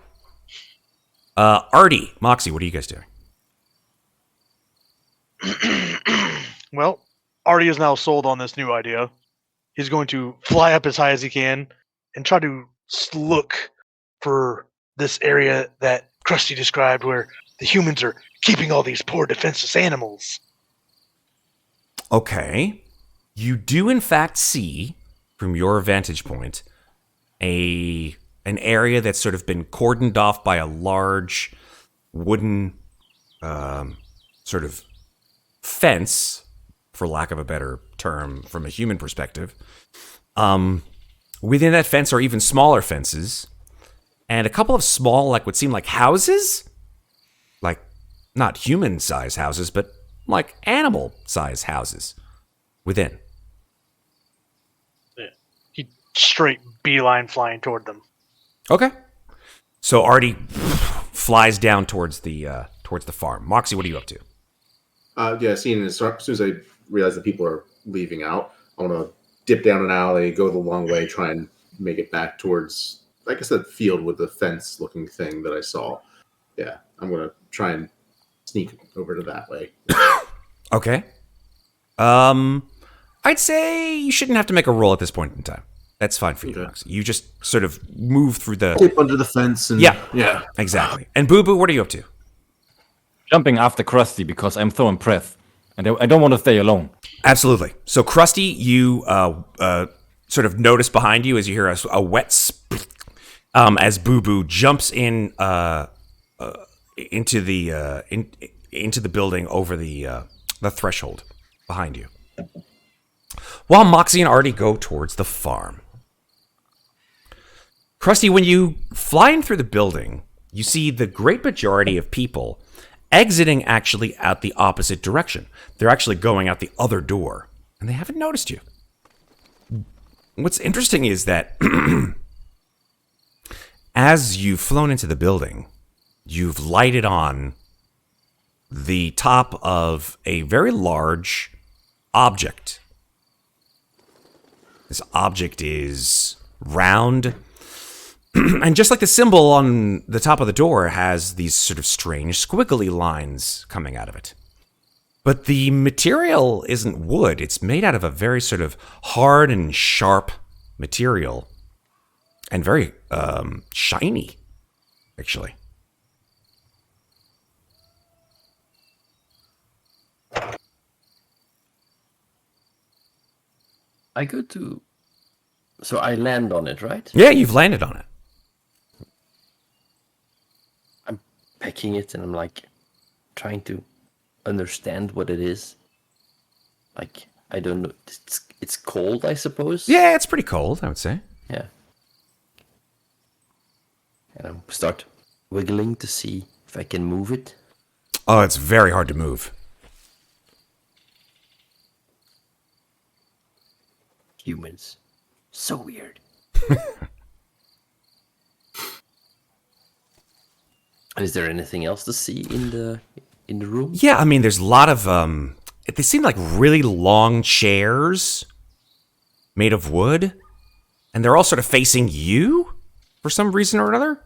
Speaker 1: Arty, Moxie, what are you guys doing?
Speaker 4: Well, Arty is now sold on this new idea. He's going to fly up as high as he can and try to look for this area that Crusty described where the humans are keeping all these poor defenseless animals.
Speaker 1: Okay. You do in fact see, from your vantage point, an area that's sort of been cordoned off by a large wooden sort of fence, for lack of a better term from a human perspective. Within that fence are even smaller fences, and a couple of small, like what seem like houses, like not human-sized houses, but like animal-sized houses within.
Speaker 4: Yeah. He straight beeline flying toward them.
Speaker 1: Okay. So Arty flies down towards the farm. Moxie, what are you up to?
Speaker 5: Yeah, seeing as soon as I realize that people are leaving out, I want to dip down an alley, go the long way, try and make it back towards, like I said, field with the fence-looking thing that I saw. Yeah, I'm gonna try and sneak over to that way.
Speaker 1: Okay. I'd say you shouldn't have to make a roll at this point in time. That's fine for you,
Speaker 5: Okay.
Speaker 1: Moxie. You just sort of move through the...
Speaker 5: Dip under the fence and
Speaker 1: Yeah, exactly. And Bubu, what are you up to?
Speaker 3: Jumping after Crusty because I'm so impressed. And I don't want to stay alone.
Speaker 1: Absolutely. So, Crusty, you sort of notice behind you as you hear a wet as Bubu jumps in into the building over the threshold behind you. While Moxie and Arty go towards the farm. Crusty, when you fly in through the building, you see the great majority of people exiting actually out the opposite direction. They're actually going out the other door, and they haven't noticed you. What's interesting is that as you've flown into the building, you've lighted on the top of a very large object. This object is round, and just like the symbol on the top of the door, it has these sort of strange squiggly lines coming out of it. But the material isn't wood. It's made out of a very sort of hard and sharp material, and very shiny, actually.
Speaker 2: I go to... So I land on it, right?
Speaker 1: Yeah, you've landed on it.
Speaker 2: I'm pecking it and I'm like trying to understand what it is. Like, I don't know. It's cold, I suppose?
Speaker 1: Yeah, it's pretty cold, I would say.
Speaker 2: Yeah. And I start wiggling to see if I can move it.
Speaker 1: Oh, it's very hard to move.
Speaker 2: Humans. So weird. Is there anything else to see in the room?
Speaker 1: Yeah, I mean, there's a lot of they seem like really long chairs made of wood, and they're all sort of facing you for some reason or another.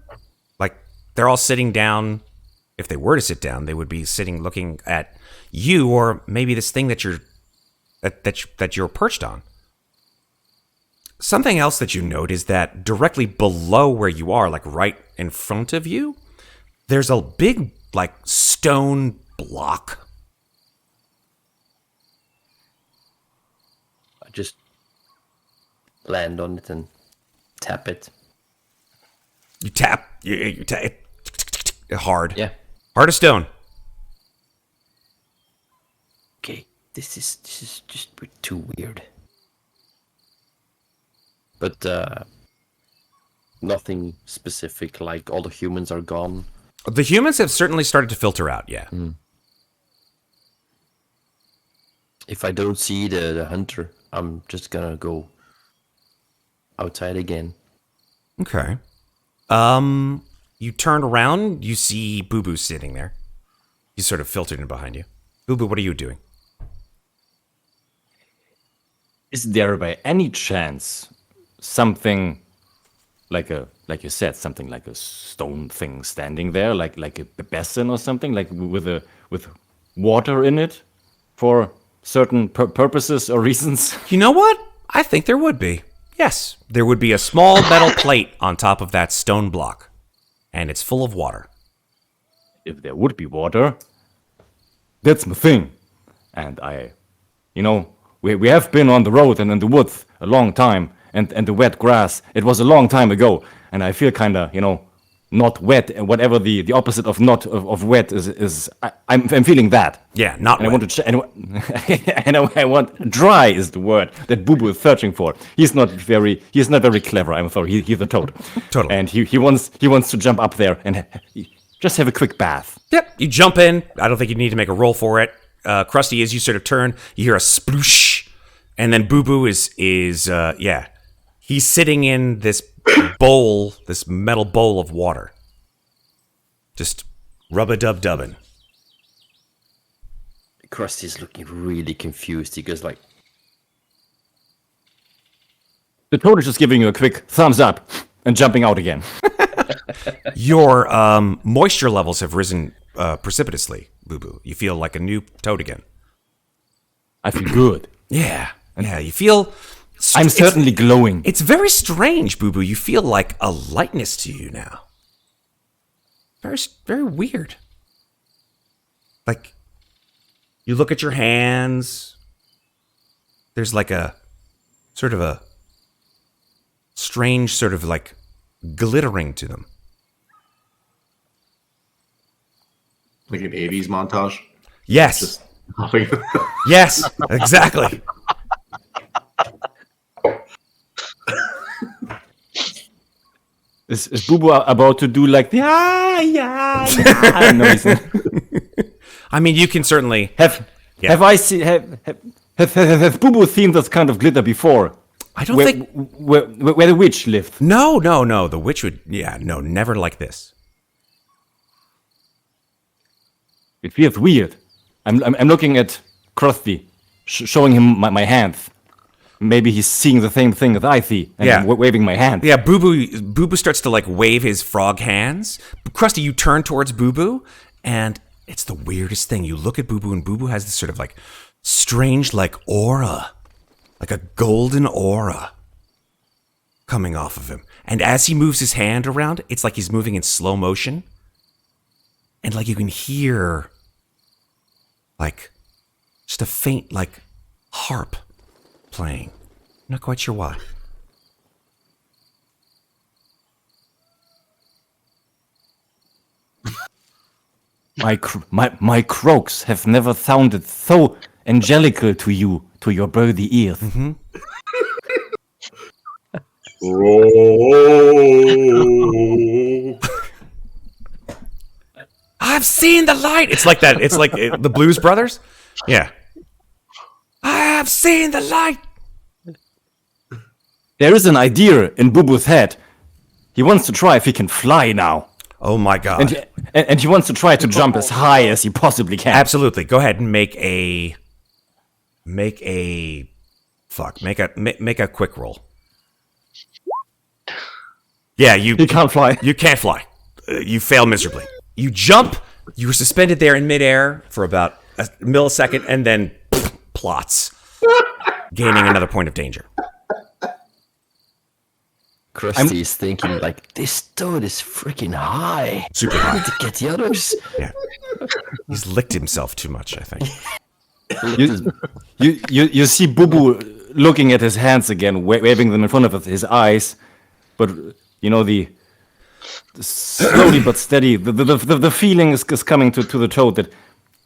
Speaker 1: Like they're all sitting down. If they were to sit down, they would be sitting looking at you, or maybe this thing that you're perched on. Something else that you note is that directly below where you are, like right in front of you, there's a big, like, stone block.
Speaker 2: I just land on it and tap it.
Speaker 1: You tap it hard.
Speaker 2: Yeah.
Speaker 1: Hard as stone.
Speaker 2: Okay, this is just too weird. But nothing specific, like all the humans are gone.
Speaker 1: The humans have certainly started to filter out, yeah.
Speaker 2: If I don't see the hunter, I'm just gonna go outside again.
Speaker 1: Okay. You turn around, you see Bubu sitting there. He's sort of filtered in behind you. Bubu, what are you doing?
Speaker 3: Is there by any chance something like you said, something like a stone thing standing there, like a basin or something, like with water in it for certain purposes or reasons?
Speaker 1: You know what? I think there would be. Yes, there would be a small metal plate on top of that stone block, and it's full of water.
Speaker 3: If there would be water, that's my thing. And we have been on the road and in the woods a long time, and the wet grass, it was a long time ago, and I feel kind of, not wet, and whatever the opposite of not of wet is I'm feeling that.
Speaker 1: Yeah, not
Speaker 3: And
Speaker 1: wet.
Speaker 3: I want dry is the word that Bubu is searching for. He's not very clever. I'm sorry. He's a toad.
Speaker 1: Totally.
Speaker 3: And he wants to jump up there and just have a quick bath.
Speaker 1: Yep, you jump in. I don't think you need to make a roll for it. Crusty, as you sort of turn, you hear a sploosh, and then Bubu is he's sitting in this bowl, this metal bowl of water. Just rub-a-dub-dubbing.
Speaker 2: Crusty's looking really confused. He goes like,
Speaker 3: The toad is just giving you a quick thumbs up and jumping out again.
Speaker 1: Your moisture levels have risen precipitously, Bubu. You feel like a new toad again.
Speaker 3: I feel good.
Speaker 1: Yeah, you feel...
Speaker 3: I'm certainly glowing.
Speaker 1: It's very strange, Bubu. You feel like a lightness to you now. Very, very weird. Like, you look at your hands. There's like a sort of a strange sort of like glittering to them.
Speaker 5: Like an 80s montage.
Speaker 1: Yes.
Speaker 5: Just
Speaker 1: Yes, exactly.
Speaker 3: Is Bubu about to do like the yeah noise?
Speaker 1: I mean, you can certainly
Speaker 3: Have I seen have Bubu seen this kind of glitter before?
Speaker 1: I don't
Speaker 3: where,
Speaker 1: think
Speaker 3: where the witch lived.
Speaker 1: No. The witch would never like this.
Speaker 3: It feels weird. I'm looking at Crusty, showing him my hands. Maybe he's seeing the same thing that I see, and I'm waving my hand.
Speaker 1: Yeah, Bubu starts to like wave his frog hands. Crusty, you turn towards Bubu, and it's the weirdest thing. You look at Bubu, and Bubu has this sort of like strange like aura, like a golden aura coming off of him. And as he moves his hand around, it's like he's moving in slow motion. And like you can hear like just a faint like harp playing. I'm not quite sure why.
Speaker 3: My croaks have never sounded so angelical to you, to your birdie ears.
Speaker 1: Mm-hmm. I've seen the light. It's like that. It's like the Blues Brothers. Yeah. I have seen the light.
Speaker 3: There is an idea in Bubu's head. He wants to try if he can fly now.
Speaker 1: Oh my god.
Speaker 3: And he wants to try to jump as high as he possibly can.
Speaker 1: Absolutely. Go ahead and make a quick roll. Yeah,
Speaker 3: He can't fly.
Speaker 1: You can't fly. You fail miserably. You jump. You were suspended there in midair for about a millisecond, and then plots, gaining another point of danger.
Speaker 2: Crusty is thinking like, this toad is freaking high.
Speaker 1: Super
Speaker 2: I
Speaker 1: high.
Speaker 2: need to get the others.
Speaker 1: Yeah. He's licked himself too much, I think.
Speaker 3: You see Bubu looking at his hands again, waving them in front of his eyes, but you know the slowly but steady, the feeling is coming to the toad that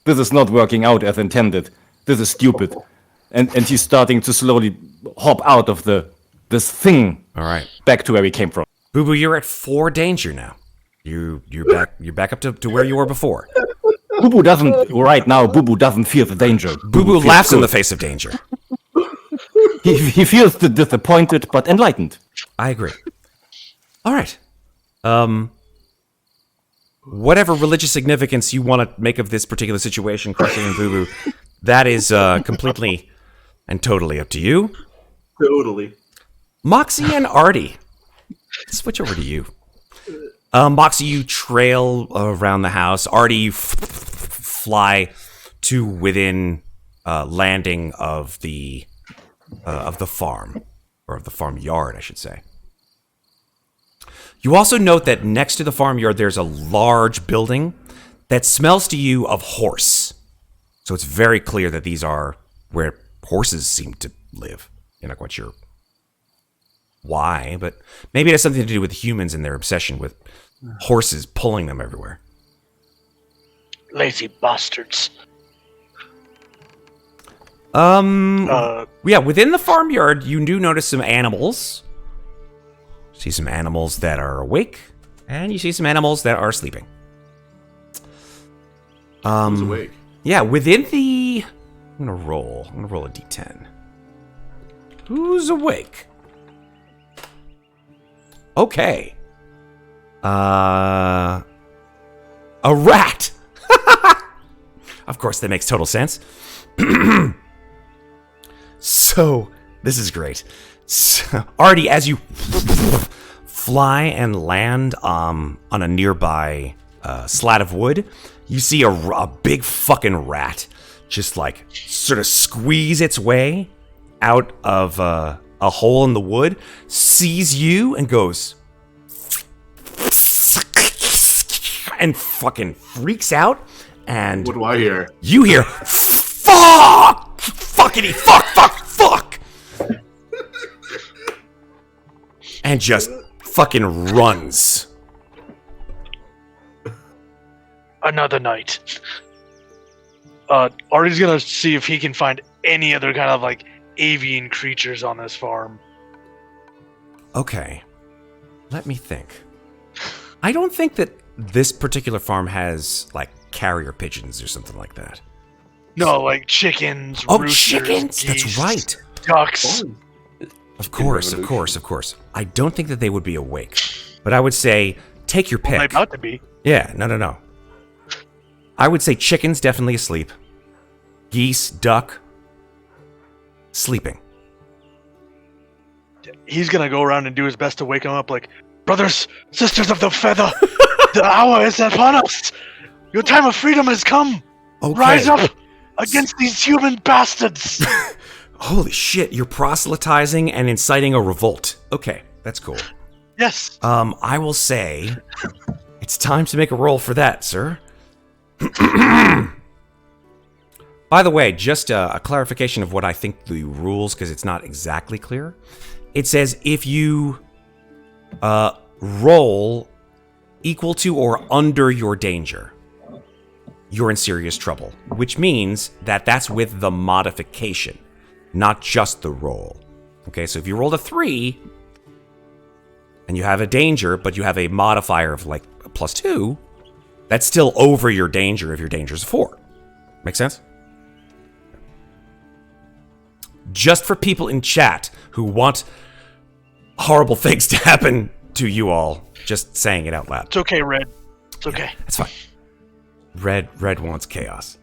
Speaker 3: this is not working out as intended. This is stupid, and he's starting to slowly hop out of this thing.
Speaker 1: All right.
Speaker 3: Back to where we came from.
Speaker 1: Bubu, you're at 4 danger now. You're back up to where you were before.
Speaker 3: Bubu doesn't feel the danger.
Speaker 1: Bubu laughs in the face of danger.
Speaker 3: He feels disappointed but enlightened.
Speaker 1: I agree. All right. Whatever religious significance you want to make of this particular situation, Crusty and Bubu, that is completely and totally up to you.
Speaker 5: totally.
Speaker 1: Moxie and Arty. Switch over to you. Moxie, you trail around the house. Arty, you fly to within landing of the farm, or of the farmyard, I should say. You also note that next to the farmyard, there's a large building that smells to you of horse. So it's very clear that these are where horses seem to live. You're not quite sure why, but maybe it has something to do with humans and their obsession with horses pulling them everywhere.
Speaker 4: Lazy bastards.
Speaker 1: Yeah, within the farmyard, you do notice some animals. See some animals that are awake, and you see some animals that are sleeping.
Speaker 5: Who's awake?
Speaker 1: Yeah, within the... I'm gonna roll a d10. Who's awake? Okay. A rat! Of course, that makes total sense. So, this is great. So, Arty, as you fly and land on a nearby slat of wood, you see a big fucking rat just like sort of squeeze its way out of a hole in the wood, sees you and goes and fucking freaks out. And
Speaker 5: What do I hear?
Speaker 1: you hear fuck, fuckity, fuck, and just fucking runs.
Speaker 4: Another night. Artie's gonna see if he can find any other kind of like avian creatures on this farm.
Speaker 1: Okay, let me think. I don't think that this particular farm has like carrier pigeons or something like that.
Speaker 4: No, like chickens,
Speaker 1: Oh,
Speaker 4: roosters,
Speaker 1: chickens!
Speaker 4: geese,
Speaker 1: That's right.
Speaker 4: ducks.
Speaker 1: Of course. I don't think that they would be awake, but I would say take your
Speaker 4: Well, they're
Speaker 1: pick.
Speaker 4: about to be.
Speaker 1: Yeah, no. I would say chickens definitely asleep. Geese, duck, sleeping.
Speaker 4: He's gonna go around and do his best to wake them up like, brothers, sisters of the feather, the hour is upon us. Your time of freedom has come.
Speaker 1: Okay.
Speaker 4: Rise up against these human bastards.
Speaker 1: Holy shit, you're proselytizing and inciting a revolt. Okay, that's cool.
Speaker 4: Yes.
Speaker 1: I will say it's time to make a roll for that, sir. By the way, just a clarification of what I think the rules, because it's not exactly clear. It says if you roll equal to or under your danger, you're in serious trouble, which means that that's with the modification, not just the roll. Okay, so if you rolled a 3 and you have a danger, but you have a modifier of like a +2, that's still over your danger if your danger is 4. Make sense? Just for people in chat who want horrible things to happen to you all, just saying it out loud.
Speaker 4: It's okay, Red. It's okay.
Speaker 1: That's fine. Red wants chaos.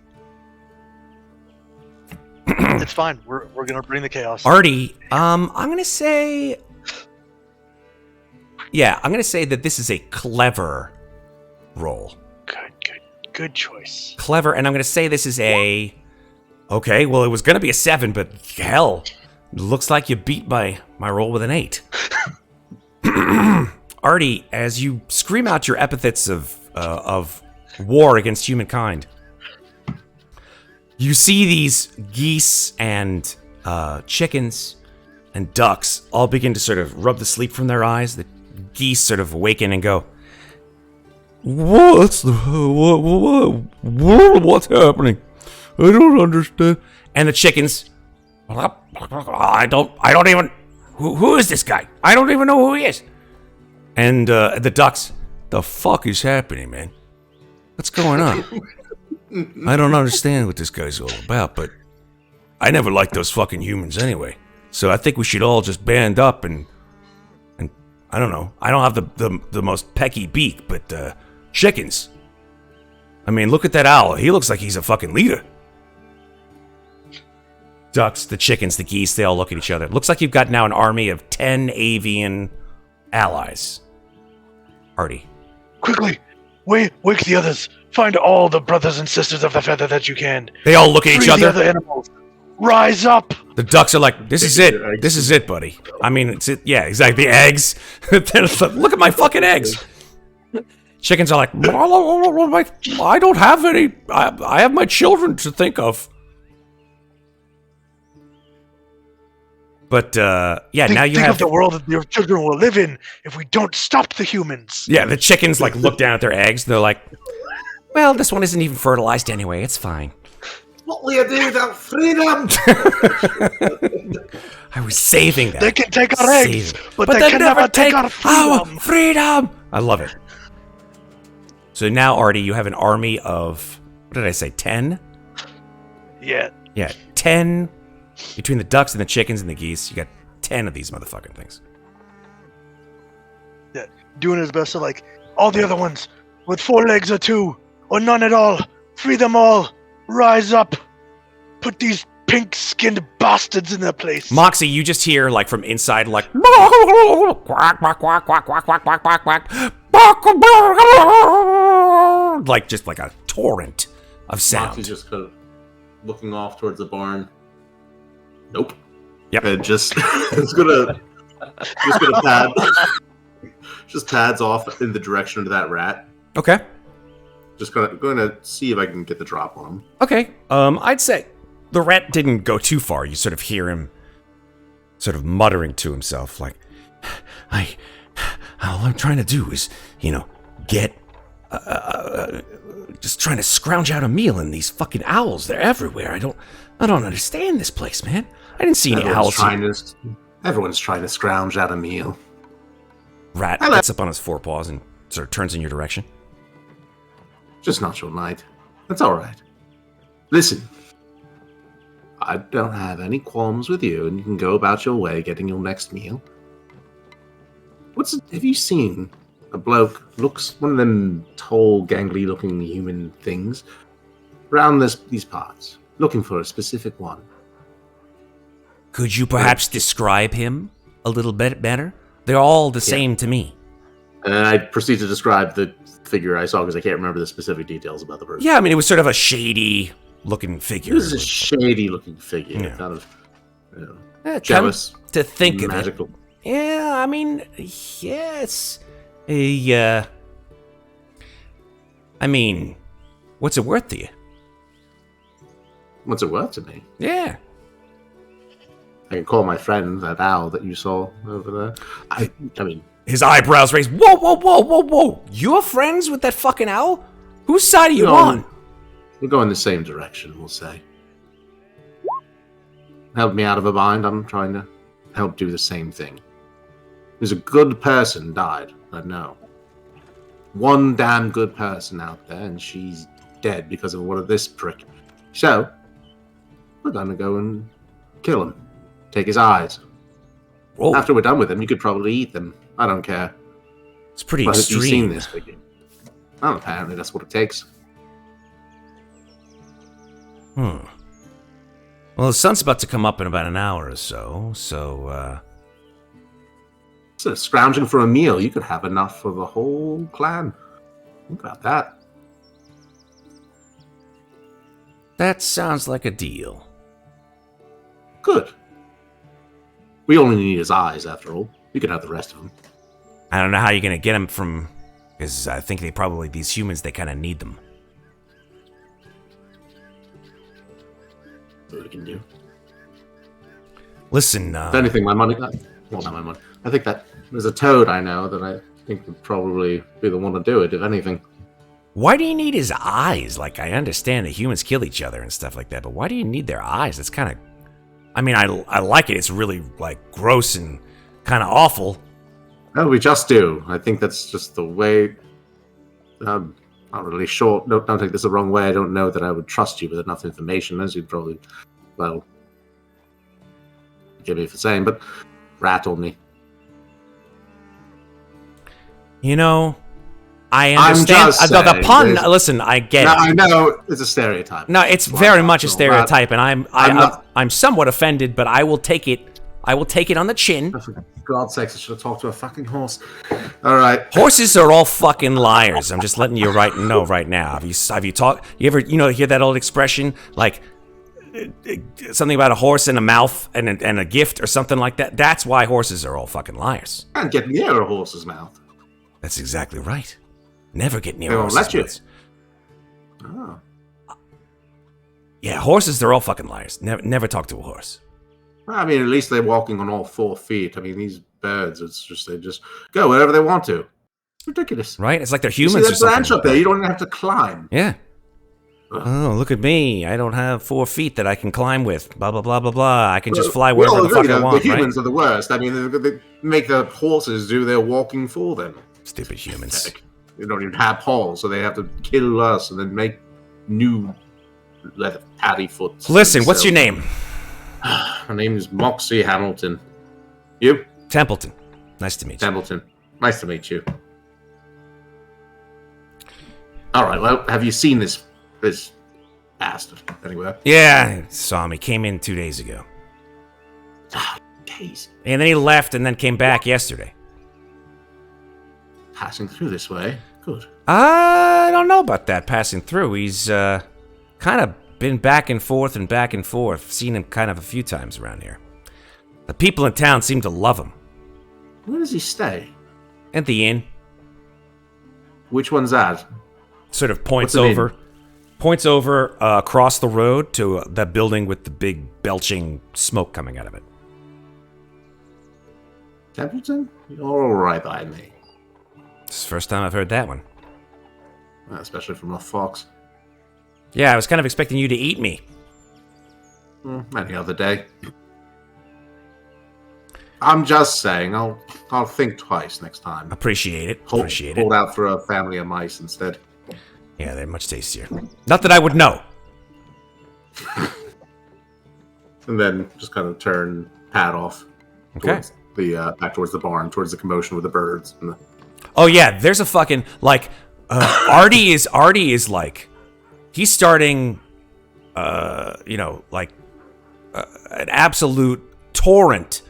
Speaker 4: It's fine. We're gonna bring the chaos.
Speaker 1: Arty, I'm gonna say, I'm gonna say that this is a clever roll.
Speaker 4: Good choice.
Speaker 1: Clever, and I'm gonna say this is a. Okay, well, it was gonna be a 7, but hell, looks like you beat my roll with an 8. Arty, as you scream out your epithets of war against humankind, you see these geese and chickens and ducks all begin to sort of rub the sleep from their eyes. The geese sort of awaken and go, what's happening? I don't understand. And the chickens, I don't even, who is this guy? I don't even know who he is. And the ducks, the fuck is happening, man? What's going on? I don't understand what this guy's all about, but I never liked those fucking humans anyway. So I think we should all just band up and I don't know. I don't have the most pecky beak, but chickens. I mean, look at that owl. He looks like he's a fucking leader. Ducks, the chickens, the geese, they all look at each other. Looks like you've got now an army of 10 avian allies. Arty.
Speaker 4: Quickly, wake the others. Find all the brothers and sisters of the feather that you can.
Speaker 1: They all look at each
Speaker 4: Free
Speaker 1: other.
Speaker 4: the other animals. Rise up.
Speaker 1: The ducks are like, this is it. This is it, buddy. I mean, it's it. Yeah, exactly. The eggs. Look at my fucking eggs. Chickens are like, I don't have any. I have my children to think of. But, now you
Speaker 4: think
Speaker 1: have...
Speaker 4: of the world that your children will live in if we don't stop the humans.
Speaker 1: Yeah, the chickens, like, look down at their eggs. They're like, well, this one isn't even fertilized anyway. It's fine.
Speaker 5: What will you do without freedom?
Speaker 1: I was saving that.
Speaker 4: They can take our eggs, but they can never take our freedom.
Speaker 1: Freedom! I love it. So now, Arty, you have an army of, what did I say, 10?
Speaker 4: Yeah.
Speaker 1: Yeah, 10. Between the ducks and the chickens and the geese, you got 10 of these motherfucking things.
Speaker 4: Yeah. Doing his best to, like, all the other ones with 4 legs or 2, or none at all. Free them all. Rise up. Put these pink-skinned bastards in that place.
Speaker 1: Moxie, you just hear, like, from inside, like, quack, quack, quack, quack, quack, quack, quack, quack, quack, like, just like a torrent of sound.
Speaker 5: Moxie's just kind of looking off towards the barn. Nope.
Speaker 1: Yep.
Speaker 5: And just gonna pads off in the direction of that rat.
Speaker 1: Okay.
Speaker 5: Just gonna see if I can get the drop on him.
Speaker 1: Okay. I'd say the rat didn't go too far. You sort of hear him sort of muttering to himself, like, all I'm trying to do is, get, just trying to scrounge out a meal, and these fucking owls, they're everywhere. I don't understand this place, man. I didn't see any owls.
Speaker 5: Everyone's trying to scrounge out a meal.
Speaker 1: Rat gets up on his forepaws and sort of turns in your direction.
Speaker 5: Just not your night. That's all right. Listen, I don't have any qualms with you, and you can go about your way getting your next meal. Have you seen a bloke, looks one of them tall, gangly-looking human things, around these parts, looking for a specific one?
Speaker 1: Could you perhaps describe him a little bit better? They're all the same to me.
Speaker 5: And I proceed to describe the figure I saw because I can't remember the specific details about the person.
Speaker 1: Yeah, I mean, it was sort of a shady-looking figure.
Speaker 5: This is a shady-looking figure,
Speaker 1: Yeah.
Speaker 5: kind of
Speaker 1: Jealous.
Speaker 5: jealous,
Speaker 1: To think
Speaker 5: magical.
Speaker 1: of it. Yeah, I mean, yes. I mean, what's it worth to you?
Speaker 5: What's it worth to me?
Speaker 1: Yeah.
Speaker 5: I can call my friend that owl that you saw over there. I mean,
Speaker 1: His eyebrows raised. Whoa, whoa, whoa, whoa, whoa. You're friends with that fucking owl? Whose side are you on?
Speaker 5: We're going the same direction, we'll say. Helped me out of a bind. I'm trying to help do the same thing. There's a good person died, I know. One damn good person out there, and she's dead because of one of this prick. So, we're gonna go and kill him. Take his eyes.
Speaker 1: Whoa,
Speaker 5: After we're done with him, you could probably eat them. I don't care.
Speaker 1: it's pretty
Speaker 5: But have you seen
Speaker 1: extreme.
Speaker 5: this figure? Well, apparently that's what it takes.
Speaker 1: Well, the sun's about to come up in about an hour or so,
Speaker 5: So scrounging for a meal, you could have enough for the whole clan. Think about that.
Speaker 1: that sounds like a deal.
Speaker 5: Good. We only need his eyes, after all. You can have the rest of them.
Speaker 1: I don't know how you're going to get him from... Because I think these humans, they kind of need them.
Speaker 5: What we can do.
Speaker 1: Listen,
Speaker 5: If anything, my money... well, not my money. I think that there's a toad I know that I think would probably be the one to do it, if anything.
Speaker 1: why do you need his eyes? Like, I understand that humans kill each other and stuff like that, but why do you need their eyes? It's kind of... I mean, I like it. It's really, like, gross and kind of awful.
Speaker 5: No, we just do. I think that's just the way... I'm not really sure. Don't take this the wrong way. I don't know that I would trust you with enough information, as you'd probably... Well... Forgive me for saying, but... Rat told me.
Speaker 1: I understand.
Speaker 5: just
Speaker 1: The
Speaker 5: saying,
Speaker 1: pun,
Speaker 5: there's-
Speaker 1: listen, I get
Speaker 5: No,
Speaker 1: it.
Speaker 5: I know it's a stereotype.
Speaker 1: No, it's
Speaker 5: Well,
Speaker 1: very much a
Speaker 5: no,
Speaker 1: stereotype, and
Speaker 5: not-
Speaker 1: I'm somewhat offended, but I will take it. I will take it on the chin.
Speaker 5: For God's sakes, I should have talked to a fucking horse. All right.
Speaker 1: Horses are all fucking liars. I'm just letting you know right now. Have you talked? You ever hear that old expression like something about a horse and a mouth and a gift or something like that? That's why horses are all fucking liars.
Speaker 5: Can't get near a horse's mouth.
Speaker 1: That's exactly right. Never get near
Speaker 5: They won't
Speaker 1: horses.
Speaker 5: let you.
Speaker 1: mouths.
Speaker 5: Oh.
Speaker 1: Yeah, horses, they're all fucking liars. Never talk to a horse.
Speaker 5: I mean, at least they're walking on all 4 feet. I mean, these birds, they just go wherever they want to. It's ridiculous.
Speaker 1: Right? It's like they're
Speaker 5: You see
Speaker 1: humans or
Speaker 5: that
Speaker 1: something.
Speaker 5: branch up there? You don't even have to climb.
Speaker 1: Yeah. Oh, look at me. I don't have 4 feet that I can climb with. Blah, blah, blah, blah, blah. I can just fly
Speaker 5: We all
Speaker 1: wherever the fuck
Speaker 5: agree
Speaker 1: I
Speaker 5: that
Speaker 1: want,
Speaker 5: the
Speaker 1: right?
Speaker 5: humans are the worst. I mean, they make the horses do their walking for them.
Speaker 1: Stupid humans.
Speaker 5: Heck, they don't even have paws, so they have to kill us and then make new leather patty foot.
Speaker 1: Listen, what's your name?
Speaker 5: My name is Moxie Hamilton. You?
Speaker 1: Templeton. Nice to meet you.
Speaker 5: Hamilton. Nice to meet you. All right. Well, have you seen this Bastard. Anyway.
Speaker 1: Yeah, saw me. Came in 2 days ago.
Speaker 5: Days.
Speaker 1: And then he left and then came back yesterday.
Speaker 5: Passing through this way. Good.
Speaker 1: I don't know about that passing through. He's kind of been back and forth and back and forth. Seen him kind of a few times around here. The people in town seem to love him.
Speaker 5: Where does he stay?
Speaker 1: At the inn.
Speaker 5: Which one's that?
Speaker 1: Sort of points
Speaker 5: What's the
Speaker 1: over.
Speaker 5: inn?
Speaker 1: Points over across the road to that building with the big belching smoke coming out of it.
Speaker 5: Templeton? You're right by me.
Speaker 1: It's the first time I've heard that one.
Speaker 5: Especially from a fox.
Speaker 1: Yeah, I was kind of expecting you to eat me.
Speaker 5: Any other day. I'm just saying, I'll think twice next time.
Speaker 1: Appreciate it. Appreciate
Speaker 5: Hold
Speaker 1: it.
Speaker 5: out for a family of mice instead.
Speaker 1: Yeah, they're much tastier. Not that I would know.
Speaker 5: And then just kind of turn Pat off.
Speaker 1: Okay.
Speaker 5: Towards back towards the barn, towards the commotion with the birds. And
Speaker 1: Oh yeah, there's a fucking like Arty is like he's starting like an absolute torrent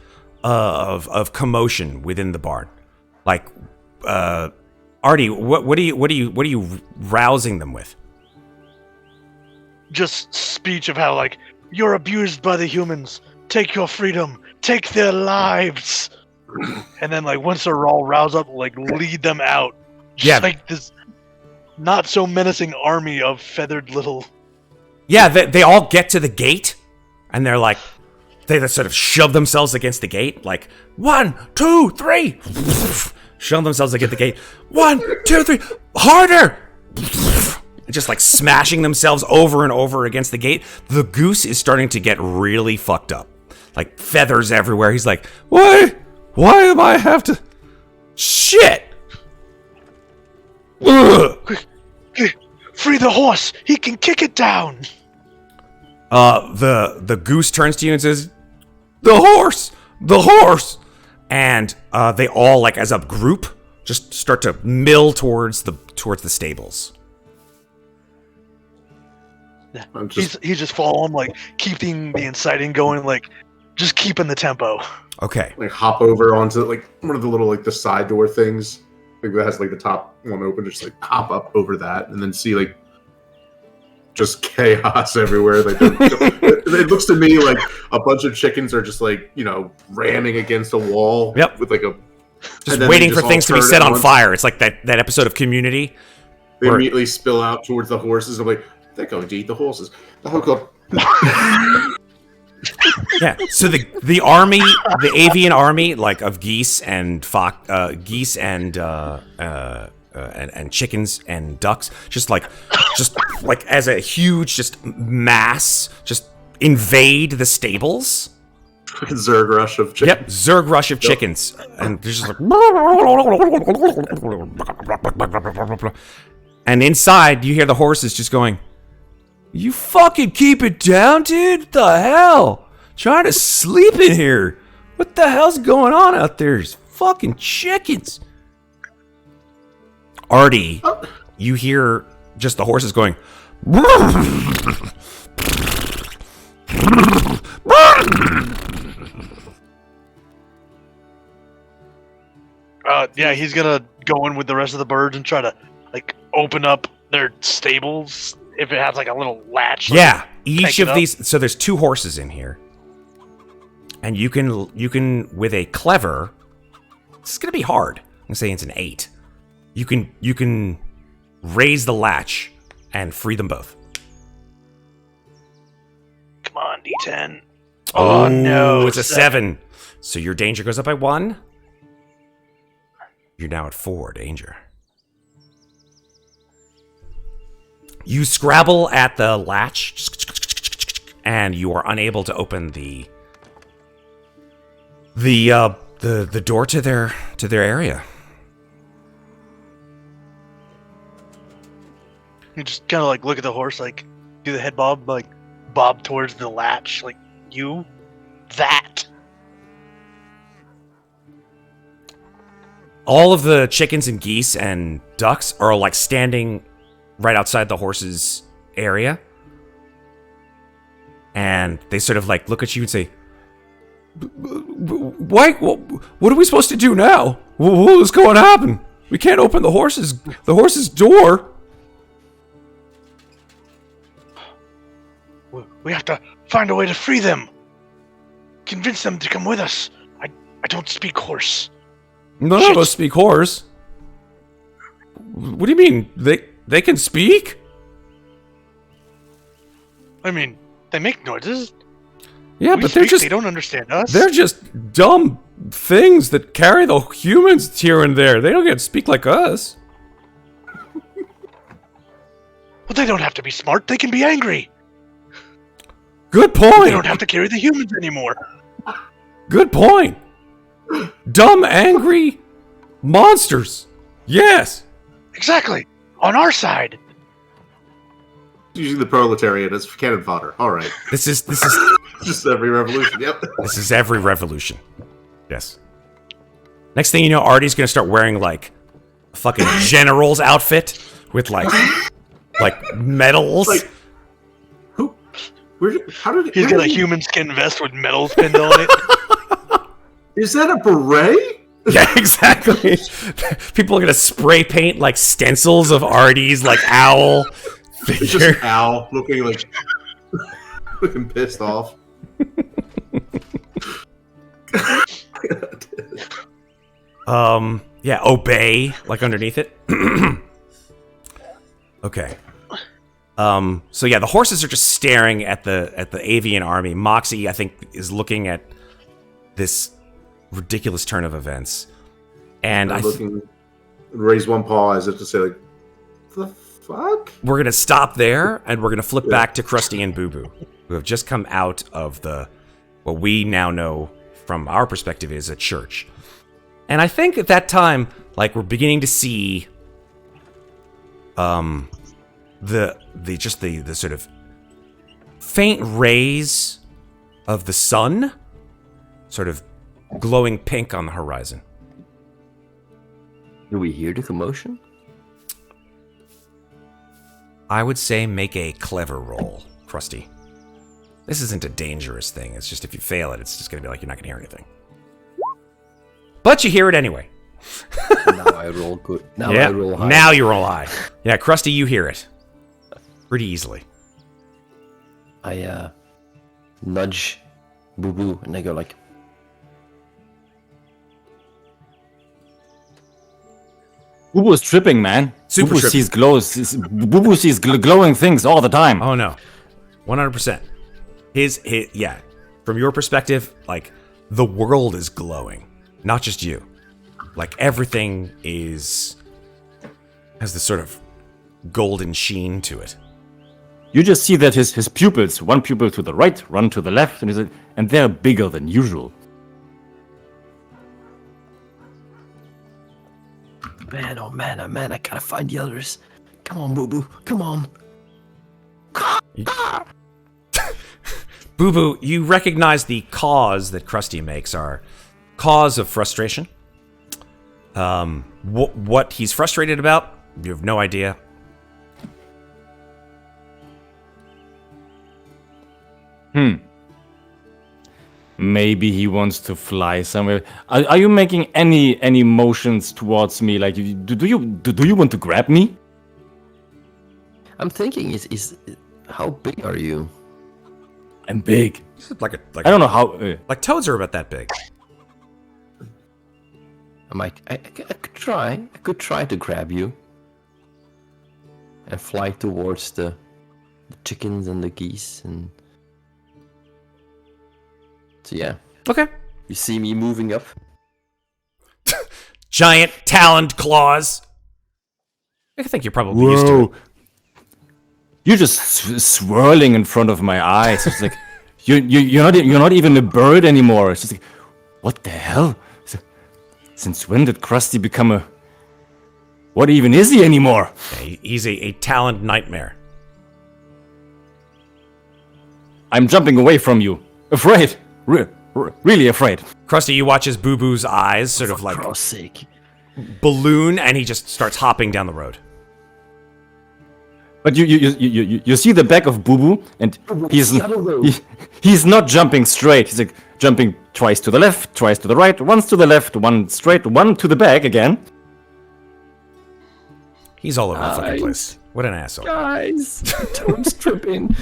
Speaker 1: of commotion within the barn. Like Arty, what are you rousing them with?
Speaker 4: Just speech of how, like, you're abused by the humans. Take your freedom. Take their lives. And then, like, once they're all roused up, like, lead them out. Just
Speaker 1: Yeah.
Speaker 4: like this not so menacing army of feathered little...
Speaker 1: Yeah, they all get to the gate, and they're like, they just sort of shove themselves against the gate, like, 1, 2, 3, shove themselves against the gate, 1, 2, 3, harder, just like smashing themselves over and over against the gate. The goose is starting to get really fucked up, like feathers everywhere. He's like, why am I have to, shit. Ugh.
Speaker 4: Free the horse! He can kick it down!
Speaker 1: The goose turns to you and says, the horse! And they all, like, as a group, just start to mill towards the stables.
Speaker 4: He's just following, like, keeping the inciting going, like, just keeping the tempo.
Speaker 1: Okay.
Speaker 5: like hop over onto like one of the little like the side door things. Like that has like the top one open, just like hop up over that and then see like just chaos everywhere. Like it looks to me like a bunch of chickens are just like, you know, ramming against a wall.
Speaker 1: Yep.
Speaker 5: With like a
Speaker 1: Just waiting for things to be set on fire. It's like that episode of Community.
Speaker 5: They
Speaker 1: Or-
Speaker 5: immediately spill out towards the horses. I'm like, they're going to eat the horses. Oh god.
Speaker 1: Yeah. So the army, the avian army, like of geese and and chickens and ducks, just like as a huge just mass, just invade the stables.
Speaker 5: Fucking Zerg rush of chickens.
Speaker 1: Yep, Zerg rush of chickens, and they're just like, and inside you hear the horses just going, "You fucking keep it down, dude! What the hell? Trying to sleep in here? What the hell's going on out there? There's fucking chickens." Arty, you hear just the horses going.
Speaker 4: Yeah, he's gonna go in with the rest of the birds and try to, like, open up their stables if it has, like, a little latch.
Speaker 1: Yeah, each
Speaker 4: pick it
Speaker 1: of these. So there's 2 horses in here, and you can with a clever. It's gonna be hard. I'm saying it's an 8. You can raise the latch and free them both.
Speaker 4: Come on, D10. Oh no,
Speaker 1: it's a 7. So your danger goes up by 1. You're now at 4 danger. You scrabble at the latch, and you are unable to open the door to their area.
Speaker 4: You just kind of like look at the horse, like do the head bob, like bob towards the latch, like you, that.
Speaker 1: All of the chickens and geese and ducks are like standing right outside the horse's area, and they sort of like look at you and say, "Why? What are we supposed to do now? What is going to happen? We can't open the horse's door."
Speaker 4: We have to find a way to free them. Convince them to come with us. I don't speak horse.
Speaker 1: None of us speak horse. What do you mean? They can speak?
Speaker 4: I mean, they make noises.
Speaker 1: Yeah, but
Speaker 4: they don't understand us.
Speaker 1: They're just dumb things that carry the humans here and there. They don't get to speak like us.
Speaker 4: Well, they don't have to be smart. They can be angry.
Speaker 1: Good point.
Speaker 4: They don't have to carry the humans anymore.
Speaker 1: Good point. Dumb, angry monsters. Yes.
Speaker 4: Exactly. On our side.
Speaker 5: Using the proletariat as cannon fodder. All right.
Speaker 1: This is
Speaker 5: Just every revolution. Yep.
Speaker 1: this is every revolution. Yes. Next thing you know, Arty's gonna start wearing like a fucking general's outfit with like medals.
Speaker 5: Like, who? How did?
Speaker 4: He's got a human skin vest with medals pinned on it.
Speaker 5: Is that a beret?
Speaker 1: Yeah, exactly. People are gonna spray paint like stencils of Arty's like owl figure.
Speaker 5: Just Al looking like looking pissed off.
Speaker 1: Yeah, obey like underneath it. Okay. So yeah, the horses are just staring at the avian army. Moxie, I think, is looking at this ridiculous turn of events, and
Speaker 5: raise one paw as if to say, like, the fuck?
Speaker 1: We're gonna stop there, and we're gonna flip back to Crusty and Bubu, who have just come out of what we now know from our perspective is a church. And I think at that time, like, we're beginning to see the sort of faint rays of the sun sort of glowing pink on the horizon.
Speaker 2: Do we hear the commotion?
Speaker 1: I would say make a clever roll, Crusty. This isn't a dangerous thing. It's just if you fail it, it's just going to be like you're not going to hear anything. But you hear it anyway.
Speaker 2: Now I roll good. Now I roll high.
Speaker 1: Now you roll high. Yeah, Crusty, you hear it. Pretty easily.
Speaker 2: I nudge Bubu and I go like,
Speaker 3: Bubu is tripping, man.
Speaker 1: Super
Speaker 3: Bubu
Speaker 1: tripping.
Speaker 3: sees Bubu sees glowing things all the time.
Speaker 1: Oh no, 100%. His yeah. From your perspective, like the world is glowing, not just you. Like everything has this sort of golden sheen to it.
Speaker 3: You just see that his pupils, one pupil to the right, one to the left, and they're bigger than usual.
Speaker 2: man, oh man, I gotta find the others. Come on, Bubu, come on.
Speaker 1: Bubu, you recognize the cause that Crusty makes are cause of frustration. What he's frustrated about, you have no idea.
Speaker 3: Maybe he wants to fly somewhere. Are you making any motions towards me? Like, do you want to grab me?
Speaker 2: I'm thinking, is how big are you?
Speaker 3: I'm big.
Speaker 1: Like
Speaker 3: I don't know how.
Speaker 1: like toads are about that big.
Speaker 2: I could try. I could try to grab you and fly towards the chickens and the geese and. So yeah.
Speaker 1: Okay.
Speaker 2: You see me moving up?
Speaker 1: Giant taloned claws. I think you're probably used to it.
Speaker 3: You're just swirling in front of my eyes. It's like you're not even a bird anymore. It's just like, what the hell? Since when did Crusty become a? What even is he anymore?
Speaker 1: Yeah, he's a taloned nightmare.
Speaker 3: I'm jumping away from you, afraid, really afraid.
Speaker 1: Crusty, you watch as Bubu's eyes sort of like
Speaker 2: Cross sake.
Speaker 1: balloon, and he just starts hopping down the road.
Speaker 3: But you see the back of Bubu, and he's not jumping straight. He's like jumping twice to the left, twice to the right, once to the left, one straight, one to the back again.
Speaker 1: He's all over the fucking place. What an asshole.
Speaker 2: Guys, Toad's tripping.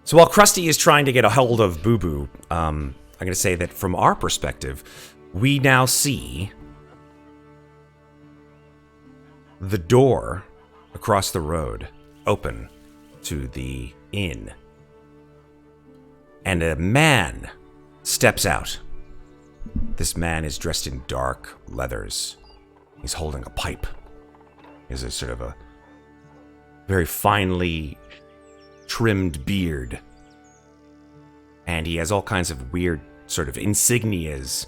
Speaker 1: So while Crusty is trying to get a hold of Bubu, I'm going to say that from our perspective, we now see the door across the road open to the inn. And a man steps out. This man is dressed in dark leathers. He's holding a pipe. He has a sort of a very finely trimmed beard. And he has all kinds of weird sort of insignias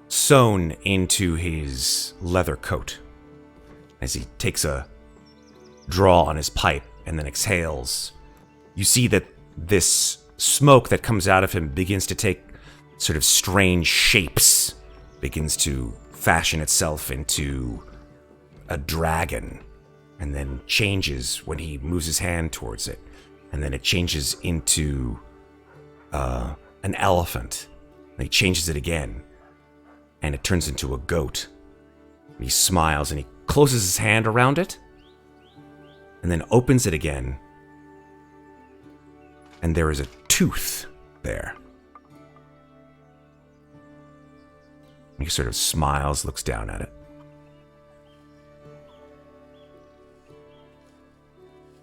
Speaker 1: sewn into his leather coat. As he takes a draw on his pipe and then exhales, you see that this smoke that comes out of him begins to take sort of strange shapes, begins to fashion itself into a dragon, and then changes when he moves his hand towards it, and then it changes into an elephant, and he changes it again, and it turns into a goat. And he smiles and he closes his hand around it, and then opens it again, and there is a tooth there. He sort of smiles, looks down at it.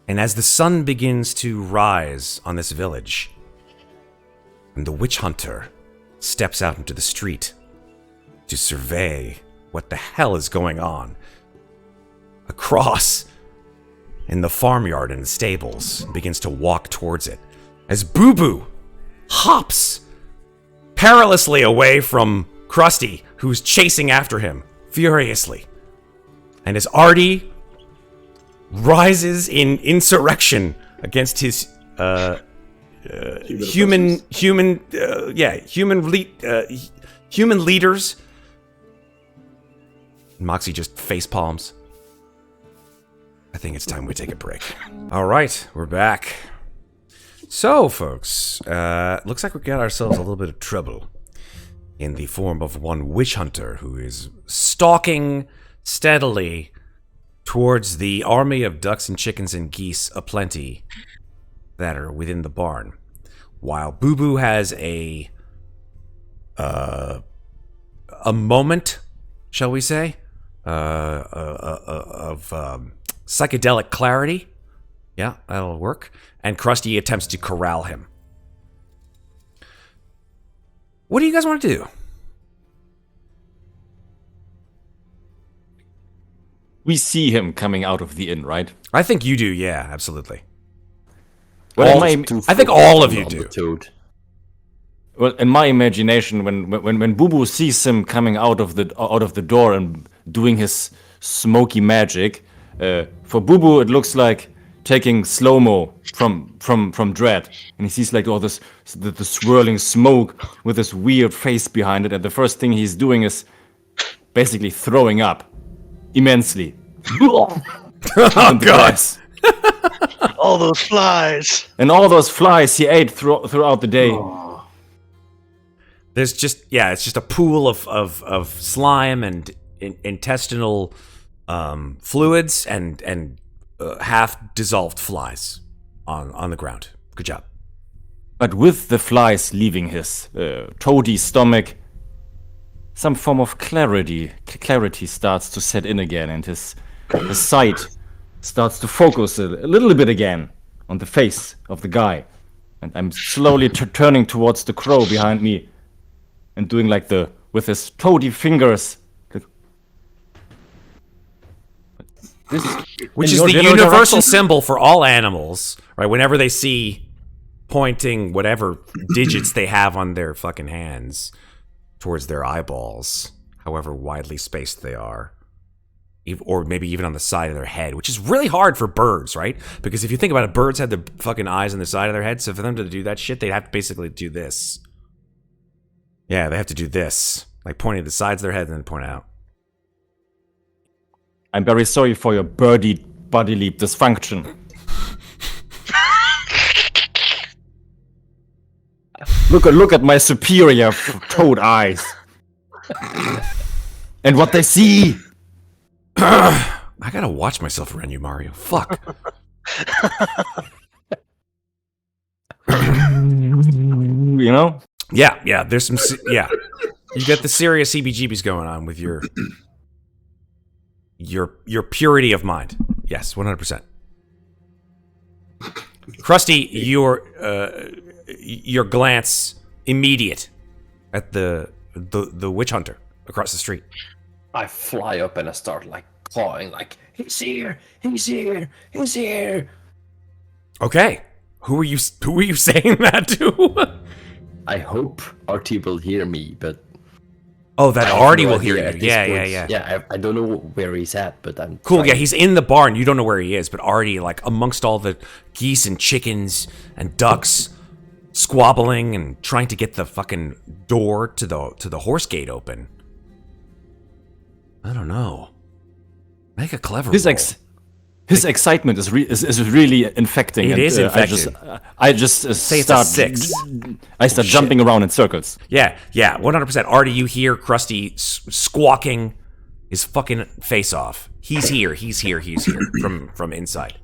Speaker 1: And as the sun begins to rise on this village, and the witch hunter steps out into the street to survey what the hell is going on across in the farmyard and the stables, and begins to walk towards it, as Bubu hops perilously away from Crusty, who's chasing after him furiously. And as Arty rises in insurrection against his human leaders, Moxie just face palms. I think it's time we take a break. All right, we're back. So, folks, looks like we got ourselves a little bit of trouble in the form of one witch hunter who is stalking steadily towards the army of ducks and chickens and geese aplenty that are within the barn, while Bubu has a moment, shall we say, of psychedelic clarity. Yeah, that'll work. And Crusty attempts to corral him. What do you guys want to do?
Speaker 3: We see him coming out of the inn, right?
Speaker 1: I think you do, yeah, absolutely.
Speaker 3: Well,
Speaker 1: I think all of you do.
Speaker 3: Well, in my imagination, when Bubu sees him coming out of the door and doing his smoky magic, for Bubu it looks like taking slow-mo from Dread, and he sees like all this the swirling smoke with this weird face behind it, and the first thing he's doing is basically throwing up immensely.
Speaker 1: Oh God!
Speaker 4: All those flies.
Speaker 3: And all those flies he ate throughout the day.
Speaker 2: Oh.
Speaker 1: There's just it's just a pool of slime and intestinal fluids and half dissolved flies on the ground. Good job.
Speaker 3: But with the flies leaving his toady stomach, some form of clarity starts to set in again, and his sight starts to focus a little bit again on the face of the guy. And I'm slowly turning towards the crow behind me and doing like with his toady fingers.
Speaker 1: Which is the universal symbol for all animals, right? Whenever they see pointing whatever digits they have on their fucking hands towards their eyeballs, however widely spaced they are, or maybe even on the side of their head, which is really hard for birds, right? Because if you think about it, birds have the fucking eyes on the side of their head, so for them to do that shit, they'd have to basically do this. Yeah, they have to do this, like pointing at the sides of their head and then point out.
Speaker 3: I'm very sorry for your bodily dysfunction. Look at my superior toad eyes. And what they see.
Speaker 1: I gotta watch myself around you, Mario. Fuck.
Speaker 3: You know?
Speaker 1: Yeah. There's some. Yeah, you got the serious CBGBs going on with your purity of mind. Yes, 100%. Crusty, your glance immediate at the witch hunter across the street.
Speaker 2: I fly up and I start like clawing, like he's here, he's here, he's here.
Speaker 1: Okay, who are you saying that to?
Speaker 2: I hope Arty will hear me, but
Speaker 1: Oh, that
Speaker 2: I have
Speaker 1: Arty
Speaker 2: no
Speaker 1: will
Speaker 2: idea
Speaker 1: hear
Speaker 2: at
Speaker 1: you.
Speaker 2: this
Speaker 1: Yeah.
Speaker 2: point. Yeah, I don't know where he's at, but I'm
Speaker 1: Cool.
Speaker 2: trying.
Speaker 1: Yeah, he's in the barn. You don't know where he is, but Arty, like amongst all the geese and chickens and ducks, squabbling and trying to get the fucking door to the horse gate open. I don't know. Make a clever roll.
Speaker 3: His excitement is really infecting.
Speaker 1: It is infected.
Speaker 3: I just
Speaker 1: Say it's a 6.
Speaker 3: I start jumping around in circles.
Speaker 1: Yeah, 100%. Arty, you hear Crusty squawking his fucking face off. He's here from inside.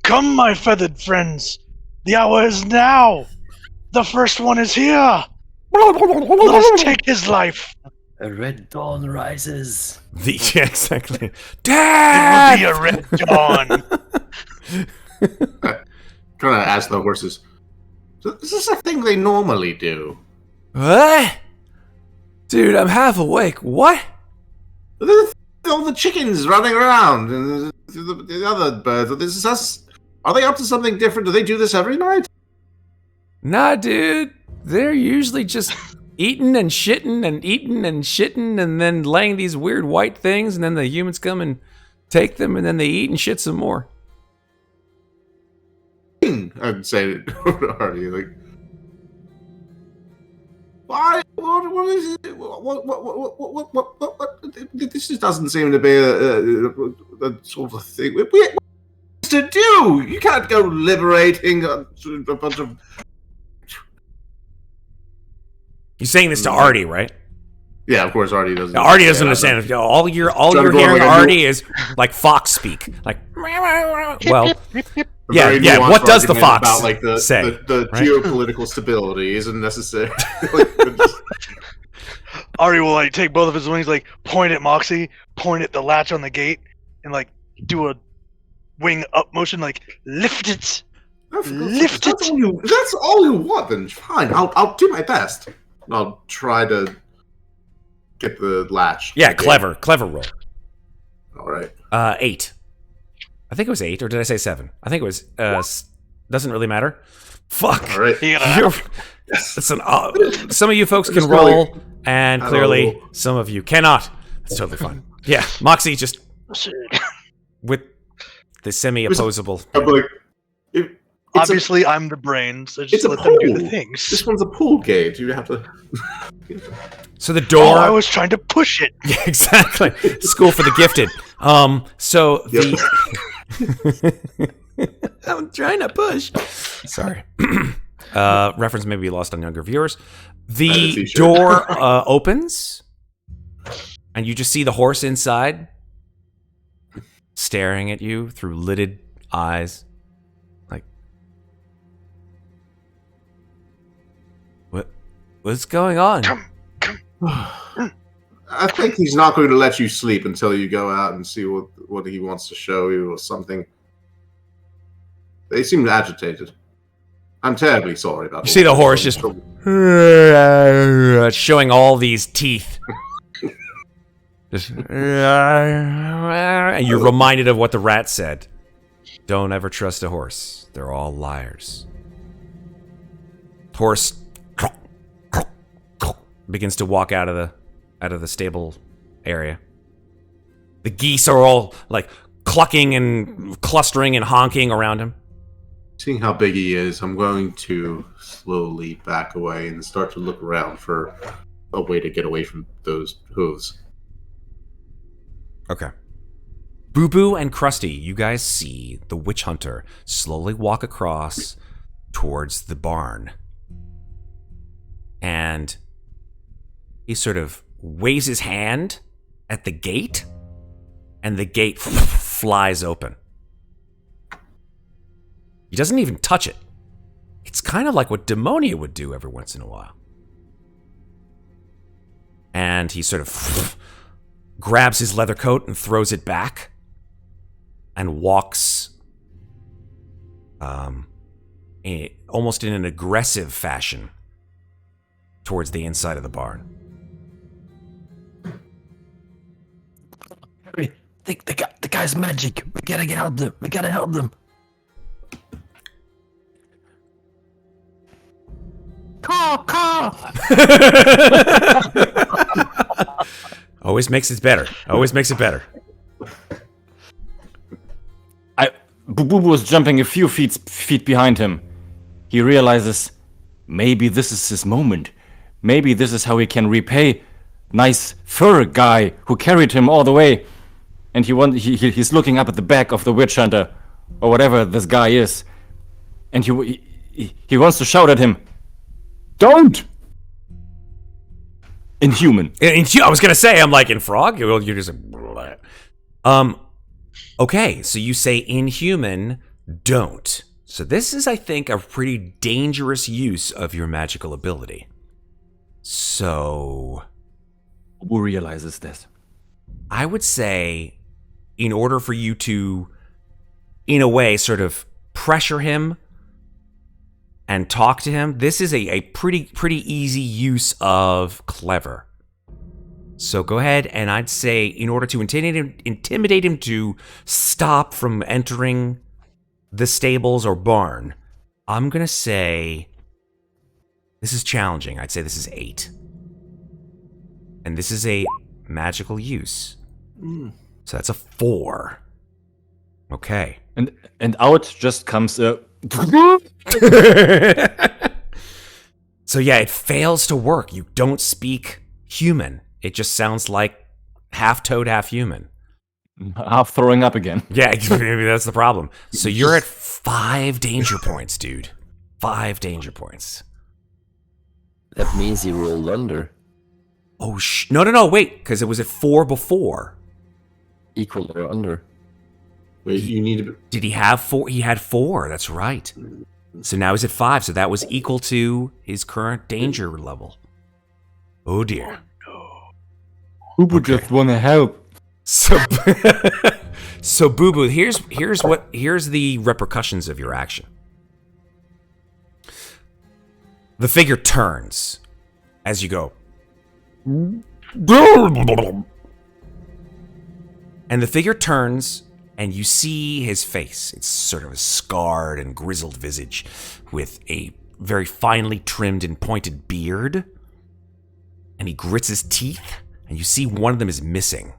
Speaker 4: Come, my feathered friends. The hour is now. The first one is here. Let us take his life.
Speaker 2: A red dawn rises.
Speaker 1: Yeah, exactly.
Speaker 4: It
Speaker 1: Dad!
Speaker 4: will be a red dawn.
Speaker 5: Trying to ask the horses. So is this a thing they normally do?
Speaker 1: What? Dude, I'm half awake. What?
Speaker 5: All the chickens running around and the other birds. Are they up to something different? Do they do this every night?
Speaker 1: Nah, dude. They're usually just eating and shitting and then laying these weird white things, and then the humans come and take them, and then they eat and shit some more.
Speaker 5: I'd say, Artie, like, why? What is it? What? This just doesn't seem to be a sort of thing. What to do? You can't go liberating a bunch of.
Speaker 1: You're saying this to Arty, right?
Speaker 5: Yeah, of course, Artie doesn't.
Speaker 1: Now, Arty doesn't understand. All you're hearing Arty is like fox speak. Like, well, yeah. What does the fox
Speaker 5: about, like,
Speaker 1: say?
Speaker 5: The
Speaker 1: right?
Speaker 5: geopolitical stability isn't necessary.
Speaker 4: Ari will like take both of his wings, like point at Moxie, point at the latch on the gate, and like do a wing up motion, like lift it, lift it.
Speaker 5: That's all you want. Then fine, I'll do my best. I'll try to get the latch.
Speaker 1: Yeah, clever roll.
Speaker 5: All right.
Speaker 1: 8. I think it was 8, or did I say 7? I think it was. Doesn't really matter. Fuck.
Speaker 5: All right.
Speaker 1: Listen, some of you folks can roll, and clearly some of you cannot. It's totally fine. Yeah, Moxie just with the semi-opposable.
Speaker 5: I'm like,
Speaker 4: obviously, I'm the brain, so just
Speaker 5: it's a
Speaker 4: let them do
Speaker 5: pool.
Speaker 4: the things.
Speaker 5: This one's a pool gate. You have to.
Speaker 1: So the door.
Speaker 4: Oh, I was trying to push it.
Speaker 1: Yeah, exactly. School for the gifted. So the. I'm trying to push. Sorry. Reference may be lost on younger viewers. The door opens, and you just see the horse inside, staring at you through lidded eyes. Like, what's going on?
Speaker 4: Come.
Speaker 5: I think he's not going to let you sleep until you go out and see what he wants to show you or something. They seem agitated. I'm terribly sorry about
Speaker 1: You see the horse just showing all these teeth. Just, and you're reminded of what the rat said. Don't ever trust a horse. They're all liars. Horse begins to walk out of the stable area. The geese are all like clucking and clustering and honking around him.
Speaker 5: Seeing how big he is, I'm going to slowly back away and start to look around for a way to get away from those hooves.
Speaker 1: Okay. Bubu and Crusty, you guys see the witch hunter slowly walk across towards the barn. And he sort of waves his hand at the gate, and the gate flies open. He doesn't even touch it. It's kind of like what Demonia would do every once in a while. And he sort of grabs his leather coat and throws it back and walks almost in an aggressive fashion towards the inside of the barn.
Speaker 2: Hurry, the guy's magic. We gotta help them. We gotta help them. Caw.
Speaker 1: Always makes it better. Always makes it better.
Speaker 3: Bubu was jumping a few feet behind him. He realizes maybe this is his moment. Maybe this is how he can repay nice fur guy who carried him all the way. And he's looking up at the back of the witch hunter, or whatever this guy is. And he wants to shout at him, "Don't!" Inhuman.
Speaker 1: I was gonna say, I'm like, in frog? You're just like, okay, so you say inhuman, don't. So this is, I think, a pretty dangerous use of your magical ability. So
Speaker 3: Who realizes this?
Speaker 1: I would say, in order for you to, in a way, sort of pressure him and talk to him, this is a pretty easy use of clever. So go ahead, and I'd say, in order to intimidate him to stop from entering the stables or barn, I'm gonna say this is challenging. I'd say this is 8. And this is a magical use. So that's a 4. Okay.
Speaker 3: And out just comes a...
Speaker 1: So yeah, it fails to work. You don't speak human. It just sounds like half toad, half human.
Speaker 3: half throwing up again.
Speaker 1: Yeah, maybe that's the problem. So you're at 5 danger points, dude. 5 danger points.
Speaker 2: That means he rolled under.
Speaker 1: Oh, no, wait, because it was at 4 before.
Speaker 2: Equal or under.
Speaker 5: Wait, you need to...
Speaker 1: Did he have 4? He had 4, that's right. So now he's at 5, so that was equal to his current danger level. Oh, dear.
Speaker 3: Who would just want to help?
Speaker 1: So, so Bubu, here's the repercussions of your action. The figure turns as you go. And the figure turns, and you see his face. It's sort of a scarred and grizzled visage with a very finely trimmed and pointed beard. And he grits his teeth, and you see one of them is missing.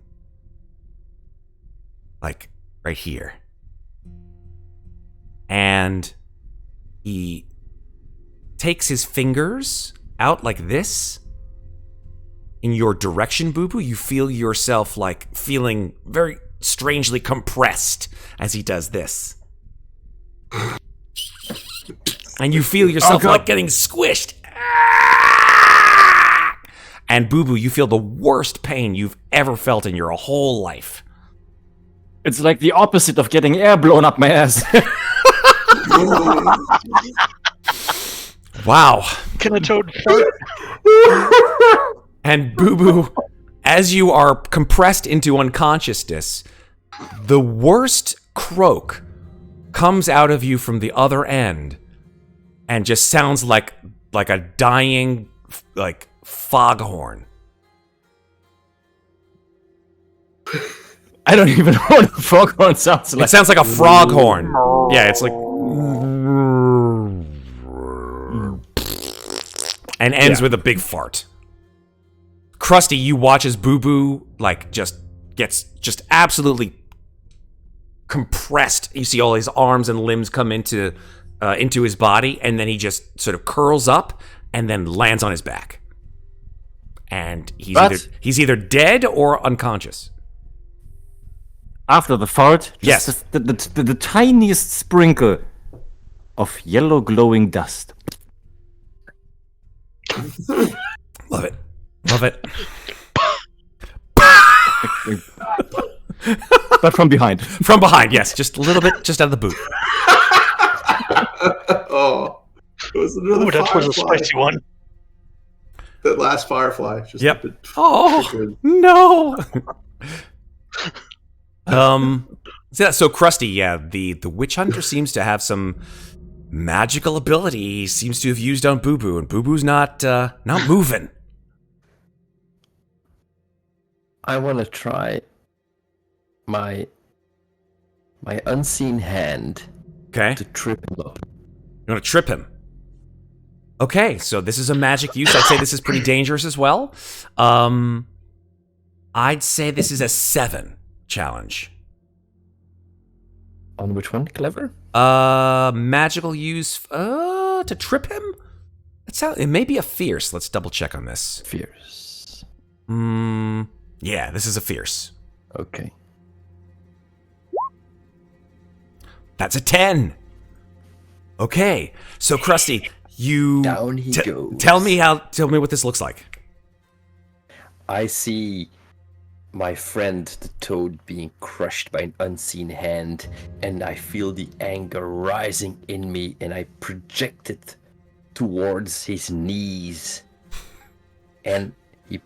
Speaker 1: Like, right here. And he takes his fingers out like this. In your direction, Bubu, you feel yourself like feeling very strangely compressed as he does this. And you feel yourself like getting squished. And Bubu, you feel the worst pain you've ever felt in your whole life.
Speaker 3: It's like the opposite of getting air blown up my ass.
Speaker 1: Wow.
Speaker 4: Can a toad fart?
Speaker 1: And Bubu, as you are compressed into unconsciousness, the worst croak comes out of you from the other end and just sounds like a dying foghorn.
Speaker 3: I don't even know what a foghorn sounds like.
Speaker 1: It sounds like a frog horn. Yeah, it's like... And ends with a big fart. Crusty, you watch as Bubu gets absolutely compressed. You see all his arms and limbs come into his body, and then he just sort of curls up and then lands on his back. And he's either dead or unconscious.
Speaker 3: after the fart,
Speaker 1: Yes.
Speaker 3: just the tiniest sprinkle of yellow glowing dust.
Speaker 1: Love it. Love it.
Speaker 3: But from behind.
Speaker 1: From behind, yes. Just a little bit, just out of the boot.
Speaker 5: Oh, it was another
Speaker 4: Ooh, that was a
Speaker 5: firefly.
Speaker 4: spicy one.
Speaker 5: That last firefly. Just
Speaker 1: Yep.
Speaker 5: a bit-
Speaker 1: Oh, no. So Crusty, yeah, the witch hunter seems to have some magical ability he seems to have used on Bubu, and Bubu's not moving.
Speaker 2: I want to try my unseen hand
Speaker 1: Okay.
Speaker 2: to trip him up.
Speaker 1: You want to trip him? Okay, so this is a magic use. I'd say this is pretty dangerous as well. I'd say this is a 7 challenge.
Speaker 2: On which one? Clever?
Speaker 1: Magical use to trip him? It may be a fierce. Let's double check on this.
Speaker 2: Fierce.
Speaker 1: Yeah, this is a fierce.
Speaker 2: Okay.
Speaker 1: That's a 10. Okay, so Crusty, you
Speaker 2: Down he goes.
Speaker 1: Tell me what this looks like.
Speaker 2: I see my friend the toad being crushed by an unseen hand, and I feel the anger rising in me, and I project it towards his knees, and he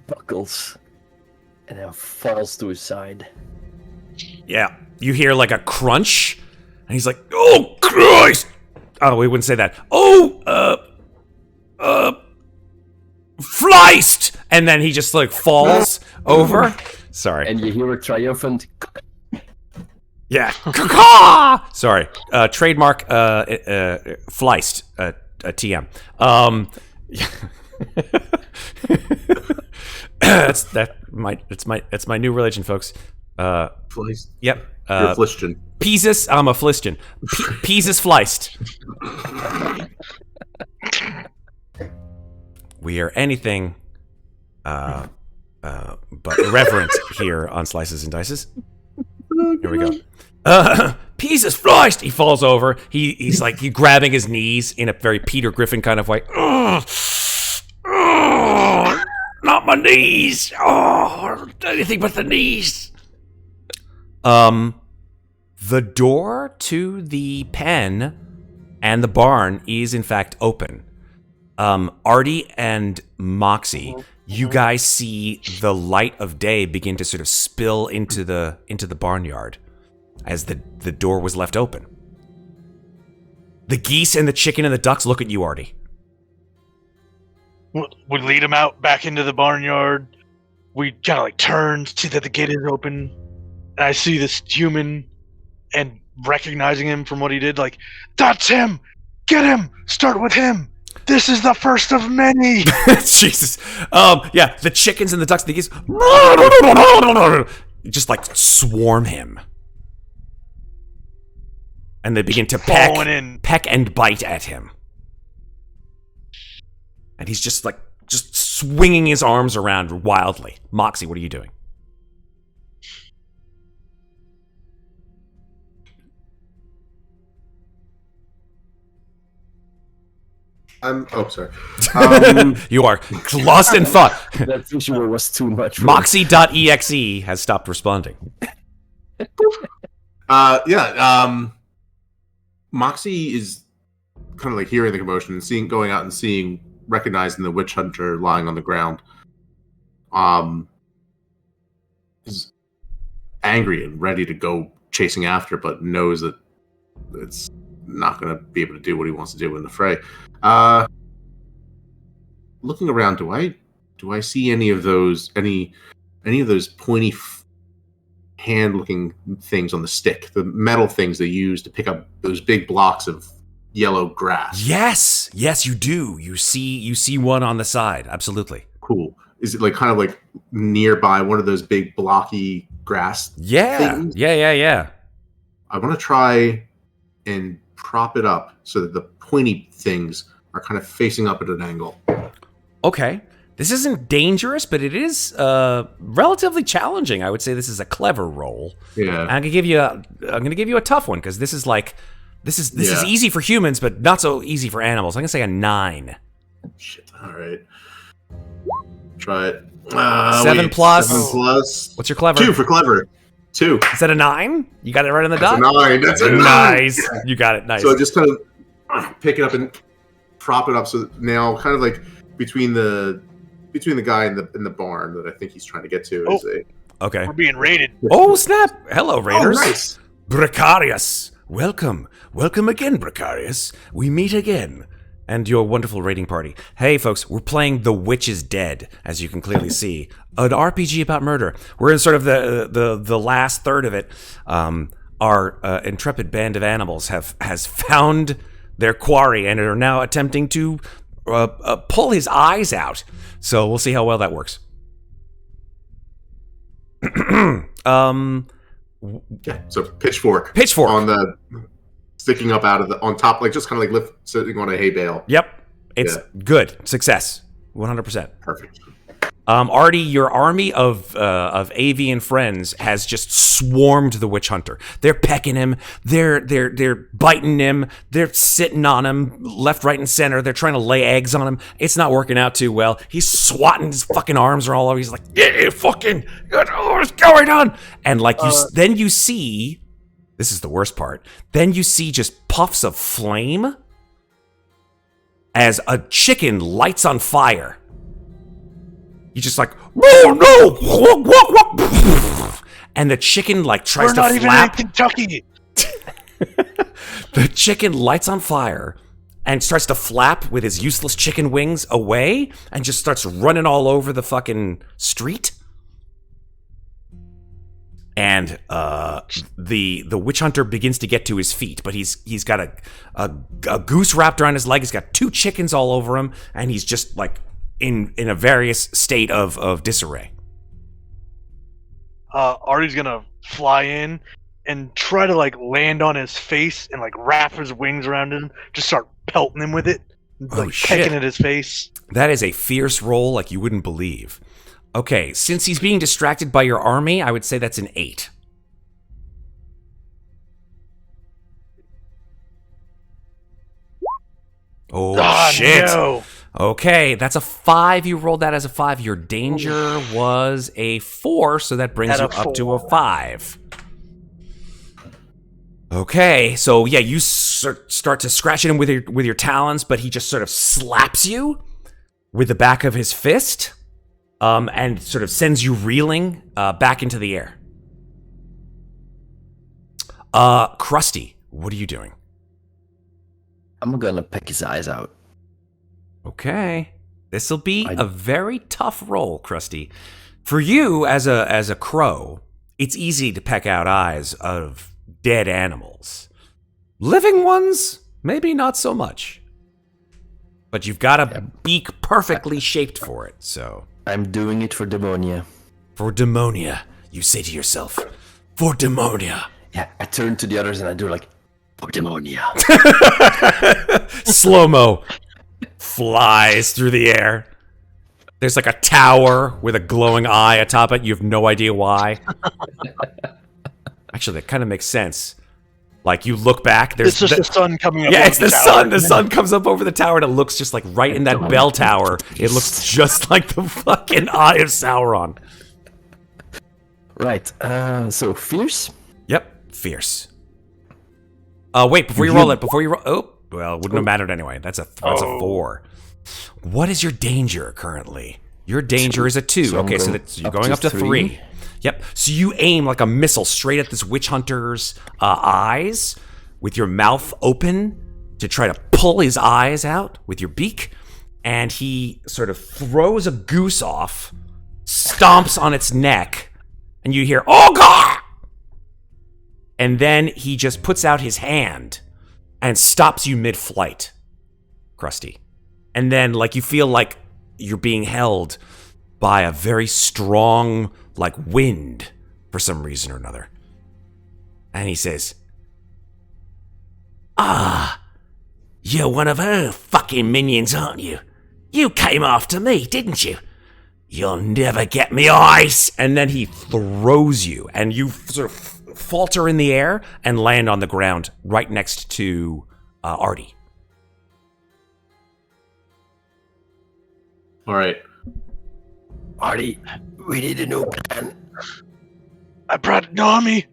Speaker 2: buckles and then falls to his side.
Speaker 1: Yeah, you hear like a crunch, and he's like, "Oh Christ!" Oh, we wouldn't say that. Fleist! And then he just like falls over. Sorry.
Speaker 2: And you hear a triumphant
Speaker 1: Yeah. Caw! Sorry. Trademark Fleist. TM. It's my new religion, folks.
Speaker 5: Please.
Speaker 1: Yep.
Speaker 5: You're affliction.
Speaker 1: Piesus, I'm a Flistian. Piesus Fleist. We are anything but irreverent here on Slices and Dices. Here we go. Piesus Fleist! He falls over. He's like grabbing his knees in a very Peter Griffin kind of way. Not my knees! Oh, anything but the knees! The door to the pen and the barn is in fact open. Arty and Moxie, you guys see the light of day begin to sort of spill into the barnyard as the door was left open. The geese and the chicken and the ducks look at you, Arty.
Speaker 4: We lead him out back into the barnyard. We kind of like turn, see that the gate is open, and I see this human, and recognizing him from what he did, like, that's him! Get him! Start with him! This is the first of many!
Speaker 1: Jesus. Yeah, the chickens and the ducks and the geese just like swarm him. And they begin to peck and bite at him. And he's just swinging his arms around wildly. Moxie, what are you doing?
Speaker 5: Sorry.
Speaker 1: You are lost in thought.
Speaker 2: That visual was too much.
Speaker 1: Moxie.exe has stopped responding.
Speaker 5: Moxie is kind of like hearing the commotion and going out and recognizing the witch hunter lying on the ground. Is angry and ready to go chasing after, but knows that it's not going to be able to do what he wants to do in the fray. Looking around, do I see any of those pointy hand-looking things on the stick, the metal things they use to pick up those big blocks of yellow grass?
Speaker 1: Yes, you do. You see one on the side. Absolutely.
Speaker 5: Cool. Is it like kind of like nearby one of those big blocky grass? Things?
Speaker 1: Yeah.
Speaker 5: I want to try and prop it up so that the pointy things are kind of facing up at an angle.
Speaker 1: Okay. This isn't dangerous, but it is relatively challenging. I would say this is a clever roll.
Speaker 5: Yeah.
Speaker 1: And I'm gonna give you a tough one because this is easy for humans, but not so easy for animals. I'm gonna say a 9.
Speaker 5: Shit. All right. Try it.
Speaker 1: 7 plus.
Speaker 5: 7 plus.
Speaker 1: What's your clever?
Speaker 5: 2 for clever. 2.
Speaker 1: Is that a 9? You got it right on the
Speaker 5: That's
Speaker 1: dot.
Speaker 5: a 9. That's a 9.
Speaker 1: Nice. You got it. Nice.
Speaker 5: So I just kind of pick it up and prop it up. So now, kind of like between the guy in the barn that I think he's trying to get to is a.
Speaker 1: Okay.
Speaker 4: We're being raided.
Speaker 1: Oh snap! Hello, Raiders.
Speaker 5: Oh, nice.
Speaker 1: Bricarius. Welcome again, Bricarius. We meet again. And your wonderful raiding party. Hey, folks, we're playing The Witch is Dead, as you can clearly see. An RPG about murder. We're in sort of the last third of it. Our intrepid band of animals has found their quarry and are now attempting to pull his eyes out. So we'll see how well that works.
Speaker 5: Yeah. So pitchfork.
Speaker 1: Pitchfork.
Speaker 5: On the sticking up out of on top, like just kind of like sitting on a hay bale.
Speaker 1: Yep. It's good. Success. 100%.
Speaker 5: Perfect.
Speaker 1: Arty, your army of avian friends has just swarmed the witch hunter. They're pecking him. They're biting him. They're sitting on him left, right, and center. They're trying to lay eggs on him. It's not working out too well. He's swatting. His fucking arms are all over. He's like, yeah, fucking, what's going on? And like then you see, this is the worst part. Then you see just puffs of flame as a chicken lights on fire. He's just like, no! And the chicken like tries
Speaker 4: We're
Speaker 1: to
Speaker 4: not even
Speaker 1: flap.
Speaker 4: in Kentucky.
Speaker 1: The chicken lights on fire and starts to flap with his useless chicken wings away and just starts running all over the fucking street. And the witch hunter begins to get to his feet, but he's got a goose wrapped around his leg. He's got 2 chickens all over him, and he's just like in a various state of disarray.
Speaker 4: Artie's gonna fly in and try to like land on his face and like wrap his wings around him, just start pelting him with it, like pecking at his face.
Speaker 1: That is a fierce roll like you wouldn't believe. Okay, since he's being distracted by your army, I would say that's an 8. Oh, shit.
Speaker 4: No.
Speaker 1: Okay, that's a 5. You rolled that as a 5. Your danger was a 4, so that brings you up to a 5. Okay, so yeah, you start to scratch at him with your talons, but he just sort of slaps you with the back of his fist, and sort of sends you reeling back into the air. Crusty, what are you doing?
Speaker 2: I'm gonna peck his eyes out.
Speaker 1: Okay, this'll be a very tough roll, Crusty. For you, as a crow, it's easy to peck out eyes of dead animals. Living ones, maybe not so much. But you've got a beak perfectly shaped for it, so.
Speaker 2: I'm doing it for Demonia.
Speaker 1: For Demonia, you say to yourself, for Demonia.
Speaker 2: Yeah, I turn to the others and I do like, for Demonia.
Speaker 1: Slow-mo flies through the air. There's like a tower with a glowing eye atop it. You have no idea why. Actually, that kind of makes sense. Like, you look back, there's
Speaker 4: it's just the sun coming up.
Speaker 1: Yeah, it's the
Speaker 4: tower.
Speaker 1: sun. The sun comes up over the tower and it looks just like right in that bell tower. It looks just like the fucking Eye of Sauron.
Speaker 2: Right, so fierce?
Speaker 1: Yep, fierce. Wait, before you roll it, oh, well, it wouldn't have mattered anyway. That's a 4. What is your danger currently? Your danger is a 2.
Speaker 2: So
Speaker 1: okay, so you're going up to 3. Yep. So you aim like a missile straight at this witch hunter's eyes with your mouth open to try to pull his eyes out with your beak. And he sort of throws a goose off, stomps on its neck, and you hear, "Oh, God!" And then he just puts out his hand and stops you mid-flight, Crusty. And then, like, you feel like you're being held by a very strong, like, wind for some reason or another. And he says, "Ah, you're one of her fucking minions, aren't you? You came after me, didn't you? You'll never get me eyes. And then he throws you, and you sort of falter in the air and land on the ground right next to Arty.
Speaker 5: All right.
Speaker 2: Arty, we need a new plan.
Speaker 4: I brought an army.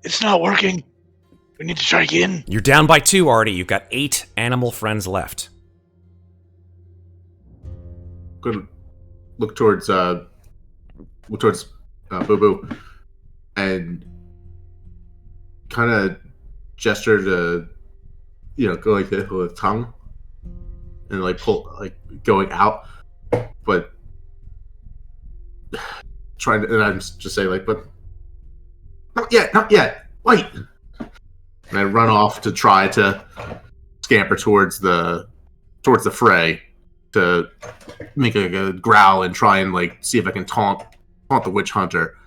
Speaker 4: It's not working. We need to try again.
Speaker 1: You're down by 2, Arty. You've got 8 animal friends left.
Speaker 5: Good. Look towards Bubu, and kind of gesture to, go like this with a tongue, and like pull, like going out, but trying to, and I'm just saying like, but not yet, wait. And I run off to try to scamper towards the fray to make a growl and try and like see if I can taunt the witch hunter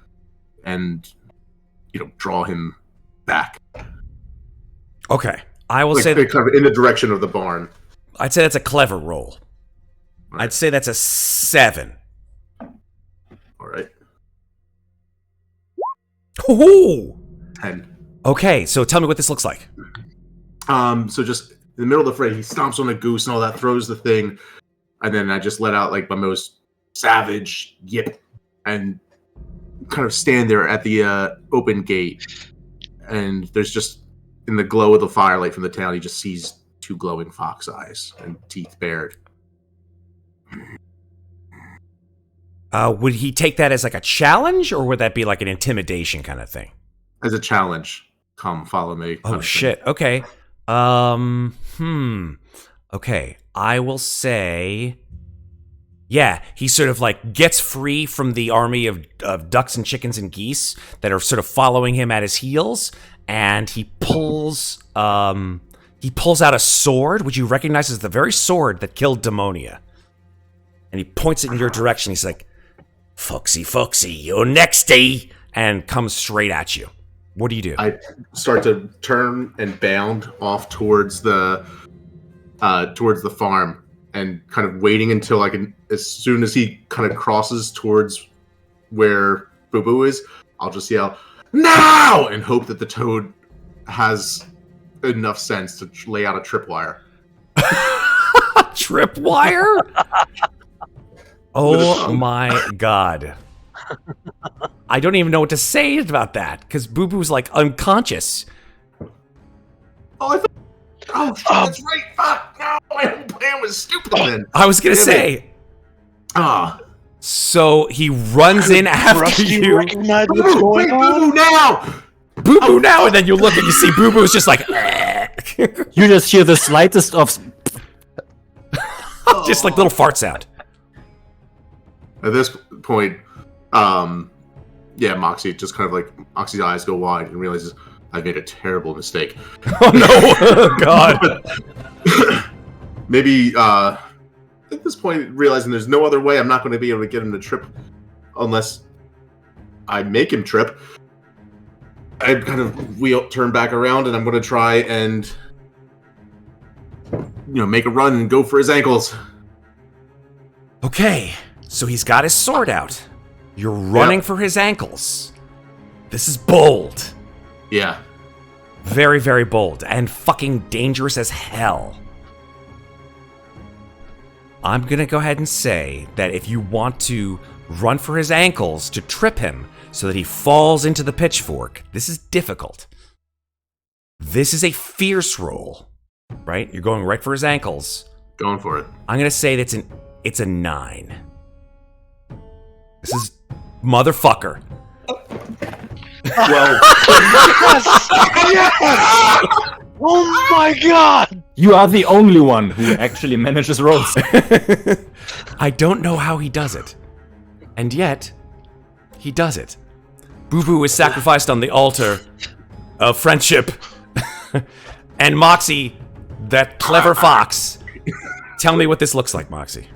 Speaker 5: and draw him back.
Speaker 1: Okay, I will
Speaker 5: like,
Speaker 1: say that
Speaker 5: kind of in the direction of the barn.
Speaker 1: I'd say that's a clever roll.
Speaker 5: Right.
Speaker 1: I'd say that's a 7.
Speaker 5: All right.
Speaker 1: Ooh.
Speaker 5: 10.
Speaker 1: Okay, so tell me what this looks like.
Speaker 5: So just in the middle of the fray, he stomps on the goose and all that, throws the thing, and then I just let out like my most savage yip and kind of stand there at the open gate. And there's just, in the glow of the firelight from the town, he just sees 2 glowing fox eyes and teeth bared.
Speaker 1: Would he take that as like a challenge, or would that be like an intimidation kind of thing?
Speaker 5: As a challenge, come follow me.
Speaker 1: Oh shit. Okay. Okay. I will say, yeah, he sort of like gets free from the army of ducks and chickens and geese that are sort of following him at his heels, and he pulls out a sword, which you recognize as the very sword that killed Demonia. And he points it in your direction. He's like, Foxy, you're nexty, and comes straight at you. What do you do?
Speaker 5: I start to turn and bound off towards the farm, and kind of waiting until I can, as soon as he kind of crosses towards where Bubu is, I'll just yell, "Now!" and hope that the toad has enough sense to lay out a tripwire.
Speaker 1: Tripwire? Oh my god. I don't even know what to say about that, because Bubu's like unconscious.
Speaker 5: Oh, shit, that's right. Fuck, no, my plan was stupid then.
Speaker 1: I was gonna say. So he runs in after
Speaker 4: Crusty
Speaker 1: you.
Speaker 4: recognize what's going on?
Speaker 5: Bubu now!
Speaker 1: Bubu now, and then you look and you see Bubu's just like,
Speaker 3: You just hear the slightest of.
Speaker 1: just like little fart sound.
Speaker 5: At this point, Moxie just kind of like, Moxie's eyes go wide and realizes I've made a terrible mistake.
Speaker 1: Oh no, God.
Speaker 5: Maybe, at this point, realizing there's no other way, I'm not going to be able to get him to trip unless I make him trip. I kind of turn back around, and I'm going to try and, make a run and go for his ankles.
Speaker 1: Okay, so he's got his sword out. You're running for his ankles. This is bold.
Speaker 5: Yeah.
Speaker 1: Very, very bold, and fucking dangerous as hell. I'm gonna go ahead and say that if you want to run for his ankles to trip him so that he falls into the pitchfork, this is difficult. This is a fierce roll, right? You're going right for his ankles.
Speaker 5: Going for it.
Speaker 1: I'm gonna say that's it's a 9. This is motherfucker.
Speaker 5: Well,
Speaker 4: Yes! Yes! Oh my god!
Speaker 3: You are the only one who actually manages rolls.
Speaker 1: I don't know how he does it. And yet, he does it. Bubu is sacrificed on the altar of friendship. And Moxie, that clever fox. Tell me what this looks like, Moxie.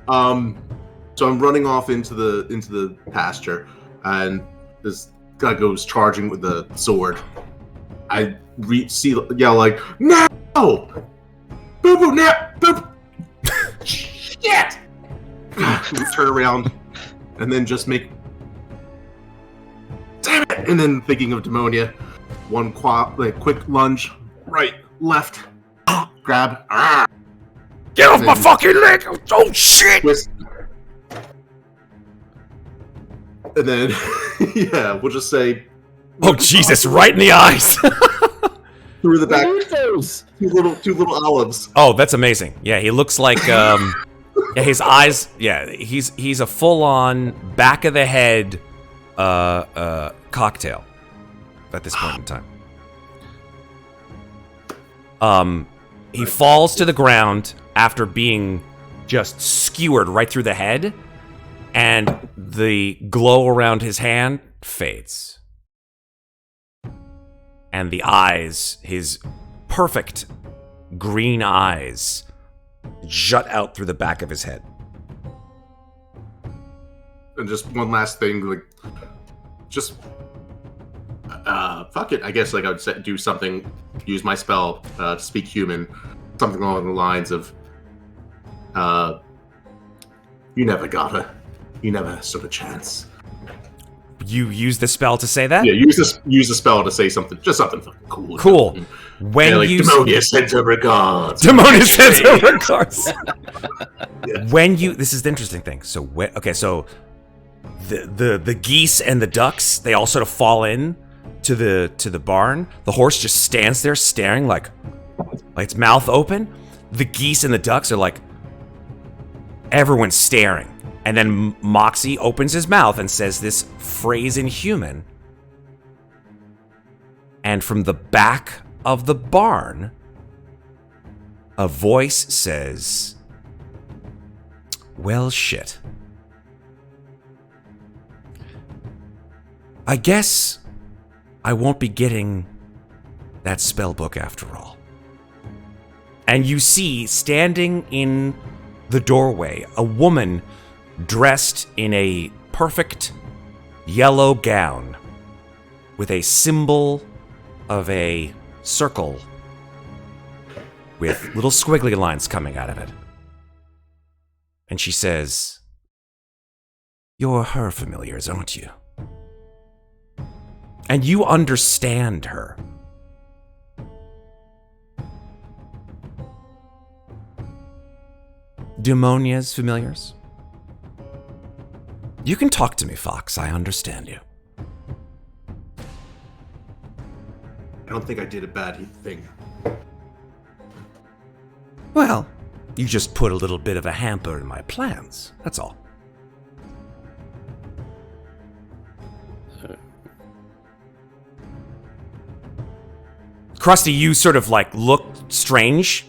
Speaker 5: So I'm running off into the pasture, and this guy goes charging with the sword. I yell like, "No! Bubu, now! Bubu! Shit! turn around, and then just make. Damn it! And then thinking of Demonia, one quick lunge, right, left, grab.
Speaker 1: Get off my fucking leg! Oh shit!
Speaker 5: Twist. And then, yeah, we'll just say.
Speaker 1: Oh Jesus! Right in the eyes.
Speaker 5: Through the back.
Speaker 2: Those.
Speaker 5: Two little olives.
Speaker 1: Oh, that's amazing. Yeah, he looks like yeah, his eyes. Yeah, he's a full-on back of the head cocktail at this point in time. He falls to the ground after being just skewered right through the head, and the glow around his hand fades. And the eyes, his perfect green eyes, jut out through the back of his head.
Speaker 5: And just one last thing, like, just fuck it. I guess like I would do something, use my spell to speak human, something along the lines of, you never stood a chance.
Speaker 1: You use the spell to say that?
Speaker 5: Yeah, use the spell to say something, just something fucking cool.
Speaker 1: Cool. When
Speaker 5: like,
Speaker 1: you
Speaker 5: Demonia sends her regards.
Speaker 1: Demonia sends her regards. When you, this is the interesting thing. So so the geese and the ducks, they all sort of fall in to the barn. The horse just stands there staring like its mouth open. The geese and the ducks are like, everyone's staring. And then Moxie opens his mouth and says this phrase in human. And from the back of the barn, a voice says, well, shit. I guess I won't be getting that spell book after all. And you see, standing in the doorway, a woman dressed in a perfect yellow gown with a symbol of a circle with little squiggly lines coming out of it. And she says, you're her familiars, aren't you? And you understand her. Demonia's familiars? You can talk to me, Fox. I understand you.
Speaker 5: I don't think I did a bad thing.
Speaker 1: Well, you just put a little bit of a hamper in my plans. That's all. Crusty, you sort of like look strange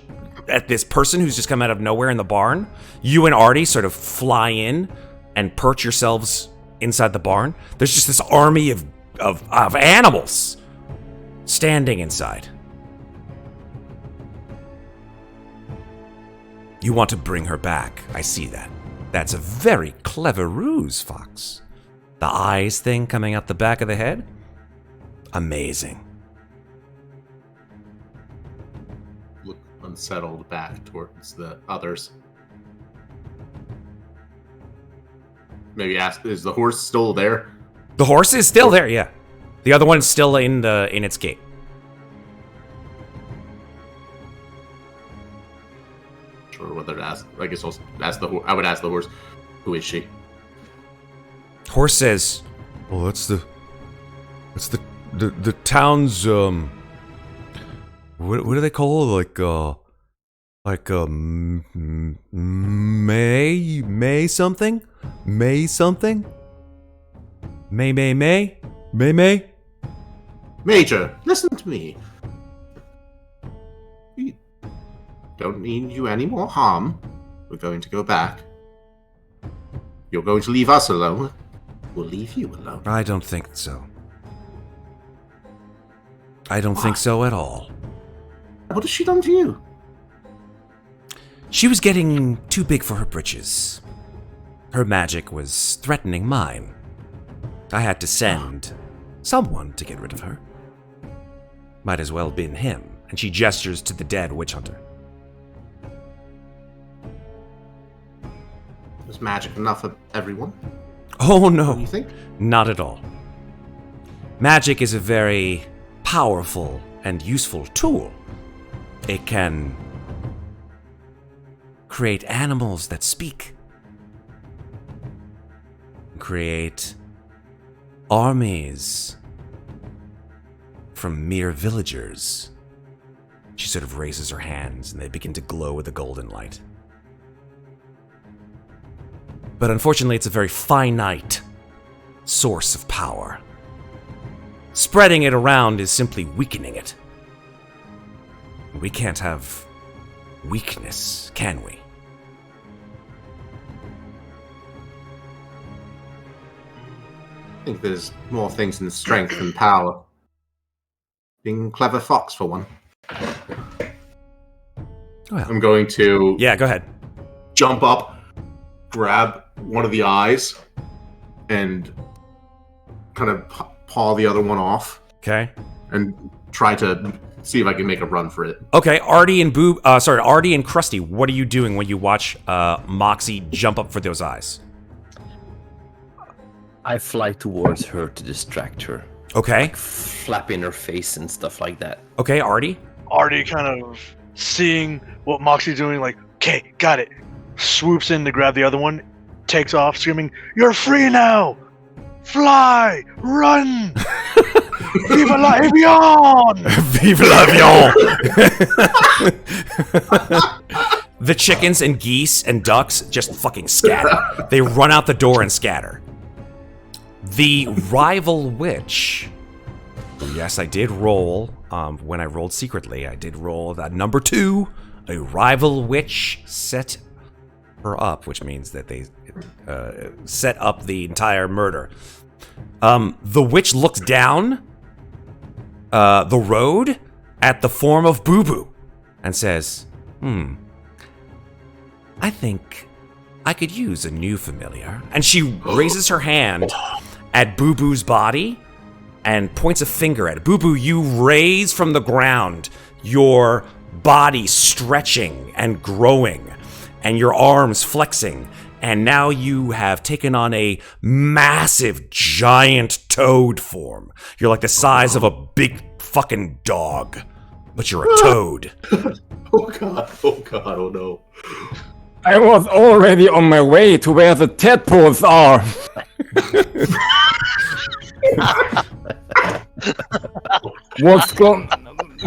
Speaker 1: at this person who's just come out of nowhere in the barn. You and Arty sort of fly in and perch yourselves inside the barn. There's just this army of animals standing inside. You want to bring her back. I see that. That's a very clever ruse, Fox. The eyes thing coming out the back of the head? Amazing.
Speaker 5: Look unsettled back towards the others. Maybe ask, is the horse still there?
Speaker 1: The horse is still there, yeah. The other one's still in its gate.
Speaker 5: Sure, whether to ask. I guess I would ask the horse, who is she?
Speaker 1: Horse says,
Speaker 6: well, that's the town's what do they call it? May something? May something? May?
Speaker 5: Major, listen to me. We don't mean you any more harm. We're going to go back. You're going to leave us alone. We'll leave you alone.
Speaker 1: I don't think so. I don't think so at all.
Speaker 5: What has she done to you?
Speaker 1: She was getting too big for her britches. Her magic was threatening mine. I had to send someone to get rid of her. Might as well been him. And she gestures to the dead witch hunter.
Speaker 5: Is magic enough of everyone?
Speaker 1: Oh
Speaker 5: What do
Speaker 1: no,
Speaker 5: you think?
Speaker 1: not at all. Magic is a very powerful and useful tool. It can create animals that speak, create armies from mere villagers. She sort of raises her hands and they begin to glow with a golden light. But unfortunately, it's a very finite source of power. Spreading it around is simply weakening it. We can't have weakness, can we?
Speaker 5: I think there's more things than strength and power. Being a clever fox, for one.
Speaker 1: Well,
Speaker 5: I'm going to
Speaker 1: yeah, go ahead.
Speaker 5: jump up, grab one of the eyes, and kind of paw the other one off,
Speaker 1: Okay.
Speaker 5: and try to see if I can make a run for it.
Speaker 1: Okay, Arty and Arty and Crusty, what are you doing when you watch Moxie jump up for those eyes?
Speaker 2: I fly towards her to distract her,
Speaker 1: Okay.
Speaker 2: flapping her face and stuff like that.
Speaker 1: Okay, Arty.
Speaker 4: Arty kind of seeing what Moxie's doing, like, okay, got it. Swoops in to grab the other one, takes off, screaming, "You're free now! Fly! Run! Vive l'avion!"
Speaker 1: Vive l'avion! The chickens and geese and ducks just fucking scatter. They run out the door and scatter. The rival witch. Yes, I did roll. When I rolled secretly, I did roll that number 2. A rival witch set her up, which means that they set up the entire murder. The witch looks down the road at the form of Bubu and says, I think I could use a new familiar. And she raises her hand at Bubu's body and points a finger at it. Bubu, you raise from the ground, your body stretching and growing, and your arms flexing. And now you have taken on a massive, giant toad form. You're like the size of a big fucking dog, but you're a toad.
Speaker 5: Oh god, oh no.
Speaker 3: I was already on my way to where the tadpoles are. What's going?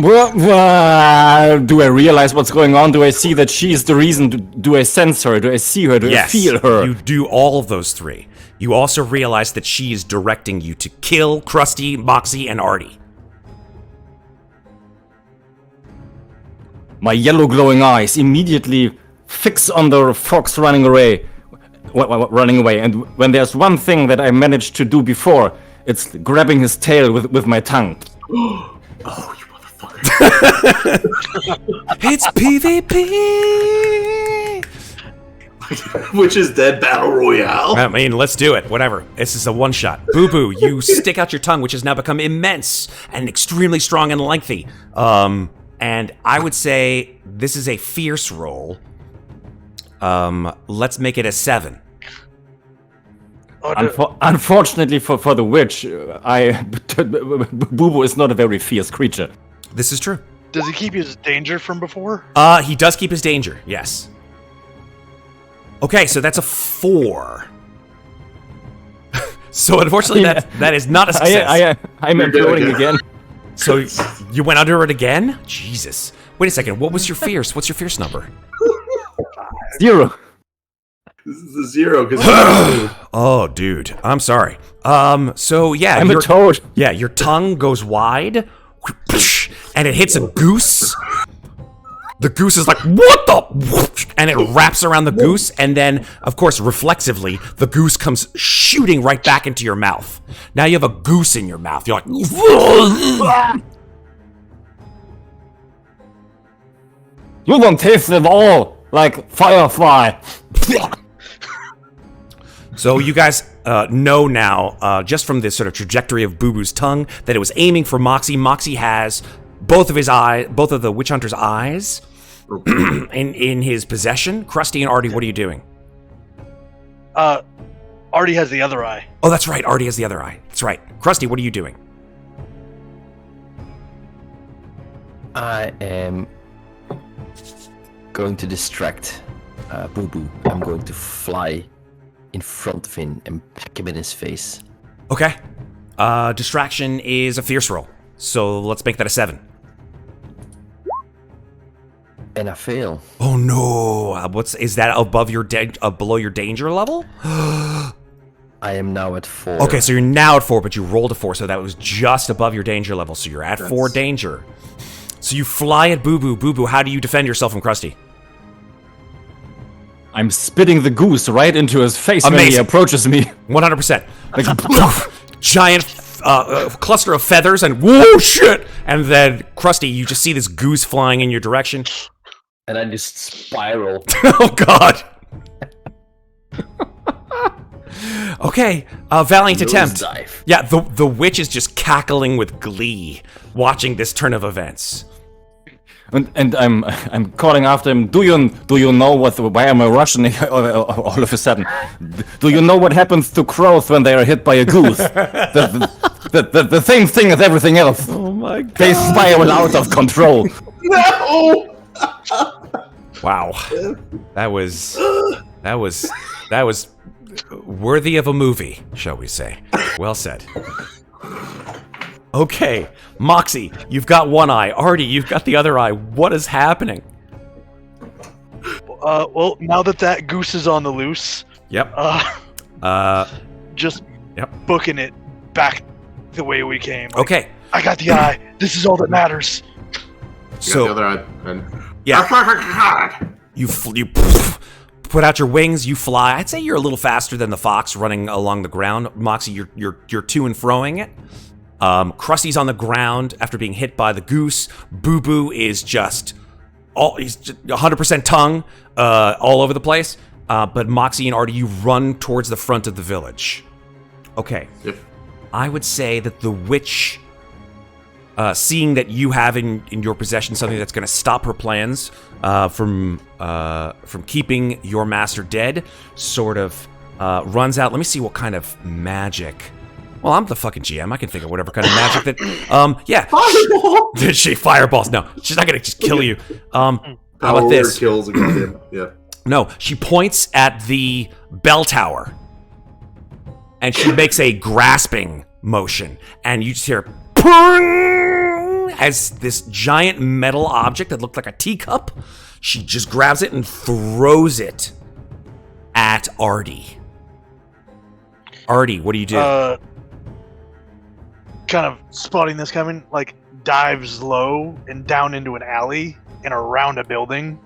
Speaker 3: Do I realize what's going on? Do I see that she's the reason? Do I sense her? Do I see her? Do I feel her?
Speaker 1: You do all of those three. You also realize that she is directing you to kill Crusty, Moxie, and Arty.
Speaker 3: My yellow glowing eyes immediately fix on the fox running away. And when there's one thing that I managed to do before, it's grabbing his tail with my tongue.
Speaker 5: Oh, you motherfucker.
Speaker 1: It's PvP!
Speaker 5: Which is Dead Battle Royale.
Speaker 1: I mean, let's do it. Whatever. This is a one-shot. Bubu, you stick out your tongue, which has now become immense and extremely strong and lengthy. And I would say this is a fierce roll. Let's make it a 7.
Speaker 3: Unfortunately for the witch, Bubu is not a very fierce creature.
Speaker 1: This is true.
Speaker 4: Does he keep his danger from before?
Speaker 1: He does keep his danger, yes. Okay, so that's a 4. So unfortunately, that is not a success.
Speaker 3: I'm imploding again.
Speaker 1: So you went under it again? Jesus. Wait a second, what was your fierce? What's your fierce number?
Speaker 3: 0.
Speaker 5: This is a 0 because
Speaker 1: Oh, dude, I'm sorry. So yeah,
Speaker 3: I'm a toad.
Speaker 1: Yeah, your tongue goes wide, and it hits a goose. The goose is like, what the? And it wraps around the goose, and then, of course, reflexively, the goose comes shooting right back into your mouth. Now you have a goose in your mouth. You're like,
Speaker 3: You don't taste at all like Firefly.
Speaker 1: So you guys know now, just from this sort of trajectory of Bubu's tongue, that it was aiming for Moxie. Moxie has both of the witch hunter's eyes in his possession. Crusty and Arty, what are you doing?
Speaker 4: Arty has the other eye.
Speaker 1: Oh, that's right. Arty has the other eye. That's right. Crusty, what are you doing?
Speaker 2: I am going to distract Bubu. I'm going to fly in front of him and peck him in his face.
Speaker 1: Okay. Distraction is a fierce roll. So let's make that a 7.
Speaker 2: And I fail.
Speaker 1: Oh no! Is that above your below your danger level?
Speaker 2: I am now at 4.
Speaker 1: Okay, so you're now at 4, but you rolled a 4, so that was just above your danger level. So you're at 4 danger. So you fly at Bubu. Bubu, how do you defend yourself from Crusty?
Speaker 3: I'm spitting the goose right into his face when he
Speaker 1: Amazing.
Speaker 3: approaches me.
Speaker 1: 100%. Giant cluster of feathers and whoa shit! And then Crusty, you just see this goose flying in your direction.
Speaker 2: And I just spiral.
Speaker 1: Oh god. Okay, valiant attempt.
Speaker 2: Dive.
Speaker 1: Yeah, the witch is just cackling with glee, watching this turn of events.
Speaker 3: And I'm calling after him. Do you know why am I rushing all of a sudden? Do you know what happens to crows when they are hit by a goose? the same thing as everything else.
Speaker 1: Oh my god.
Speaker 3: They spiral out of control.
Speaker 5: No!
Speaker 1: Wow. That was worthy of a movie, shall we say. Well said. Okay, Moxie, you've got one eye. Arty, you've got the other eye. What is happening?
Speaker 4: Well, now that goose is on the loose,
Speaker 1: Yep.
Speaker 4: just
Speaker 1: Yep.
Speaker 4: booking it back the way we came. Like,
Speaker 1: Okay.
Speaker 4: I got the eye. This is all that matters.
Speaker 5: So, the
Speaker 1: So
Speaker 5: other eye, and
Speaker 1: yeah, you put out your wings. You fly. I'd say you're a little faster than the fox running along the ground. Moxie, you're to and froing it. Krusty's on the ground after being hit by the goose. Bubu is he's 100% tongue all over the place. But Moxie and Arty, you run towards the front of the village. Okay.
Speaker 5: Yep.
Speaker 1: I would say that the witch, seeing that you have in your possession something that's going to stop her plans from keeping your master dead, sort of runs out. Let me see what kind of magic. Well, I'm the fucking GM. I can think of whatever kind of magic that. Yeah.
Speaker 5: Fireball!
Speaker 1: Did she fireballs? No, she's not gonna just kill you. How about this?
Speaker 5: Kills again. Yeah.
Speaker 1: No, she points at the bell tower, and she makes a grasping motion, and you just hear "Ping!" as this giant metal object that looked like a teacup. She just grabs it and throws it at Arty. Arty, what do you do?
Speaker 4: Kind of spotting this coming, like dives low and down into an alley and around a building.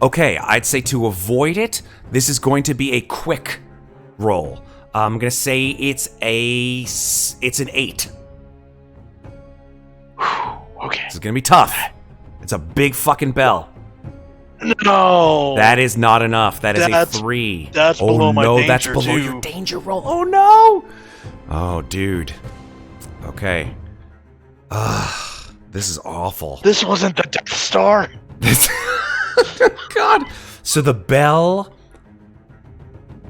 Speaker 1: Okay, I'd say to avoid it, this is going to be a quick roll. I'm gonna say it's an 8.
Speaker 4: Okay.
Speaker 1: This is gonna be tough. It's a big fucking bell.
Speaker 4: No.
Speaker 1: That is not enough. That is a
Speaker 4: That's-
Speaker 1: 3.
Speaker 4: that's below my danger,
Speaker 1: that's below
Speaker 4: too.
Speaker 1: your danger roll. Oh no! Oh, dude. Okay. This is awful.
Speaker 4: This wasn't the Death Star.
Speaker 1: God. So the bell.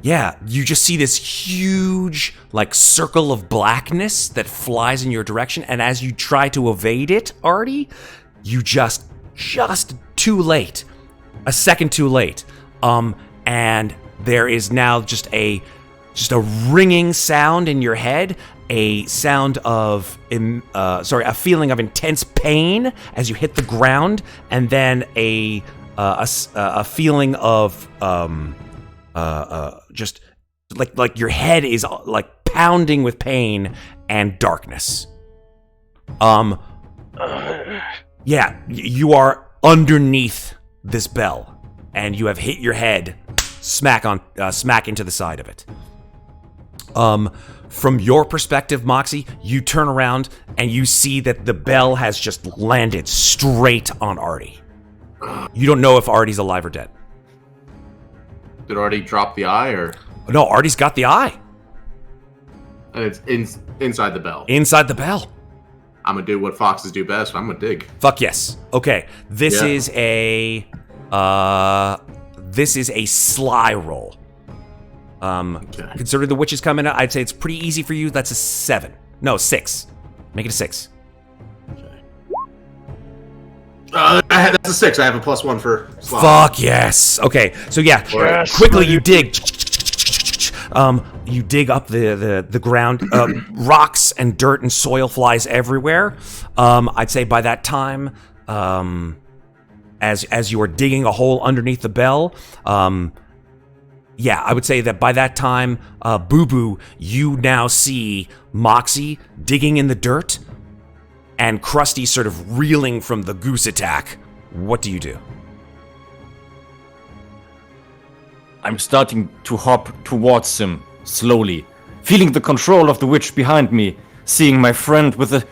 Speaker 1: Yeah, you just see this huge, like, circle of blackness that flies in your direction, and as you try to evade it, Arty, you just too late. A second too late. And there is now just a ringing sound in your head, a sound of a feeling of intense pain as you hit the ground, and then a feeling of just like your head is like pounding with pain and darkness. Yeah, you are underneath this bell, and you have hit your head smack into the side of it. From your perspective, Moxie, you turn around and you see that the bell has just landed straight on Arty. You don't know if Arty's alive or dead.
Speaker 5: Did Arty drop the eye, or
Speaker 1: No, Arty's got the eye
Speaker 5: and it's inside the bell?
Speaker 1: inside the bell.
Speaker 5: I'm gonna do what foxes do best. I'm gonna dig.
Speaker 1: Fuck yes. Okay, this
Speaker 5: Yeah.
Speaker 1: is a sly roll. Considering the witch is coming, I'd say it's pretty easy for you. That's a 7. No, 6. Make it a 6.
Speaker 5: That's a 6. I have a +1 for slide.
Speaker 1: Fuck yes. Okay, so yeah,
Speaker 4: Yes,
Speaker 1: quickly
Speaker 4: buddy.
Speaker 1: you dig. You dig up the ground. Rocks and dirt and soil flies everywhere. I'd say by that time, as you are digging a hole underneath the bell, yeah, I would say that by that time, Bubu, you now see Moxie digging in the dirt, and Crusty sort of reeling from the goose attack. What do you do?
Speaker 3: I'm starting to hop towards him slowly, feeling the control of the witch behind me, seeing my friend with a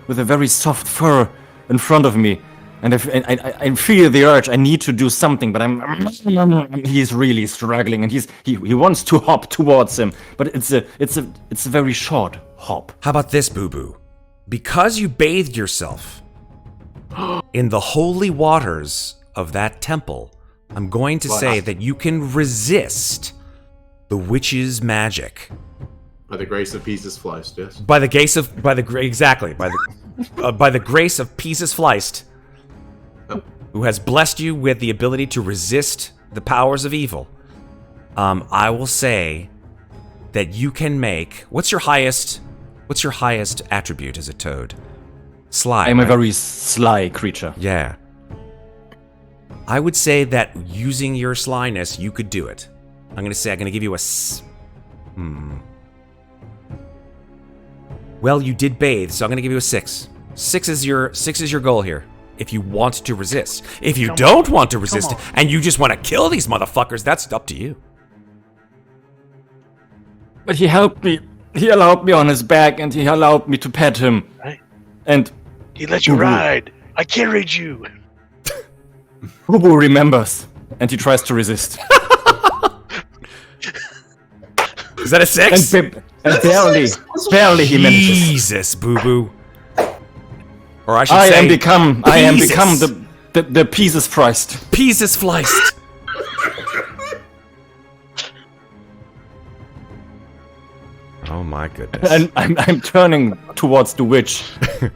Speaker 3: very soft fur in front of me, and I feel the urge. I need to do something, but he's really struggling, and he wants to hop towards him, but it's a very short hop.
Speaker 1: How about this, Bubu? Because you bathed yourself in the holy waters of that temple, I'm going to say that you can resist the witch's magic.
Speaker 5: By the grace of pieces sliced, yes.
Speaker 1: By the grace of by the grace of pieces sliced, who has blessed you with the ability to resist the powers of evil. I will say that you can make. What's your highest attribute as a toad? Sly.
Speaker 3: I'm a
Speaker 1: right?
Speaker 3: very sly creature.
Speaker 1: Yeah. I would say that using your slyness, you could do it. I'm going to give you a... Well, you did bathe, so I'm going to give you a 6. 6 is your goal here. If you want to resist. If you don't want to resist and you just want to kill these motherfuckers, that's up to you.
Speaker 3: But he helped me. He allowed me on his back, and he allowed me to pet him.
Speaker 4: Right.
Speaker 3: And
Speaker 4: He let you ride. I carried you.
Speaker 3: Bubu remembers, and he tries to resist.
Speaker 1: Is that a 6?
Speaker 3: And barely he manages.
Speaker 1: Jesus, Bubu. Or I should
Speaker 3: I
Speaker 1: say...
Speaker 3: am become the pieces Christ.
Speaker 1: Pieces sliced. Oh my goodness.
Speaker 3: And I'm turning towards the witch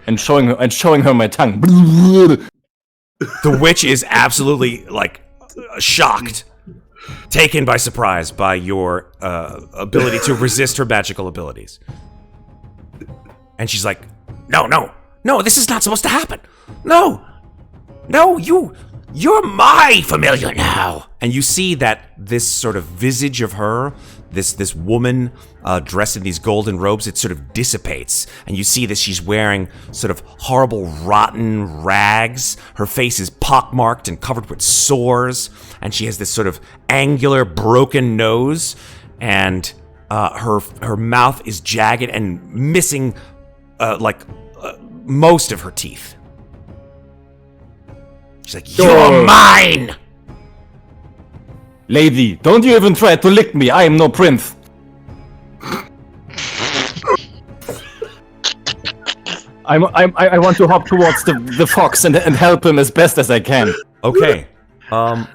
Speaker 3: and showing her my tongue.
Speaker 1: The witch is absolutely, shocked. Taken by surprise by your ability to resist her magical abilities. And she's like, no, this is not supposed to happen. No, you're my familiar now. And you see that this sort of visage of her, this woman dressed in these golden robes, it sort of dissipates. And you see that she's wearing sort of horrible, rotten rags. Her face is pockmarked and covered with sores. And she has this sort of angular, broken nose. And her mouth is jagged and missing, most of her teeth. She's like, you're mine!
Speaker 3: Lady, don't you even try to lick me. I am no prince. I want to hop towards the fox and help him as best as I can.
Speaker 1: Okay.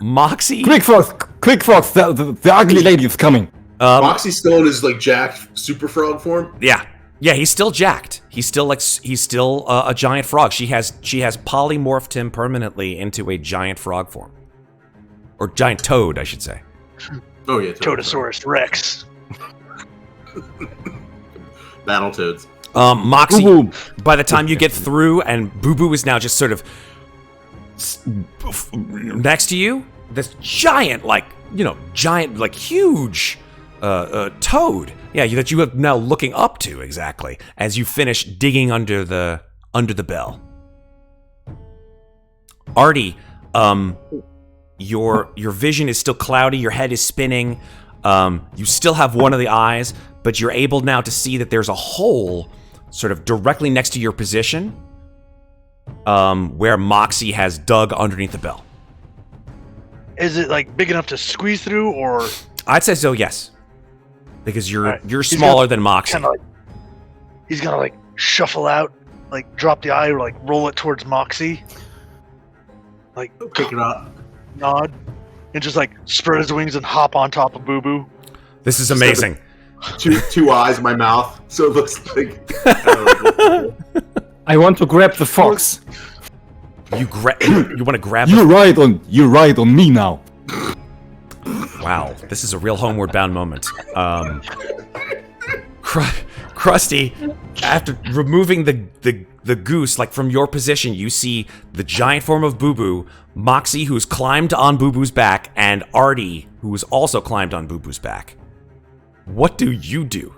Speaker 1: Moxie?
Speaker 3: Quick fox, the ugly lady is coming.
Speaker 5: Moxie's still in his jacked super frog form.
Speaker 1: Yeah, he's still jacked. He's still a giant frog. She has polymorphed him permanently into a giant frog form. Or giant toad, I should say.
Speaker 5: Oh yeah,
Speaker 4: Totosaurus Rex.
Speaker 5: Battletoads.
Speaker 1: Moxie,
Speaker 3: Bubu.
Speaker 1: by the time you get through, and Bubu is now just sort of next to you, this giant, huge toad. Yeah, that you are now looking up to, exactly, as you finish digging under the bell. Arty, your vision is still cloudy, your head is spinning, you still have one of the eyes, but you're able now to see that there's a hole sort of directly next to your position, where Moxie has dug underneath the bell.
Speaker 4: Is it big enough to squeeze through, or?
Speaker 1: I'd say so, yes. Because you're
Speaker 4: Right.
Speaker 1: you're smaller than Moxie.
Speaker 4: He's gonna shuffle out, drop the eye, or roll it towards Moxie.
Speaker 5: Pick it up.
Speaker 4: Nod, and just spread his wings and hop on top of Bubu.
Speaker 1: This is amazing.
Speaker 5: Two eyes in my mouth, so it looks like.
Speaker 3: I want to grab the fox.
Speaker 1: You want to grab
Speaker 3: You ride on me now.
Speaker 1: Wow, this is a real homeward bound moment. Crusty, after removing the goose, like from your position, you see the giant form of Bubu, Moxie, who's climbed on Bubu's back, and Arty, who's also climbed on Bubu's back. What do you do,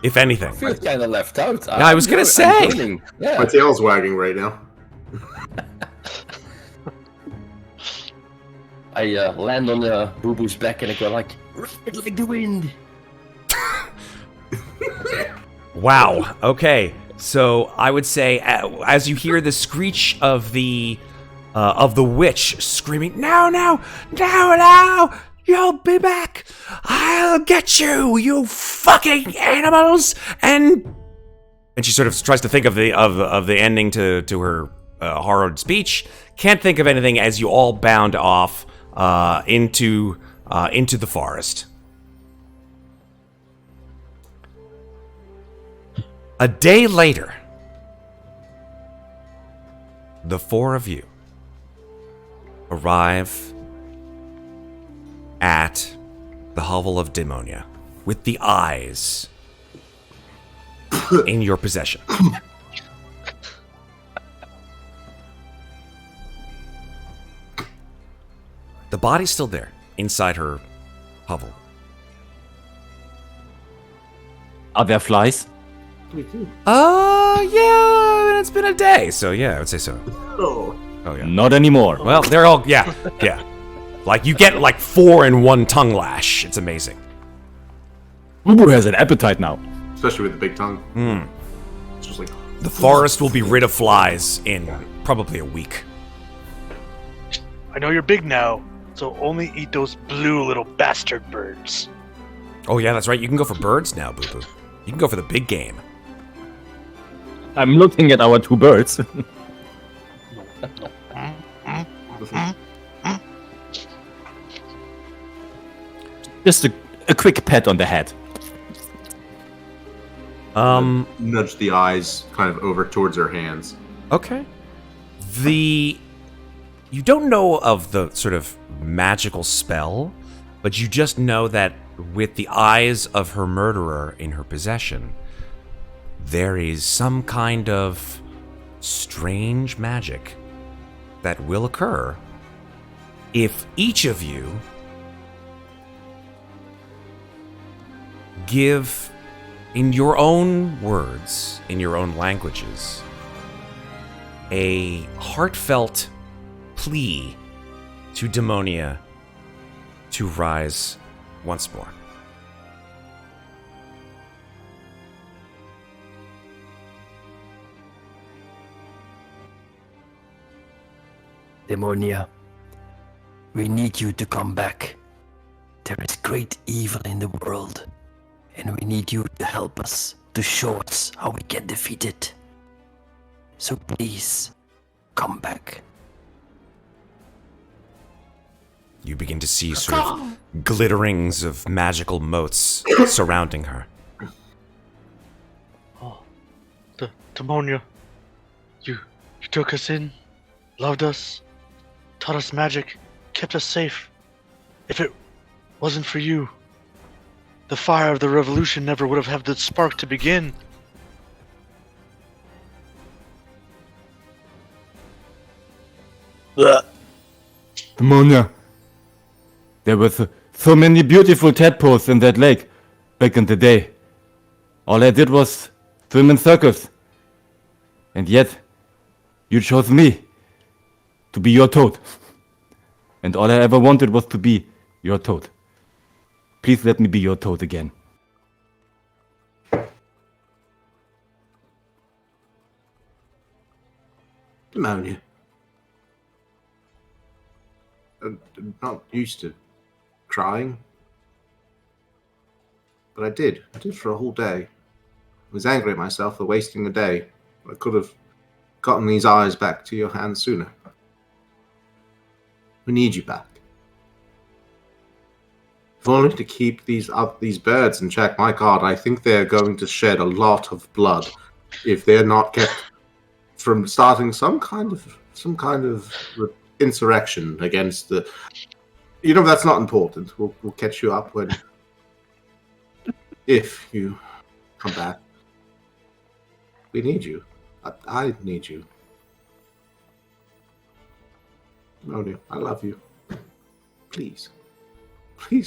Speaker 1: if anything?
Speaker 2: I feel kind of left out.
Speaker 1: I was gonna say.
Speaker 2: Yeah.
Speaker 5: My tail's wagging right now.
Speaker 2: I land on Bubu's back and I go like, ride like the wind.
Speaker 1: Wow. Okay. So I would say, as you hear the screech of the witch screaming, "No! You'll be back! I'll get you, you fucking animals!" And she sort of tries to think of the ending to her horrid speech. Can't think of anything as you all bound off into the forest. A day later, the four of you arrive at the hovel of Demonia with the eyes in your possession. The body's still there, inside her hovel.
Speaker 3: Are there flies?
Speaker 1: Yeah, it's been a day, so yeah, I would say so.
Speaker 5: Oh.
Speaker 1: Oh, yeah.
Speaker 3: Not anymore.
Speaker 1: Well, they're all, yeah. Like, you get, like, 4 in one tongue lash. It's amazing.
Speaker 3: Bubu has an appetite now.
Speaker 5: Especially with the big tongue. It's just like...
Speaker 1: The forest will be rid of flies in probably a week.
Speaker 4: I know you're big now, so only eat those blue little bastard birds.
Speaker 1: Oh, yeah, that's right. You can go for birds now, Bubu. You can go for the big game.
Speaker 3: I'm looking at our 2 birds. Just a quick pat on the head.
Speaker 5: Nudge the eyes kind of over towards her hands.
Speaker 1: Okay. You don't know of the sort of magical spell, but you just know that with the eyes of her murderer in her possession, there is some kind of strange magic that will occur if each of you give, in your own words, in your own languages, a heartfelt plea to Demonia to rise once more.
Speaker 2: Demonia, we need you to come back. There is great evil in the world, and we need you to help us, to show us how we can defeat it. So please, come back.
Speaker 1: You begin to see sort of glitterings of magical motes surrounding her.
Speaker 4: Oh, Demonia, you took us in, loved us, taught us magic, kept us safe. If it wasn't for you, the fire of the revolution never would have had the spark to begin.
Speaker 3: Demonia. There were so many beautiful tadpoles in that lake back in the day. All I did was swim in circles. And yet, you chose me to be your toad. And all I ever wanted was to be your toad. Please let me be your toad again.
Speaker 5: Demonia. I'm not used to crying. But I did. I did for a whole day. I was angry at myself for wasting the day. I could have gotten these eyes back to your hands sooner. We need you back. if only to keep these birds in check. My God, I think they're going to shed a lot of blood if they're not kept from starting some kind of insurrection against the. That's not important. We'll catch you up if you come back. We need you. I need you. Moni, I love you. Please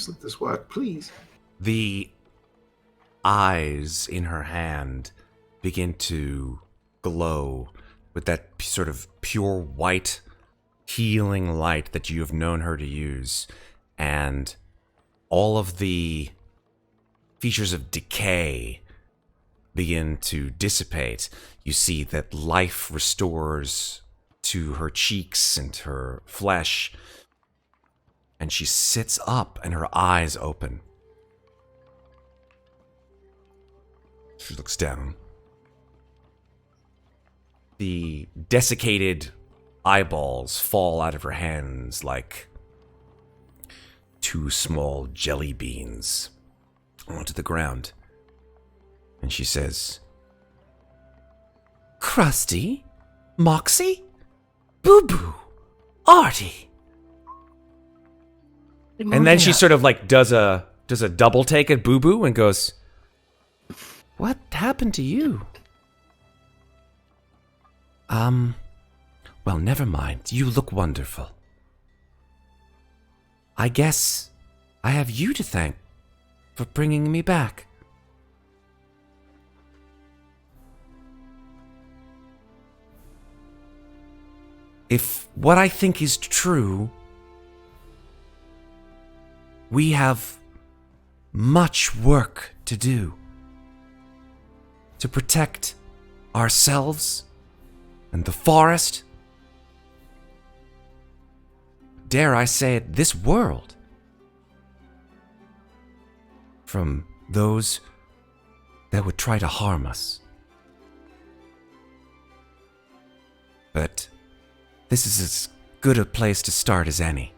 Speaker 5: let this work. Please.
Speaker 1: The eyes in her hand begin to glow with that sort of pure white healing light that you have known her to use, and all of the features of decay begin to dissipate. You see that life restores to her cheeks and her flesh, and she sits up and her eyes open. She looks down. The desiccated eyeballs fall out of her hands like two small jelly beans onto the ground. And she says, Crusty, Moxie, Bubu, Arty. And then she sort of like does a double take at Bubu and goes, what happened to you? Well, never mind. You look wonderful. I guess I have you to thank for bringing me back. If what I think is true, we have much work to do to protect ourselves and the forest. Dare I say it, this world, from those that would try to harm us. But this is as good a place to start as any.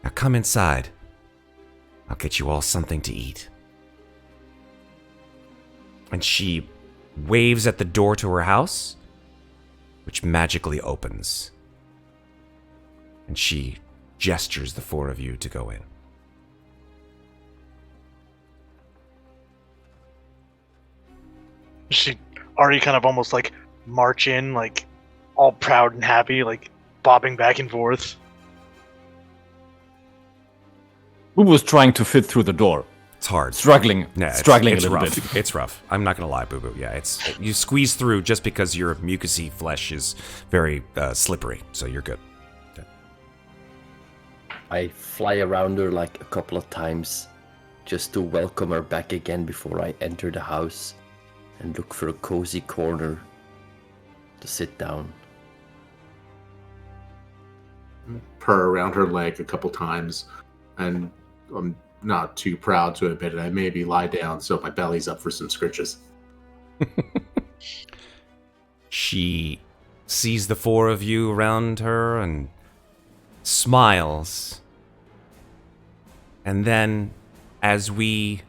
Speaker 1: Now come inside. I'll get you all something to eat. And she waves at the door to her house, which magically opens. And she gestures the four of you to go in.
Speaker 4: She already kind of almost like march in, like all proud and happy, like bobbing back and forth.
Speaker 3: Who was trying to fit through the door?
Speaker 1: It's hard.
Speaker 3: Struggling a little
Speaker 1: rough.
Speaker 3: bit.
Speaker 1: It's rough. I'm not gonna lie, Boo Boo. Yeah, you squeeze through just because your mucousy flesh is very slippery, so you're good. Okay.
Speaker 2: I fly around her like a couple of times just to welcome her back again before I enter the house and look for a cozy corner to sit down.
Speaker 5: Purr around her leg a couple times, and I'm not too proud to admit it. I maybe lie down so my belly's up for some scritches.
Speaker 1: She sees the four of you around her and smiles. And then, as we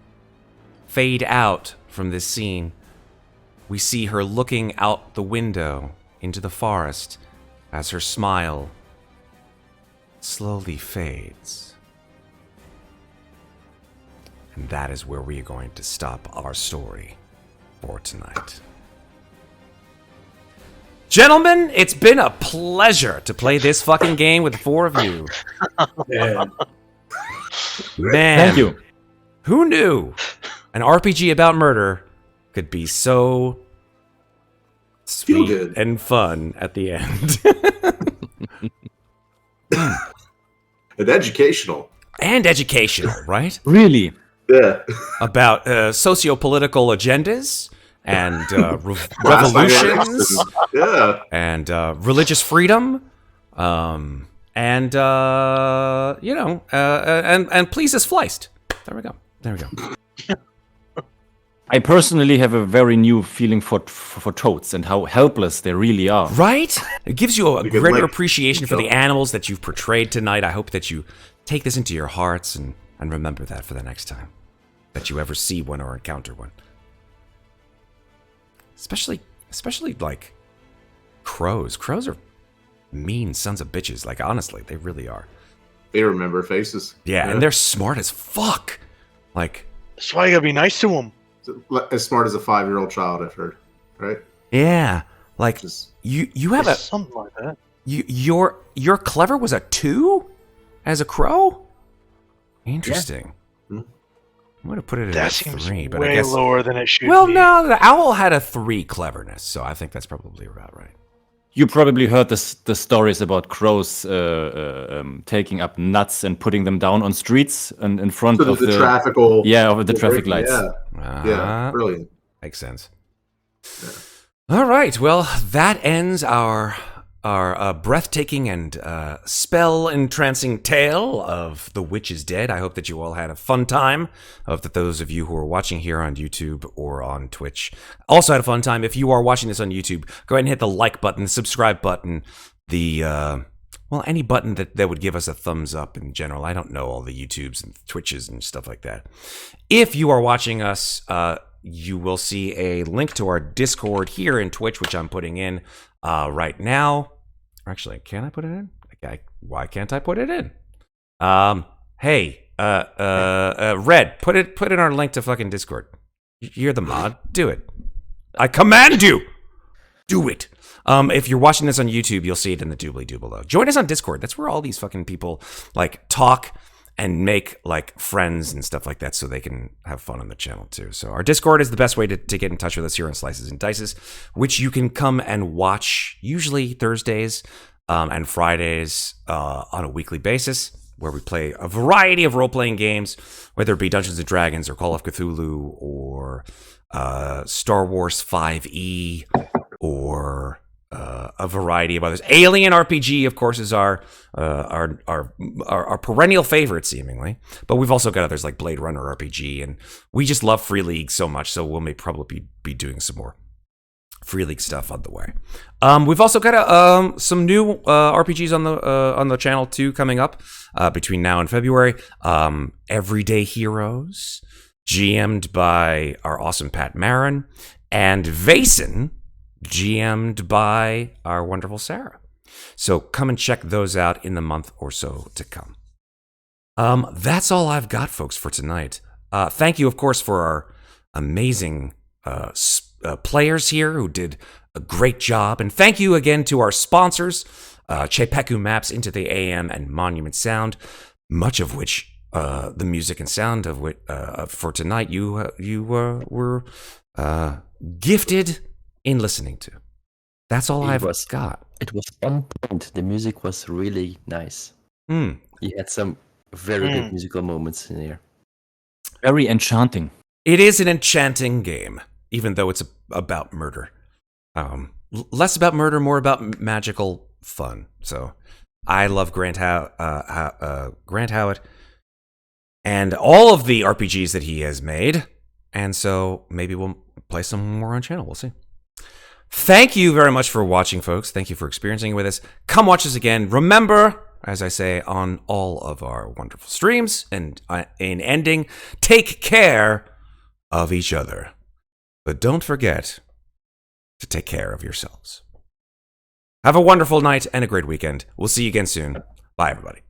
Speaker 1: fade out from this scene, we see her looking out the window into the forest as her smile slowly fades. And that is where we are going to stop our story for tonight. Gentlemen, it's been a pleasure to play this fucking game with the four of you.
Speaker 5: Yeah.
Speaker 1: Man,
Speaker 3: Thank you.
Speaker 1: who knew an RPG about murder could be so sweet
Speaker 5: good.
Speaker 1: and fun at the end?
Speaker 5: And educational.
Speaker 1: And educational, right?
Speaker 3: Really?
Speaker 5: Yeah.
Speaker 1: About socio-political agendas and
Speaker 5: Last night in
Speaker 1: revolutions
Speaker 5: Austin. Yeah.
Speaker 1: and religious freedom, and and please us fleist. There we go.
Speaker 3: I personally have a very new feeling for toads and how helpless they really are.
Speaker 1: Right? It gives you a
Speaker 5: Because,
Speaker 1: greater
Speaker 5: like,
Speaker 1: appreciation for the animals that you've portrayed tonight. I hope that you take this into your hearts and remember that for the next time that you ever see one or encounter one. Especially like crows. Crows are mean sons of bitches. Like, honestly, they really are.
Speaker 5: They remember faces.
Speaker 1: Yeah, and they're smart as fuck. Like,
Speaker 4: That's why you gotta be nice to them.
Speaker 5: As smart as a 5-year-old child, I've heard. Right?
Speaker 1: yeah, like
Speaker 5: Just
Speaker 1: you have a
Speaker 4: Something like that.
Speaker 1: your clever was a 2 as a crow. Interesting.
Speaker 5: Hmm.
Speaker 1: I'm gonna put it at
Speaker 4: That
Speaker 1: a
Speaker 4: seems
Speaker 1: 3, but
Speaker 4: way
Speaker 1: I guess
Speaker 4: lower than it should
Speaker 1: well,
Speaker 4: be.
Speaker 1: no, the owl had a 3 cleverness, so I think that's probably about right.
Speaker 3: You probably heard the stories about crows taking up nuts and putting them down on streets and in front
Speaker 5: so
Speaker 3: of
Speaker 5: the traffical.
Speaker 3: of the traffic lights.
Speaker 5: Yeah, brilliant.
Speaker 1: Makes sense. All right. Well, that ends our breathtaking and spell-entrancing tale of The Witch is Dead. I hope that you all had a fun time. I hope that those of you who are watching here on YouTube or on Twitch also had a fun time. If you are watching this on YouTube, go ahead and hit the like button, the subscribe button, any button that would give us a thumbs up in general. I don't know all the YouTubes and Twitches and stuff like that. If you are watching us, you will see a link to our Discord here in Twitch, which I'm putting in right now. Actually, can I put it in? Why can't I put it in? Hey, Red, put it in our link to fucking Discord. You're the mod. Do it. I command you. Do it. If you're watching this on YouTube, you'll see it in the doobly-doo below. Join us on Discord. That's where all these fucking people like talk and make like friends and stuff like that so they can have fun on the channel too. So our Discord is the best way to get in touch with us here on Slices and Dices, which you can come and watch usually Thursdays and Fridays on a weekly basis, where we play a variety of role-playing games, whether it be Dungeons & Dragons or Call of Cthulhu or Star Wars 5e or a variety of others. Alien RPG, of course, is our perennial favorite, seemingly. But we've also got others like Blade Runner RPG, and we just love Free League so much, so we'll probably be doing some more Free League stuff on the way. We've also got some new RPGs on the channel too coming up between now and February. Everyday Heroes, GM'd by our awesome Pat Marin, and Vason, GM'd by our wonderful Sarah. So come and check those out in the month or so to come. That's all I've got, folks, for tonight. Thank you, of course, for our amazing players here who did a great job. And thank you again to our sponsors, Czepeku Maps, Into the AM, and Monument Sound, much of which the music and sound of which for tonight you were gifted in listening to. That's all I've got.
Speaker 2: It was on point. The music was really nice. You had some very good musical moments in here.
Speaker 3: Very enchanting.
Speaker 1: It is an enchanting game, even though it's about murder. Less about murder, more about magical fun. So I love Grant Howitt and all of the RPGs that he has made. And so maybe we'll play some more on channel. We'll see. Thank you very much for watching, folks. Thank you for experiencing it with us. Come watch us again. Remember, as I say on all of our wonderful streams, and in ending, take care of each other. But don't forget to take care of yourselves. Have a wonderful night and a great weekend. We'll see you again soon. Bye, everybody.